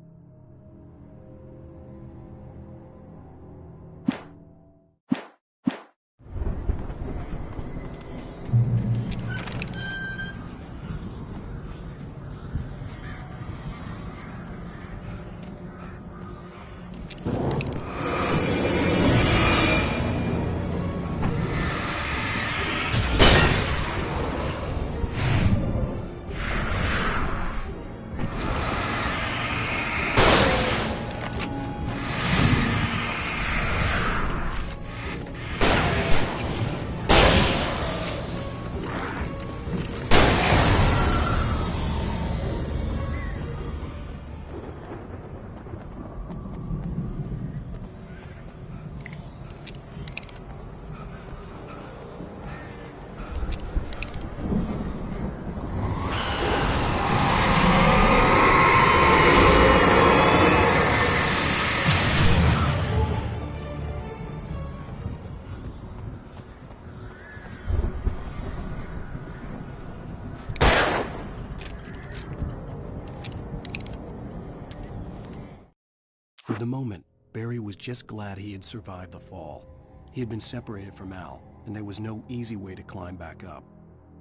For the moment, Barry was just glad he had survived the fall. He had been separated from Al, and there was no easy way to climb back up.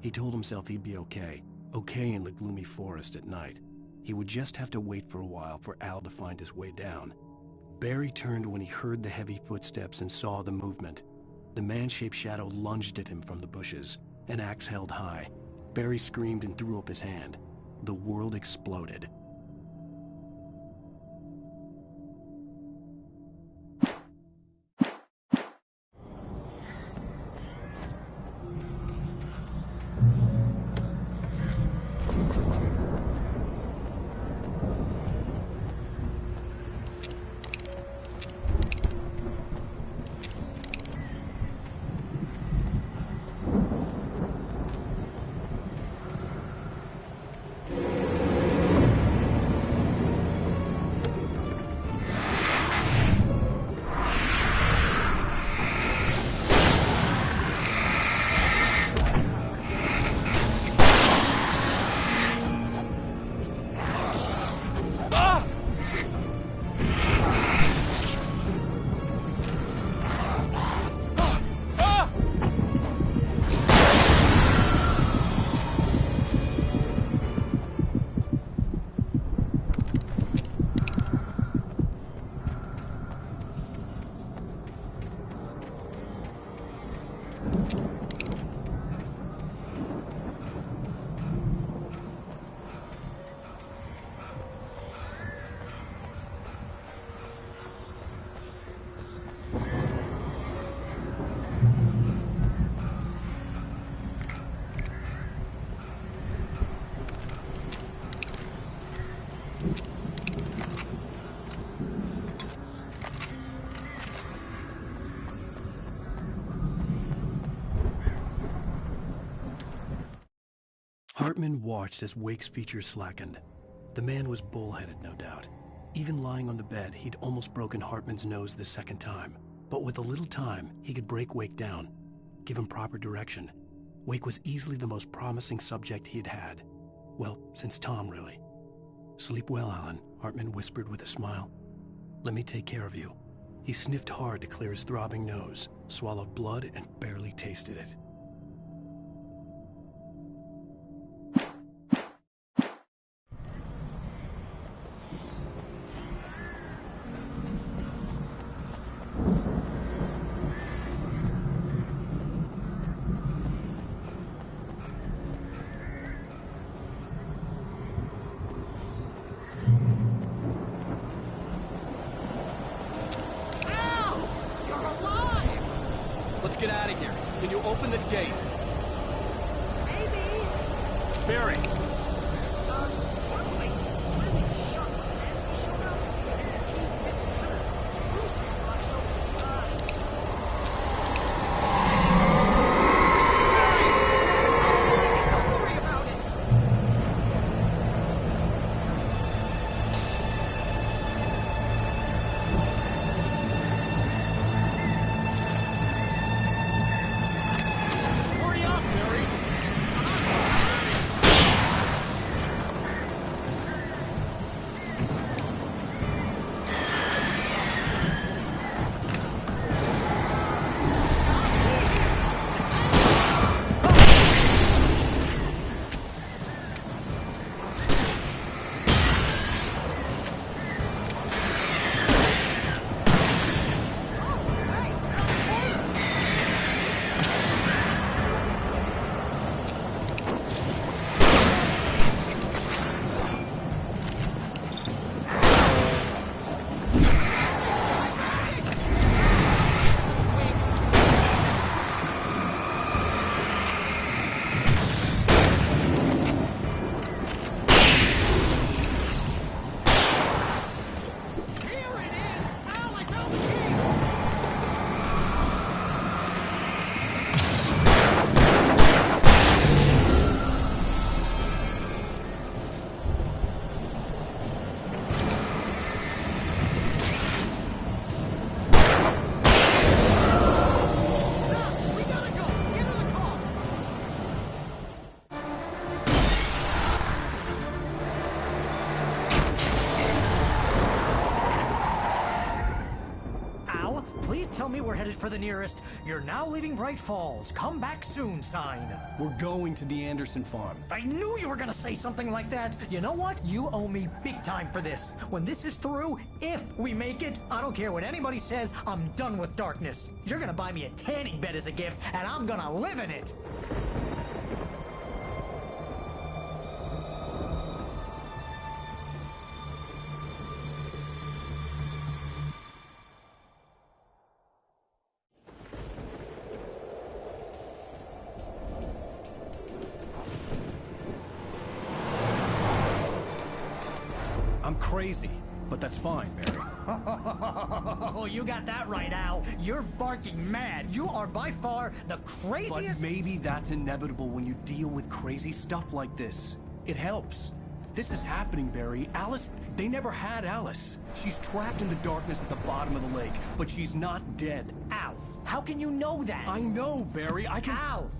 He told himself he'd be okay in the gloomy forest at night. He would just have to wait for a while for Al to find his way down. Barry turned when he heard the heavy footsteps and saw the movement. The man-shaped shadow lunged at him from the bushes, an axe held high. Barry screamed and threw up his hand. The world exploded. Hartman watched as Wake's features slackened. The man was bullheaded, no doubt. Even lying on the bed, he'd almost broken Hartman's nose the second time. But with a little time, he could break Wake down, give him proper direction. Wake was easily the most promising subject he'd had. Well, since Tom, really. "Sleep well, Alan," Hartman whispered with a smile. "Let me take care of you." He sniffed hard to clear his throbbing nose, swallowed blood, and barely tasted it. Let's get out of here. Can you open this gate? Maybe. Barry! Wait, slamming shut as we showed up, and the key gets kind of loose, so, don't worry about it. Hurry up, Barry! Please tell me we're headed for the nearest "You're now leaving Bright Falls. Come back soon" sign. We're going to the Anderson farm. I knew you were gonna say something like that. You know what? You owe me big time for this. When this is through, if we make it, I don't care what anybody says, I'm done with darkness. You're gonna buy me a tanning bed as a gift, and I'm gonna live in it. I'm crazy, but that's fine, Barry. Oh, you got that right, Al. You're barking mad. You are by far the craziest... But maybe that's inevitable when you deal with crazy stuff like this. It helps. This is happening, Barry. Alice, they never had Alice. She's trapped in the darkness at the bottom of the lake, but she's not dead. Al, how can you know that? I know, Barry. I can... Al,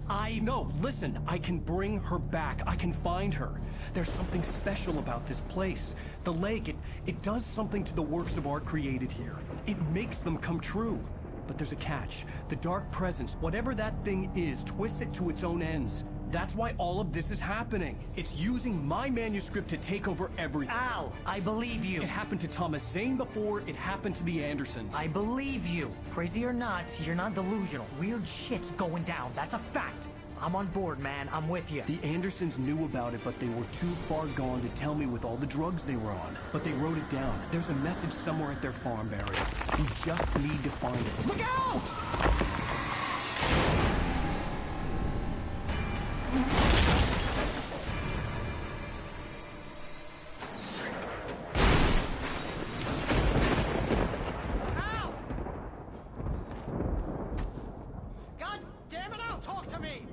No, listen. I can bring her back. I can find her. There's something special about this place. The lake, it does something to the works of art created here. It makes them come true. But there's a catch. The dark presence, whatever that thing is, twists it to its own ends. That's why all of this is happening. It's using my manuscript to take over everything. Al, I believe you. It happened to Thomas Zane before it happened to the Andersons. I believe you. Crazy or not, you're not delusional. Weird shit's going down. That's a fact. I'm on board, man. I'm with you. The Andersons knew about it, but they were too far gone to tell me with all the drugs they were on. But they wrote it down. There's a message somewhere at their farm, Barry. We just need to find it. Look out! God damn it, Al, talk to me!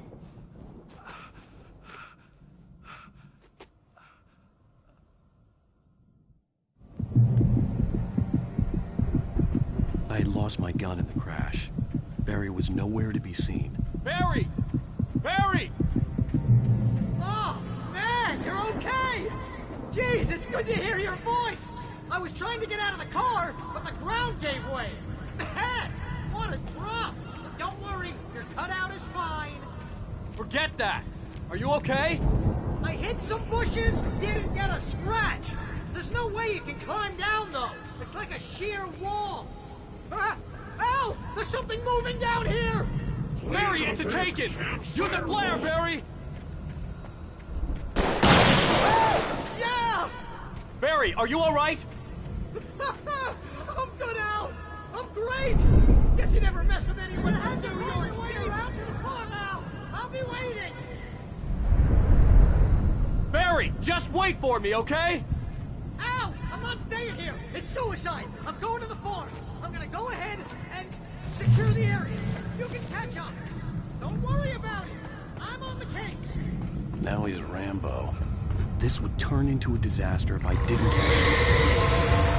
I had lost my gun in the crash. Barry was nowhere to be seen. Barry! Barry! Oh, man, you're okay! Jeez, it's good to hear your voice! I was trying to get out of the car, but the ground gave way! Man, what a drop! But don't worry, your cutout is fine. Forget that! Are you okay? I hit some bushes, didn't get a scratch! There's no way you can climb down, though! It's like a sheer wall! Al! There's something moving down here! Barry, it's a taken! Use a flare, Barry! Yeah! Barry, are you alright? I'm good, Al! I'm great! Guess you never mess with anyone out in New York City! Out to the farm, Al! I'll be waiting! Barry, just wait for me, okay? Al! I'm not staying here! It's suicide! I'm going to the farm! I'm gonna go ahead and secure the area. You can catch up. Don't worry about it. I'm on the case. Now he's Rambo. This would turn into a disaster if I didn't catch him.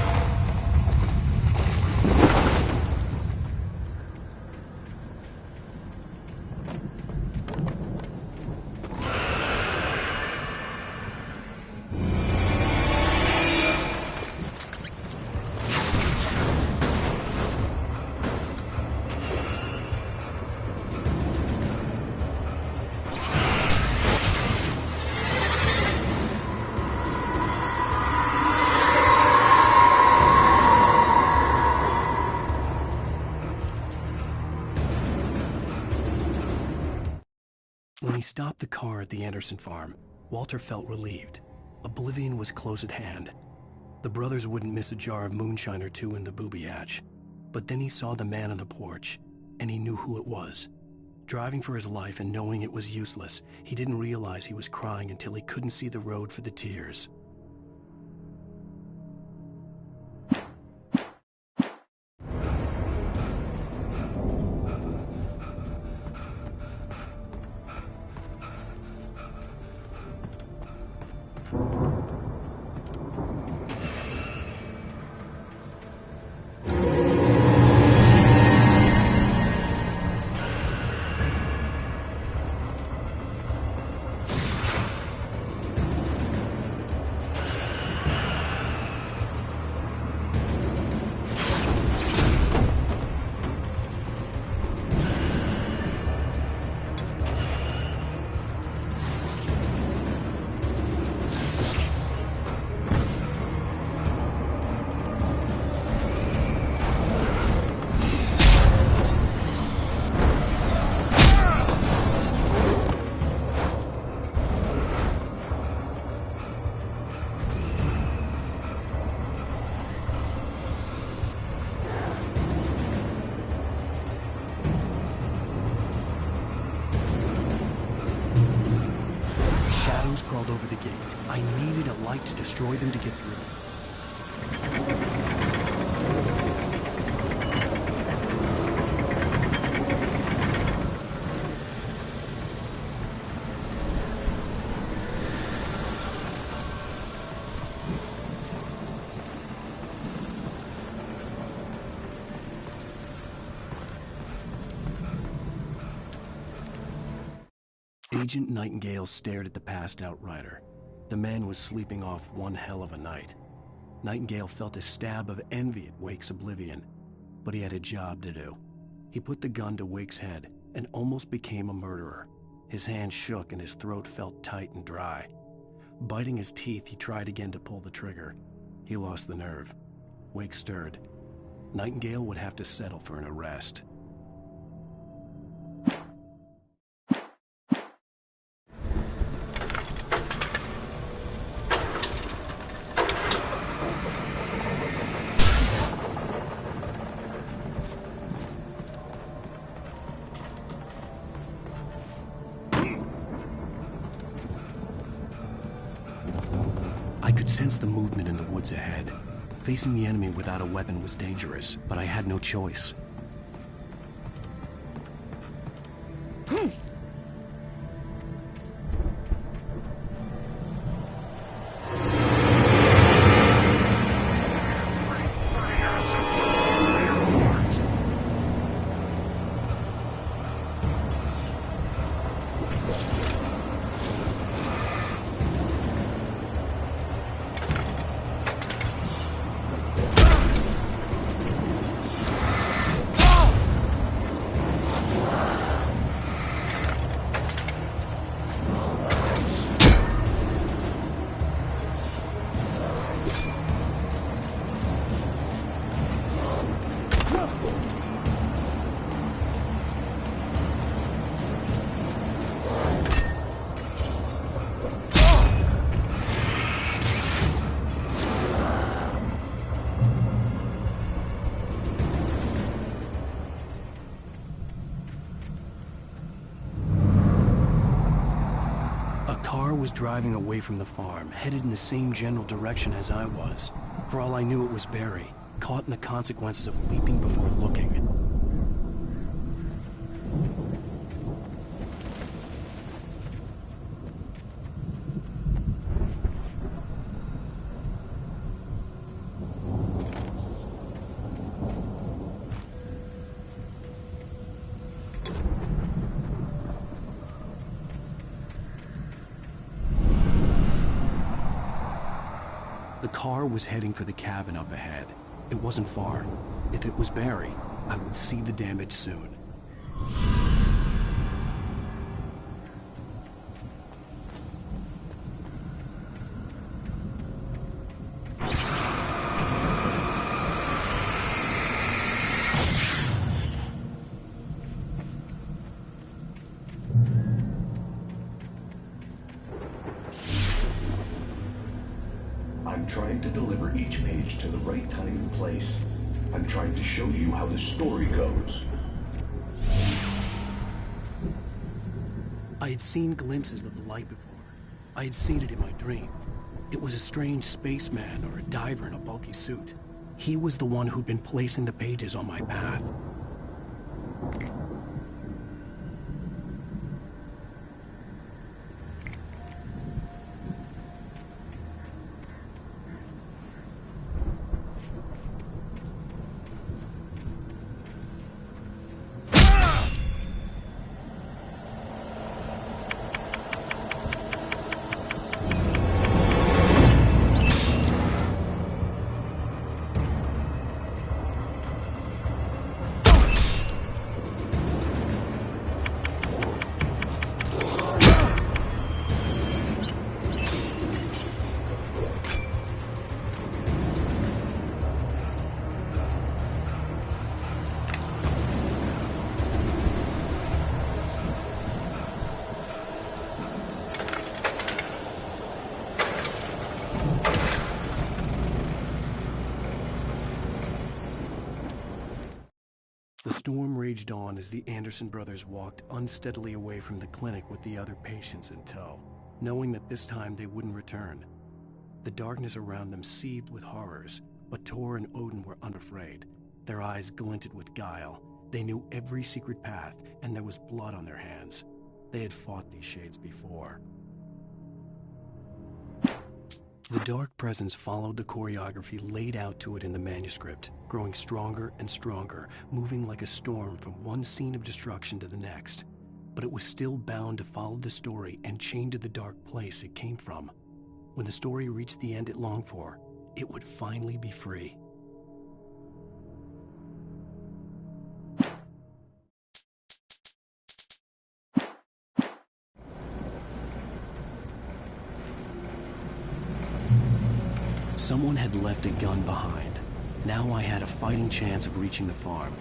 When he stopped the car at the Anderson farm, Walter felt relieved. Oblivion was close at hand. The brothers wouldn't miss a jar of moonshine or two in the booby hatch. But then he saw the man on the porch, and he knew who it was. Driving for his life and knowing it was useless, he didn't realize he was crying until he couldn't see the road for the tears. Crawled over the gate. I needed a light to destroy them to get through. Agent Nightingale stared at the passed-out rider. The man was sleeping off one hell of a night. Nightingale felt a stab of envy at Wake's oblivion, but he had a job to do. He put the gun to Wake's head and almost became a murderer. His hand shook and his throat felt tight and dry. Biting his teeth, he tried again to pull the trigger. He lost the nerve. Wake stirred. Nightingale would have to settle for an arrest. I could sense the movement in the woods ahead. Facing the enemy without a weapon was dangerous, but I had no choice. Was driving away from the farm, headed in the same general direction as I was. For all I knew, it was Barry, caught in the consequences of leaping before looking. The car was heading for the cabin up ahead. It wasn't far. If it was Barry, I would see the damage soon. I'm trying to deliver each page to the right time and place. I'm trying to show you how the story goes. I had seen glimpses of the light before. I had seen it in my dream. It was a strange spaceman or a diver in a bulky suit. He was the one who'd been placing the pages on my path. The storm raged on as the Anderson brothers walked unsteadily away from the clinic with the other patients in tow, knowing that this time they wouldn't return. The darkness around them seethed with horrors, but Tor and Odin were unafraid. Their eyes glinted with guile. They knew every secret path, and there was blood on their hands. They had fought these shades before. The dark presence followed the choreography laid out to it in the manuscript, growing stronger and stronger, moving like a storm from one scene of destruction to the next. But it was still bound to follow the story and chained to the dark place it came from. When the story reached the end it longed for, it would finally be free. Someone had left a gun behind. Now I had a fighting chance of reaching the farm.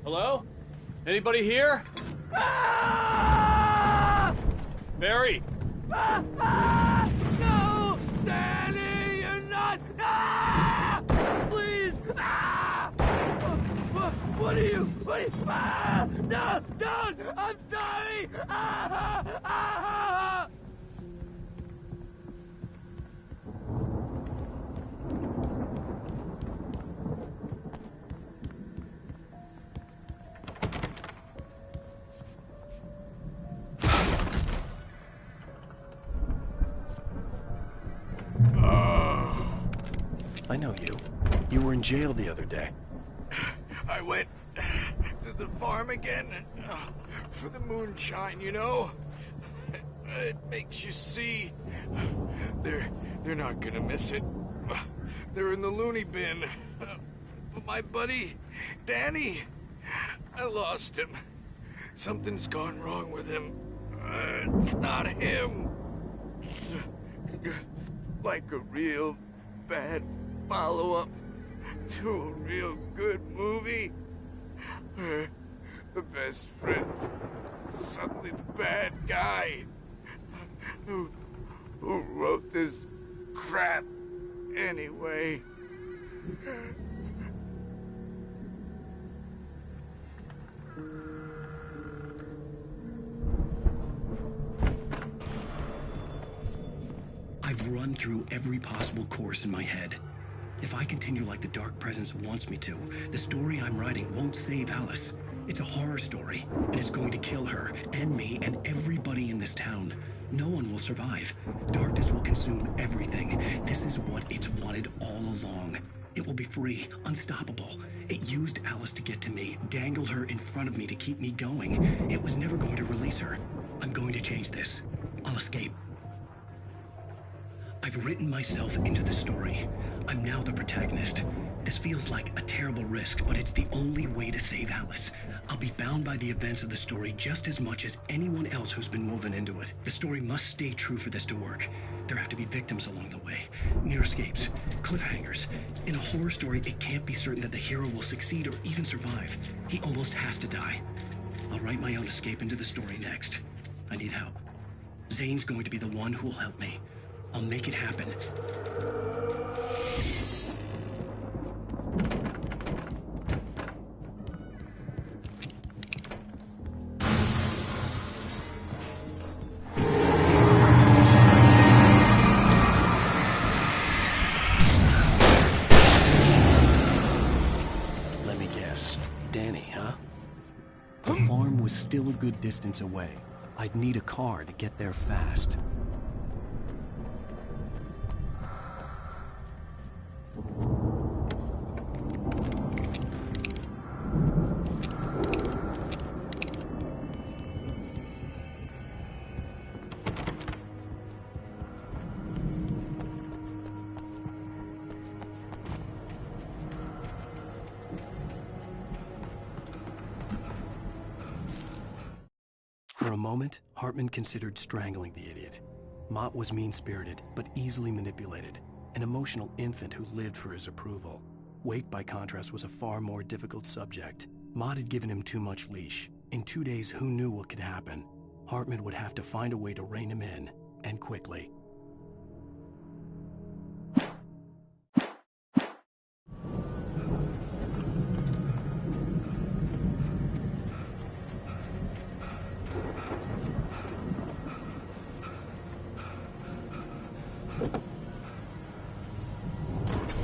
Hello? Anybody here? Barry! No! Danny, you're not! Please! What are you? No! Don't! I'm sorry! I know you. You were in jail the other day. I went to the farm again for the moonshine, you know? It makes you see. They're not gonna miss it. They're in the loony bin. But my buddy, Danny, I lost him. Something's gone wrong with him. It's not him. Like a real bad follow-up to a real good movie. The best friend's suddenly the bad guy. Who wrote this crap anyway? I've run through every possible course in my head. If I continue like the Dark Presence wants me to, the story I'm writing won't save Alice. It's a horror story, and it's going to kill her, and me, and everybody in this town. No one will survive. Darkness will consume everything. This is what it's wanted all along. It will be free, unstoppable. It used Alice to get to me, dangled her in front of me to keep me going. It was never going to release her. I'm going to change this. I'll escape. I've written myself into the story. I'm now the protagonist. This feels like a terrible risk, but it's the only way to save Alice. I'll be bound by the events of the story just as much as anyone else who's been woven into it. The story must stay true for this to work. There have to be victims along the way, near escapes, cliffhangers. In a horror story, it can't be certain that the hero will succeed or even survive. He almost has to die. I'll write my own escape into the story next. I need help. Zane's going to be the one who will help me. I'll make it happen. good distance away. I'd need a car to get there fast. For a moment, Hartman considered strangling the idiot. Mott was mean-spirited, but easily manipulated, an emotional infant who lived for his approval. Wake, by contrast, was a far more difficult subject. Mott had given him too much leash. In 2 days, who knew what could happen? Hartman would have to find a way to rein him in, and quickly.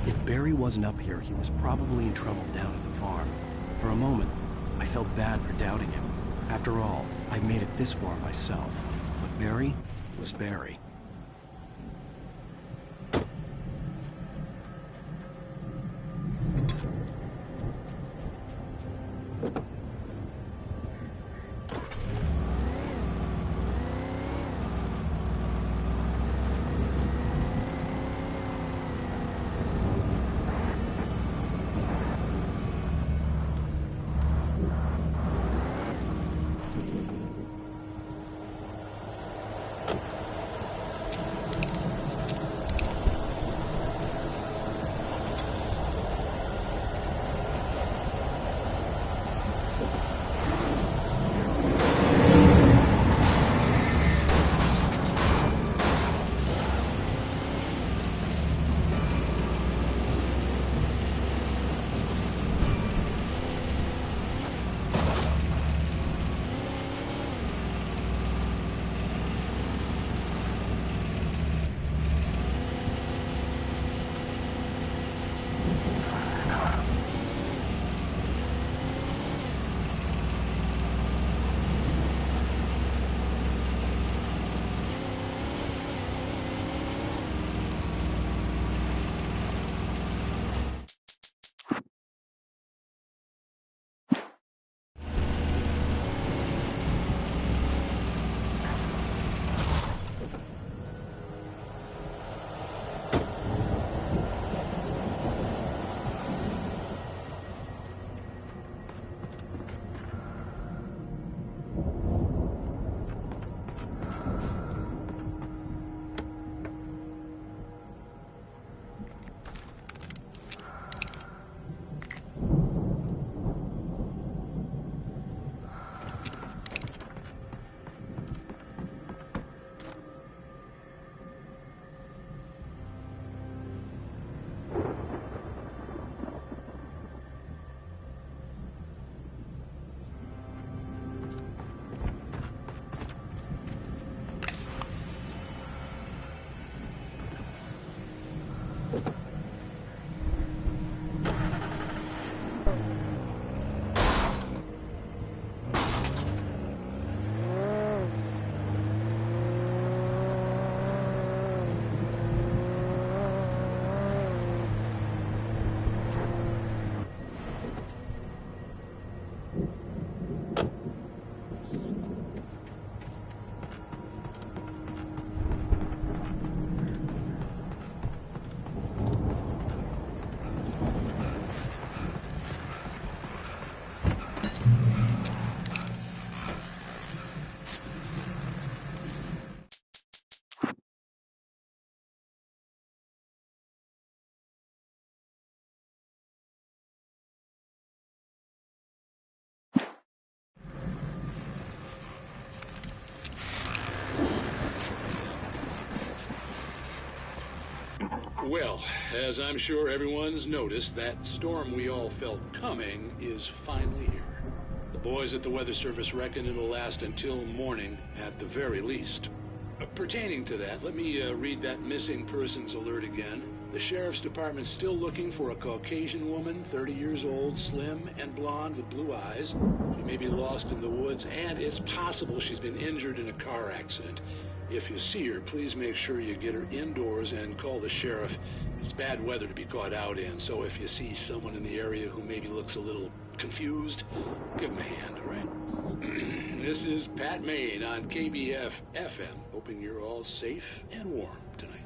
If Barry wasn't up here, he was probably in trouble down at the farm. For a moment, I felt bad for doubting him. After all, I made it this far myself. But Barry was Barry. Well, as I'm sure everyone's noticed, that storm we all felt coming is finally here. The boys at the Weather Service reckon it'll last until morning at the very least. Pertaining to that, let me read that missing persons alert again. The sheriff's department's still looking for a Caucasian woman, 30 years old, slim and blonde with blue eyes. She may be lost in the woods, and it's possible she's been injured in a car accident. If you see her, please make sure you get her indoors and call the sheriff. It's bad weather to be caught out in, so if you see someone in the area who maybe looks a little confused, give him a hand, all right? This is Pat Maine on KBF FM, hoping you're all safe and warm tonight.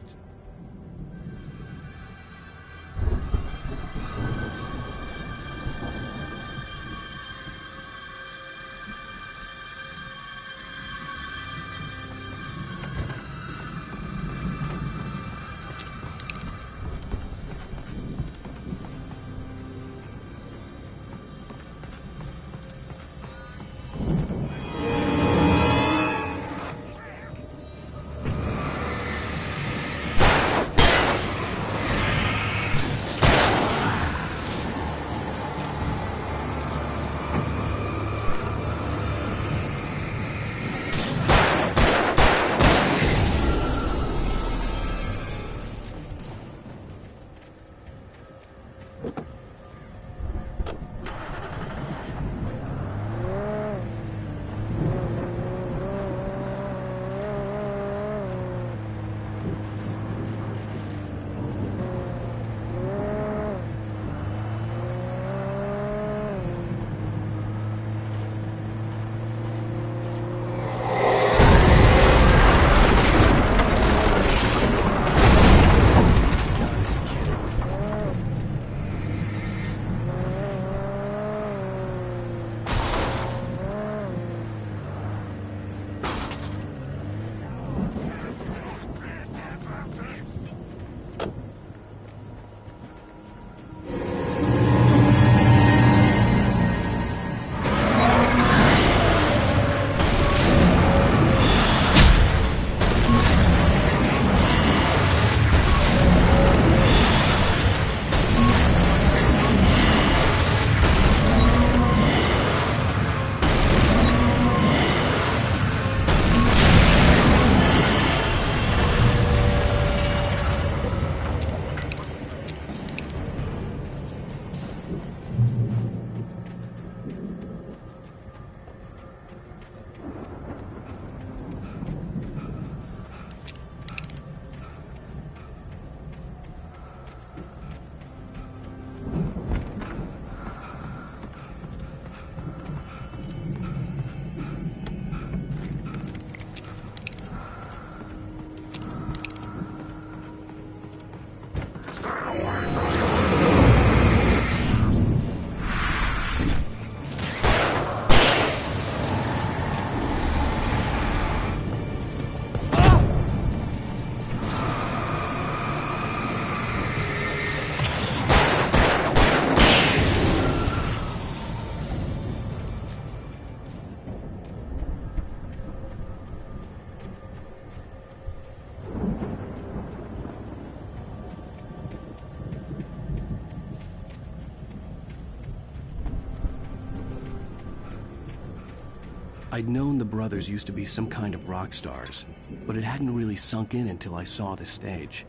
I'd known the brothers used to be some kind of rock stars, but it hadn't really sunk in until I saw the stage.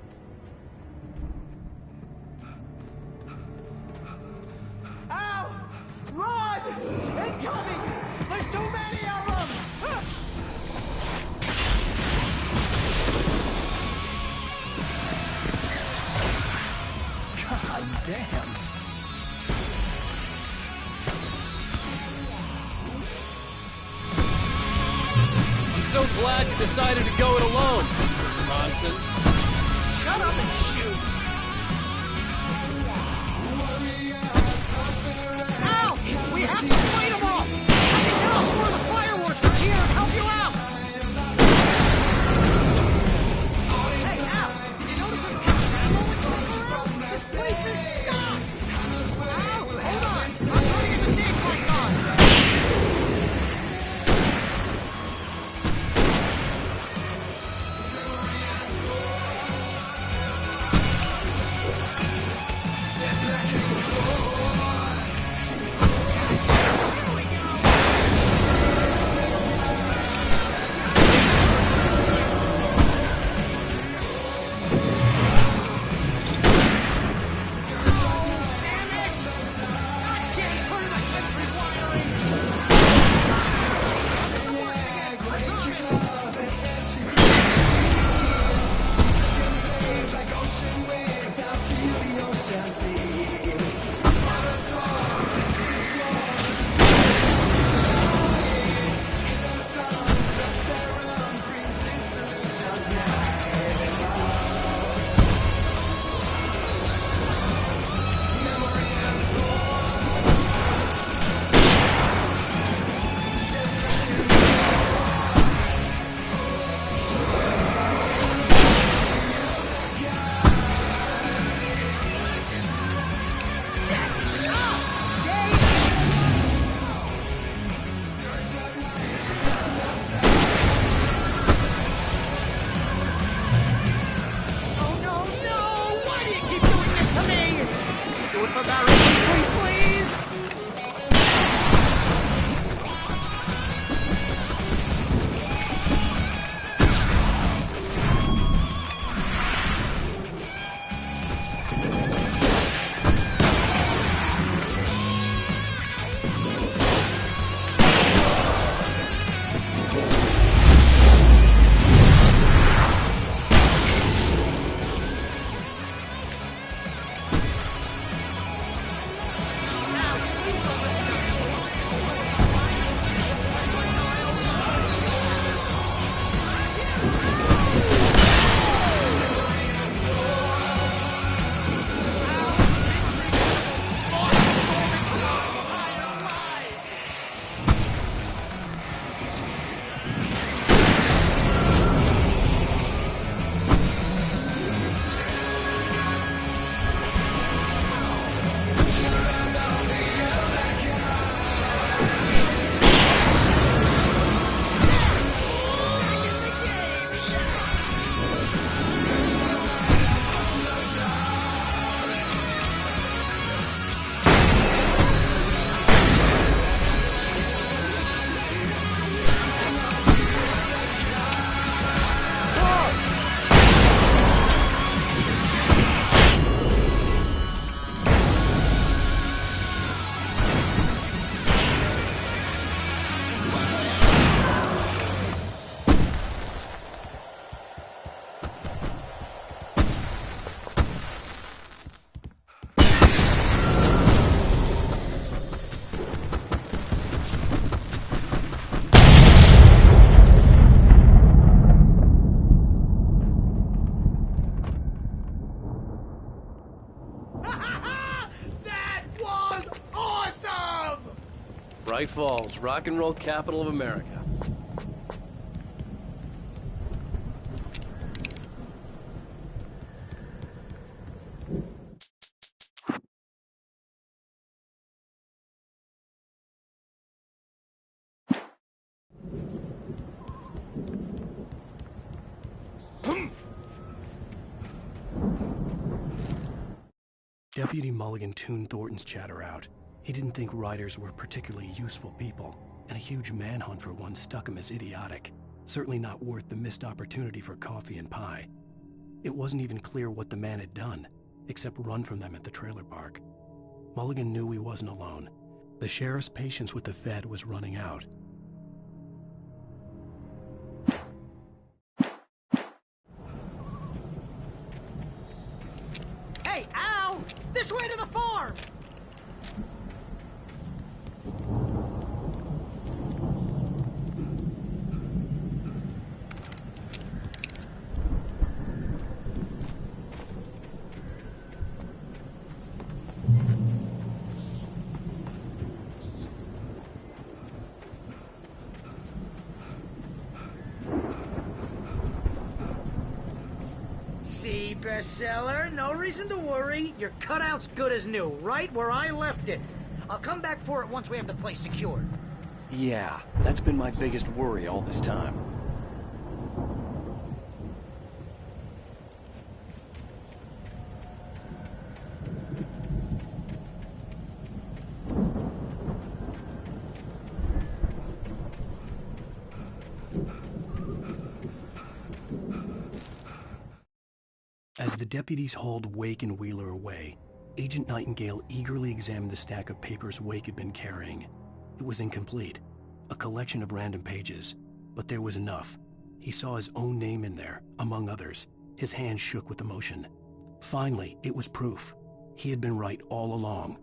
Ow! Run! Incoming! There's too many of them! God damn! I'm so glad you decided to go it alone, Mr. Bronson. Shut up and shoot! Ow! We have to fight them all! I can set off more of the fireworks right here and help you out! Hey, Al! Did you notice this panorama and stuff around? This place is stocked! Al, hold on! I'm trying to get the stage lights on! Bright Falls, rock and roll capital of America. Deputy Mulligan tuned Thornton's chatter out. He didn't think riders were particularly useful people, and a huge manhunt for one stuck him as idiotic. Certainly not worth the missed opportunity for coffee and pie. It wasn't even clear what the man had done, except run from them at the trailer park. Mulligan knew he wasn't alone. The sheriff's patience with the Fed was running out. Hey, Al! This way to the farm! See, bestseller, no reason to worry. Your cutout's good as new, right where I left it. I'll come back for it once we have the place secured. Yeah, that's been my biggest worry all this time. As the deputies hauled Wake and Wheeler away, Agent Nightingale eagerly examined the stack of papers Wake had been carrying. It was incomplete, a collection of random pages, but there was enough. He saw his own name in there, among others. His hand shook with emotion. Finally, it was proof. He had been right all along.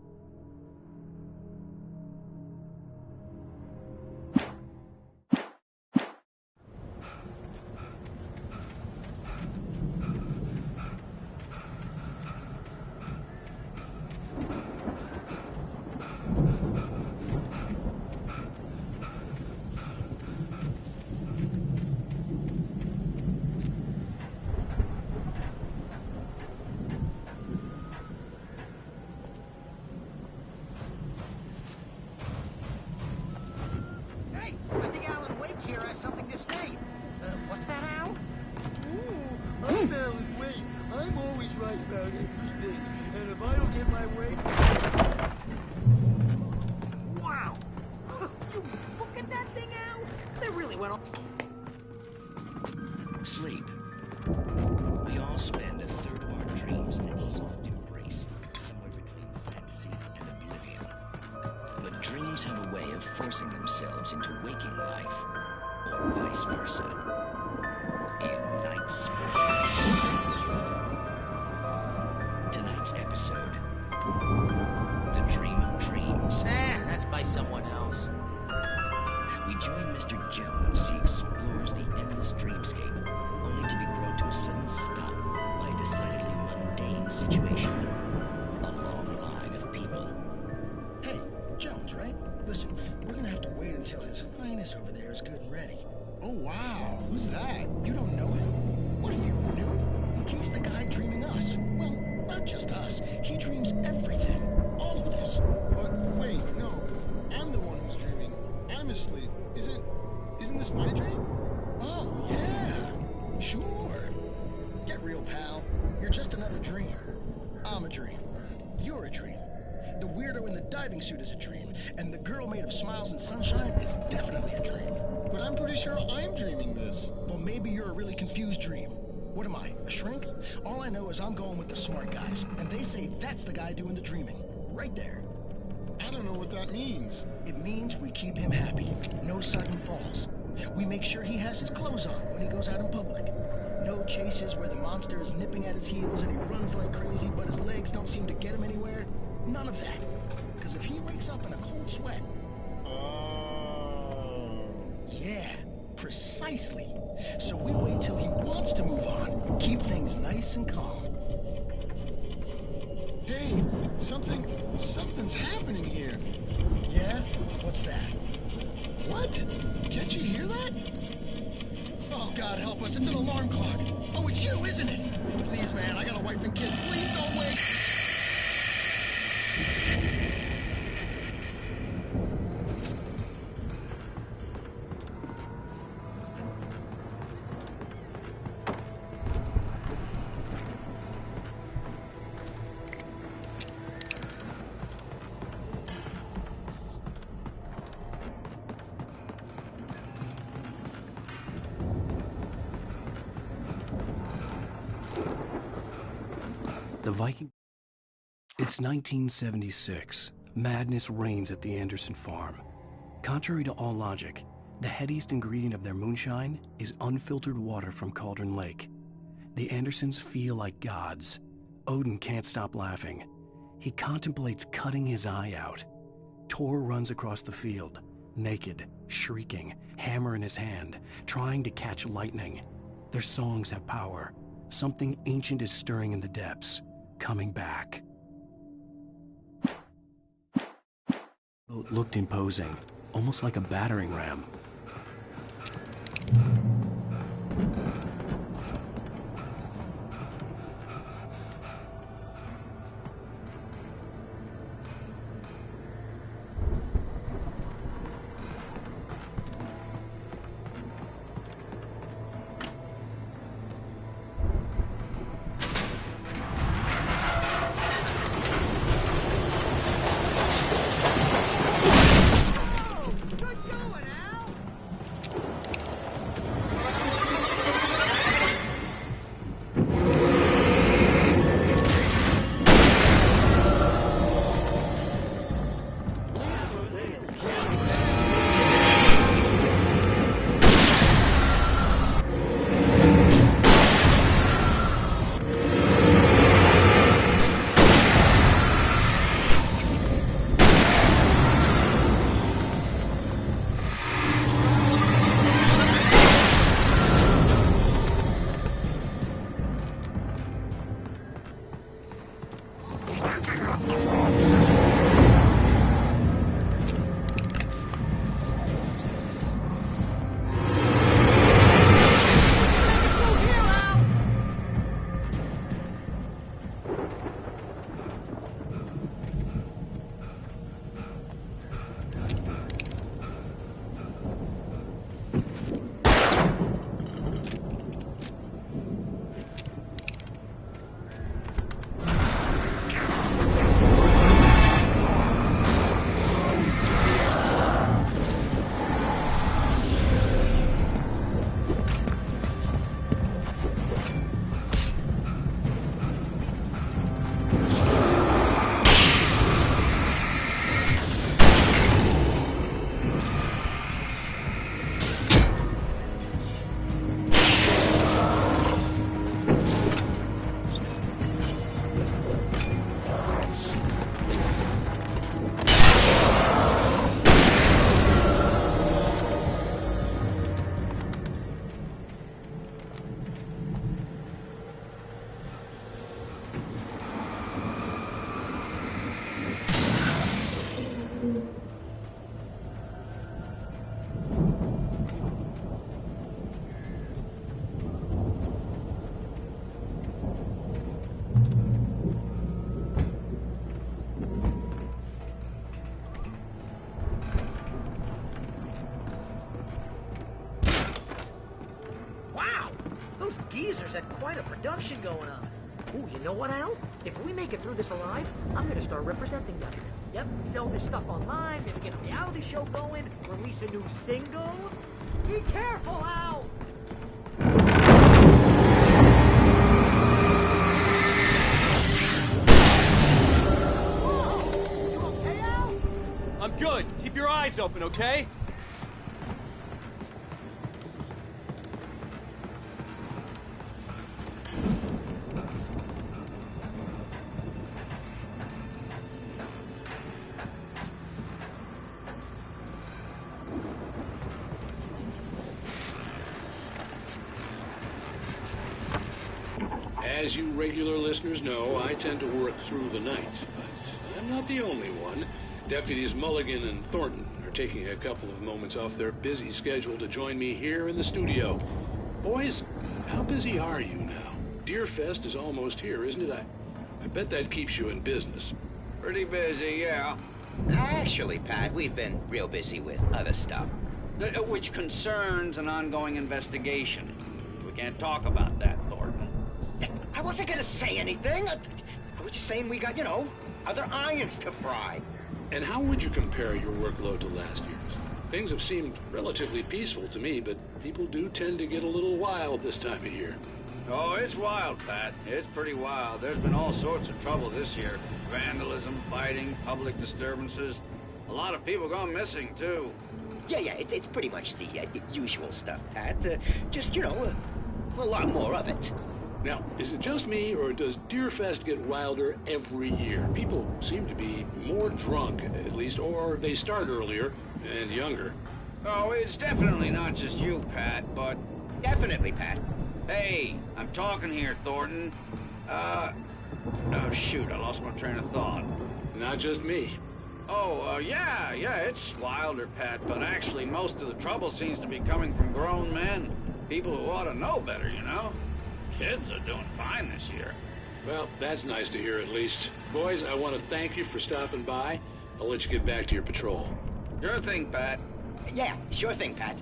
Hey, I think Alan Wake here has something to say. What's that, Al? Oh, I'm Alan Wake. I'm always right about everything. And if I don't get my way... Wow! You look at that thing, Al! They really went on... Sleep. We all spend a third of our dreams in its soft embrace, somewhere between fantasy and oblivion. But dreams have a way of forcing themselves into waking life, or vice versa. In Night Springs. Tonight's episode, The Dream of Dreams. That's by someone else. We join Mr. Jones as he explores the endless dreamscape, only to be brought to a sudden stop by a decidedly mundane situation. A long line of people. Hey, Jones, right? Listen, we're gonna have to wait until His Highness over there is good and ready. Oh, wow. Who's that? You don't know him? What are you, new? He's the guy dreaming us. Well, not just us. He dreams everything. All of this. But wait, no. I'm the one who's dreaming. I'm asleep. Isn't this my dream? Oh, yeah. Sure. Get real, pal. You're just another dream. I'm a dream. You're a dream. The weirdo in the diving suit is a dream, and the girl made of smiles and sunshine is definitely a dream. But I'm pretty sure I'm dreaming this. Well, maybe you're a really confused dream. What am I, a shrink? All I know is I'm going with the smart guys, and they say that's the guy doing the dreaming. Right there. I don't know what that means. It means we keep him happy. No sudden falls. We make sure he has his clothes on when he goes out in public. No chases where the monster is nipping at his heels and he runs like crazy, but his legs don't seem to get him anywhere. None of that. Because if he wakes up in a cold sweat... Oh... Yeah, precisely. So we wait till he wants to move on. Keep things nice and calm. Hey, something's happening here. Yeah? What's that? What? Can't you hear that? Oh, God help us, it's an alarm clock. Oh, it's you, isn't it? Please, man, I got a wife and kids. Please don't wait. The Viking... It's 1976. Madness reigns at the Anderson farm. Contrary to all logic, the headiest ingredient of their moonshine is unfiltered water from Cauldron Lake. The Andersons feel like gods. Odin can't stop laughing. He contemplates cutting his eye out. Tor runs across the field, naked, shrieking, hammer in his hand, trying to catch lightning. Their songs have power. Something ancient is stirring in the depths, coming back. It looked imposing, almost like a battering ram. Those geezers had quite a production going on. Ooh, you know what, Al? If we make it through this alive, I'm gonna start representing them. Yep, sell this stuff online, maybe get a reality show going, release a new single. Be careful, Al! Whoa! You okay, Al? I'm good. Keep your eyes open, okay? As you regular listeners know, I tend to work through the night, but I'm not the only one. Deputies Mulligan and Thornton are taking a couple of moments off their busy schedule to join me here in the studio. Boys, how busy are you now? Deerfest is almost here, isn't it? I bet that keeps you in business. Pretty busy, yeah. Actually, Pat, we've been real busy with other stuff. Which concerns an ongoing investigation. We can't talk about that, Thornton. I wasn't gonna say anything. I was just saying we got, other irons to fry. And how would you compare your workload to last year's? Things have seemed relatively peaceful to me, but people do tend to get a little wild this time of year. Oh, it's wild, Pat. It's pretty wild. There's been all sorts of trouble this year. Vandalism, fighting, public disturbances. A lot of people gone missing, too. Yeah, it's pretty much the usual stuff, Pat. Just, a lot more of it. Now, is it just me, or does Deerfest get wilder every year? People seem to be more drunk, at least, or they start earlier and younger. Oh, it's definitely not just you, Pat, but... Definitely, Pat. Hey, I'm talking here, Thornton. Oh, shoot, I lost my train of thought. Not just me. Oh, yeah, it's wilder, Pat, but actually most of the trouble seems to be coming from grown men. People who ought to know better, Kids are doing fine this year. Well, that's nice to hear at least. Boys, I want to thank you for stopping by. I'll let you get back to your patrol. Sure thing, Pat. Yeah, sure thing, Pat.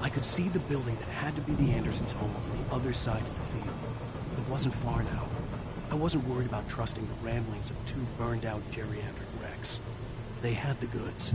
I could see the building that had to be the Andersons' home on the other side of the field. It wasn't far now. I wasn't worried about trusting the ramblings of two burned-out geriatric wrecks. They had the goods.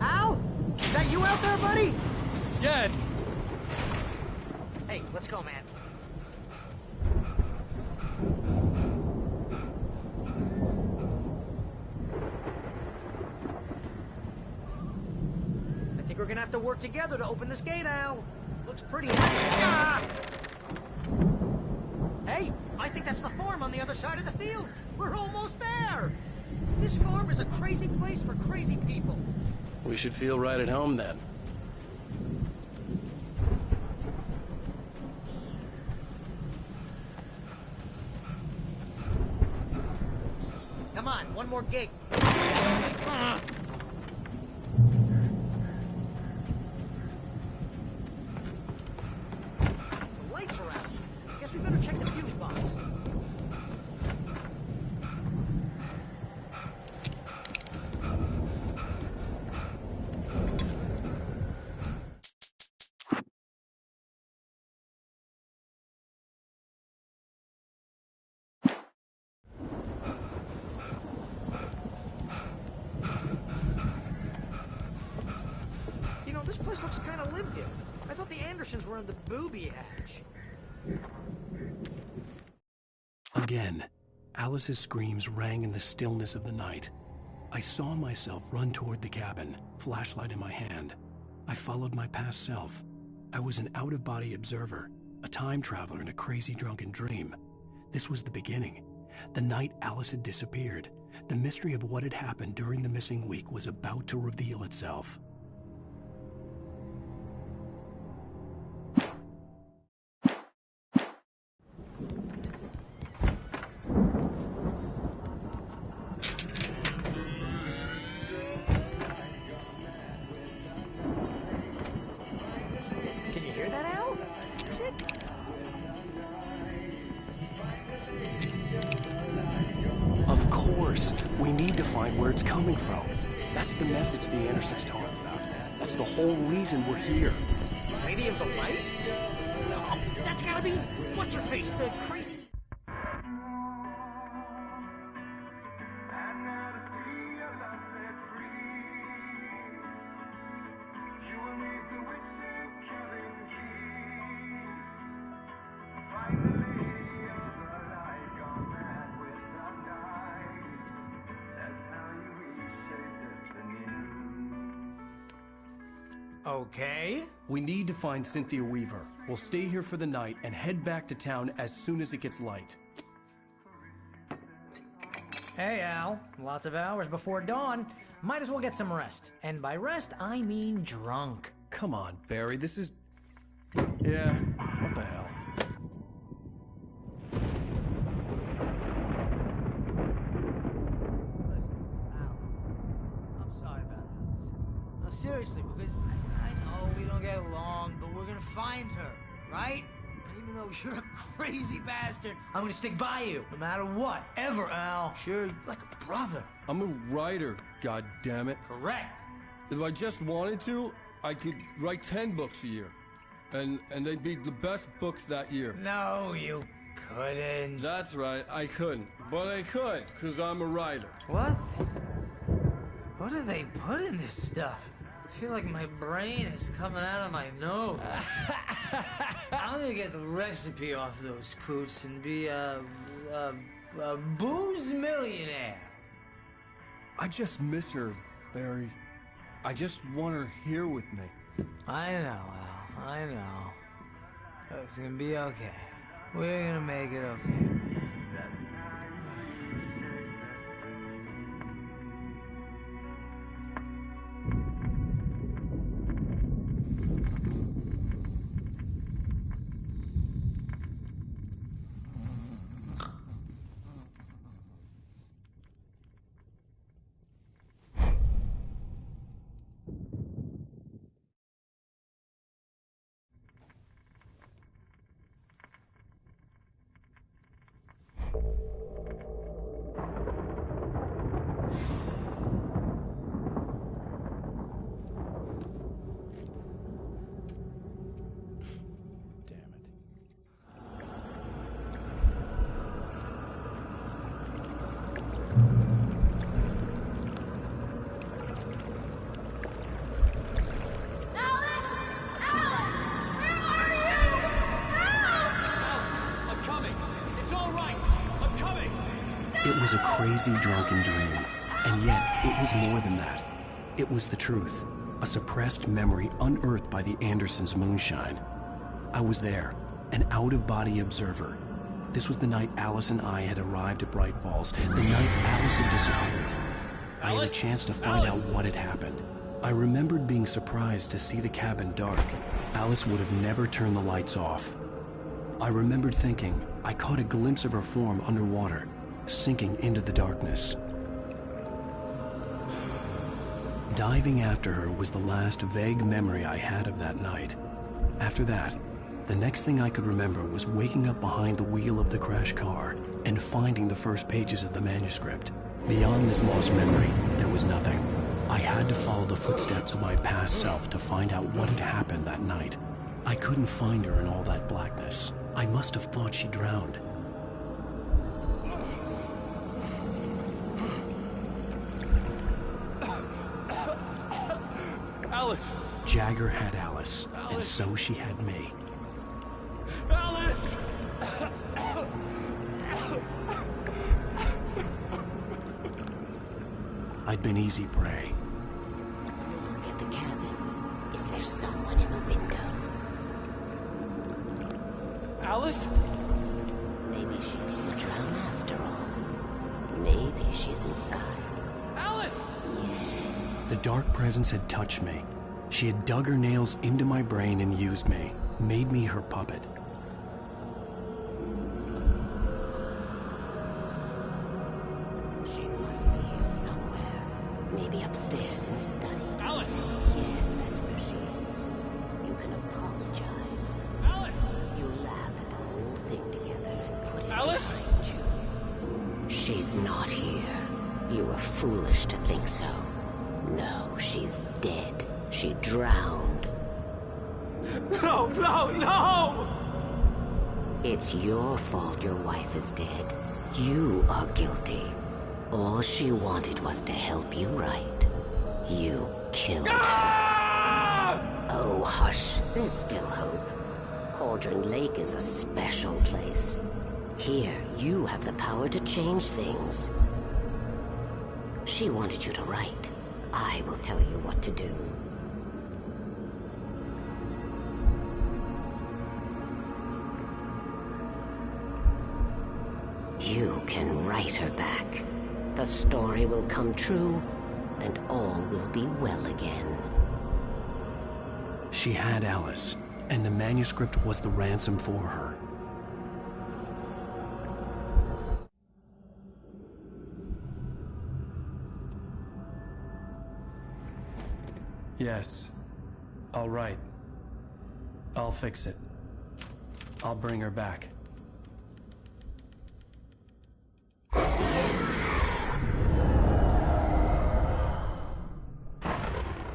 Al? Is that you out there, buddy? Yeah, it's... Hey, let's go, man. I think we're gonna have to work together to open this gate, Al. Looks pretty... Ah! Hey, I think that's the farm on the other side of the field. We're almost there. This farm is a crazy place for crazy people. We should feel right at home then. more gate. The lights are out. I guess we better check the fuse box. You know, this place looks kind of lived in. I thought the Andersons were in the booby hatch. Again, Alice's screams rang in the stillness of the night. I saw myself run toward the cabin, flashlight in my hand. I followed my past self. I was an out-of-body observer, a time traveler in a crazy drunken dream. This was the beginning. The night Alice had disappeared. The mystery of what had happened during the missing week was about to reveal itself. Can you hear that, Al? Is it? Of course, we need to find where it's coming from. That's the message the Andersons talk about. That's the whole reason we're here. Lady of the Light? Oh, that's gotta be... What's her face? The crazy... Okay. We need to find Cynthia Weaver. We'll stay here for the night and head back to town as soon as it gets light. Hey, Al. Lots of hours before dawn. Might as well get some rest. And by rest, I mean drunk. Come on, Barry, this is... Yeah, what the hell? I'm sorry about this. No, seriously, because I know we don't get along, but we're gonna find her, right? Even though you're a crazy bastard, I'm gonna stick by you, no matter what, ever, Al. Sure, like a brother. I'm a writer, goddammit. Correct. If I just wanted to, I could write 10 books a year. And they'd be the best books that year. No, you couldn't. That's right, I couldn't. But I could, because I'm a writer. What? What do they put in this stuff? I feel like my brain is coming out of my nose. I'm gonna get the recipe off those coots and be a booze millionaire. I just miss her, Barry. I just want her here with me. I know, Al. I know. It's gonna be okay. We're gonna make it okay. It was a crazy drunken dream, and yet it was more than that. It was the truth, a suppressed memory unearthed by the Andersons' moonshine. I was there, an out-of-body observer. This was the night Alice and I had arrived at Bright Falls, the night Alice had disappeared. I had a chance to find out what had happened. I remembered being surprised to see the cabin dark. Alice would have never turned the lights off. I remembered thinking I caught a glimpse of her form underwater, sinking into the darkness. Diving after her was the last vague memory I had of that night. After that, the next thing I could remember was waking up behind the wheel of the crash car and finding the first pages of the manuscript. Beyond this lost memory, there was nothing. I had to follow the footsteps of my past self to find out what had happened that night. I couldn't find her in all that blackness. I must have thought she drowned. Alice! Jagger had Alice, and so she had me. Alice! I'd been easy prey. Look at the cabin. Is there someone in the window? Alice? Maybe she didn't drown after all. Maybe she's inside. Alice! Yes. The dark presence had touched me. She had dug her nails into my brain and used me, made me her puppet. She must be here somewhere. Maybe upstairs in the study. Alice! Yes, that's where she is. You can apologize. Alice! You laugh at the whole thing together and put it Alice? behind you. She's not here. You were foolish to think so. No, she's dead. She drowned. No, no, no! It's your fault your wife is dead. You are guilty. All she wanted was to help you right. You killed her. Oh, hush. There's still hope. Cauldron Lake is a special place. Here, you have the power to change things. She wanted you to write. I will tell you what to do. You can write her back. The story will come true, and all will be well again. She had Alice, and the manuscript was the ransom for her. Yes. All right. I'll fix it. I'll bring her back.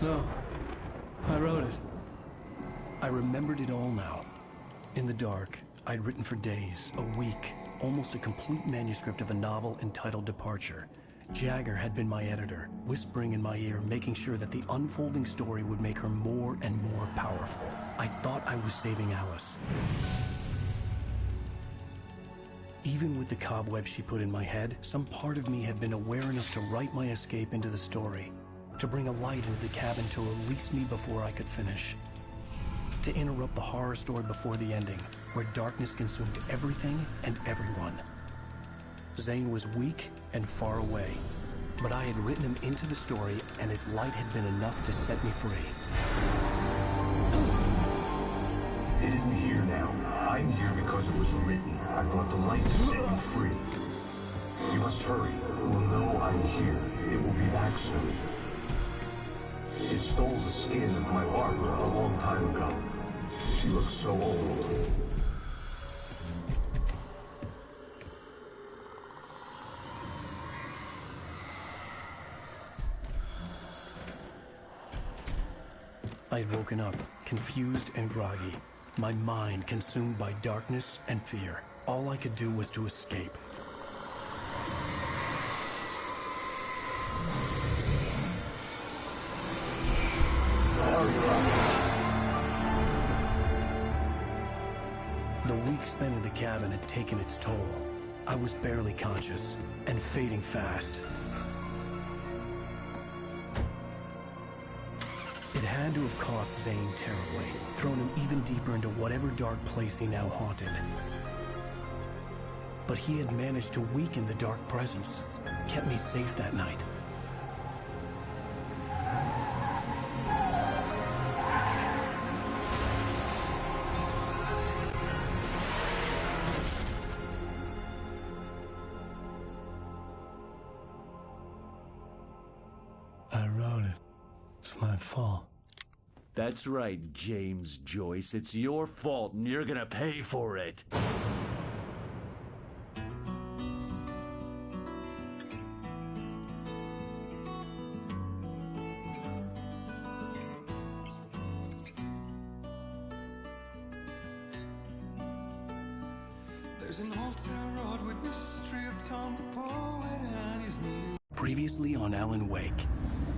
No. I wrote it. I remembered it all now. In the dark, I'd written for days, a week, almost a complete manuscript of a novel entitled Departure. Jagger had been my editor, whispering in my ear, making sure that the unfolding story would make her more and more powerful. I thought I was saving Alice. Even with the cobwebs she put in my head, some part of me had been aware enough to write my escape into the story, to bring a light into the cabin to release me before I could finish, to interrupt the horror story before the ending, where darkness consumed everything and everyone. Zane was weak and far away, but I had written him into the story, and his light had been enough to set me free. It isn't here now. I'm here because it was written. I brought the light to set you free. You must hurry. It will know I'm here. It will be back soon. It stole the skin of my Barbara a long time ago. She looks so old. I had woken up, confused and groggy, my mind consumed by darkness and fear. All I could do was to escape. The week spent in the cabin had taken its toll. I was barely conscious, and fading fast. It had to have cost Zane terribly, thrown him even deeper into whatever dark place he now haunted. But he had managed to weaken the dark presence, kept me safe that night. I wrote it. my fault. That's right, James Joyce. It's your fault, and you're gonna pay for it. There's an old town road with mystery of Tom the poet and his muse. Previously on Alan Wake.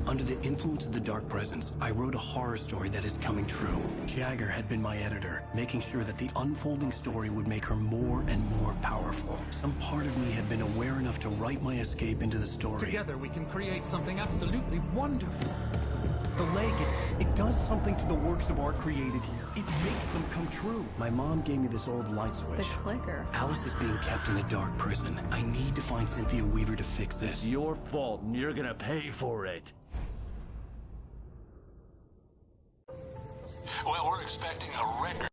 Under the influence of the Dark Presence, I wrote a horror story that is coming true. Jagger had been my editor, making sure that the unfolding story would make her more and more powerful. Some part of me had been aware enough to write my escape into the story. Together we can create something absolutely wonderful. The lake, it does something to the works of art created here. It makes them come true. My mom gave me this old light switch. The clicker. Alice is being kept in a dark prison. I need to find Cynthia Weaver to fix this. It's your fault, and you're gonna pay for it. Well, we're expecting a record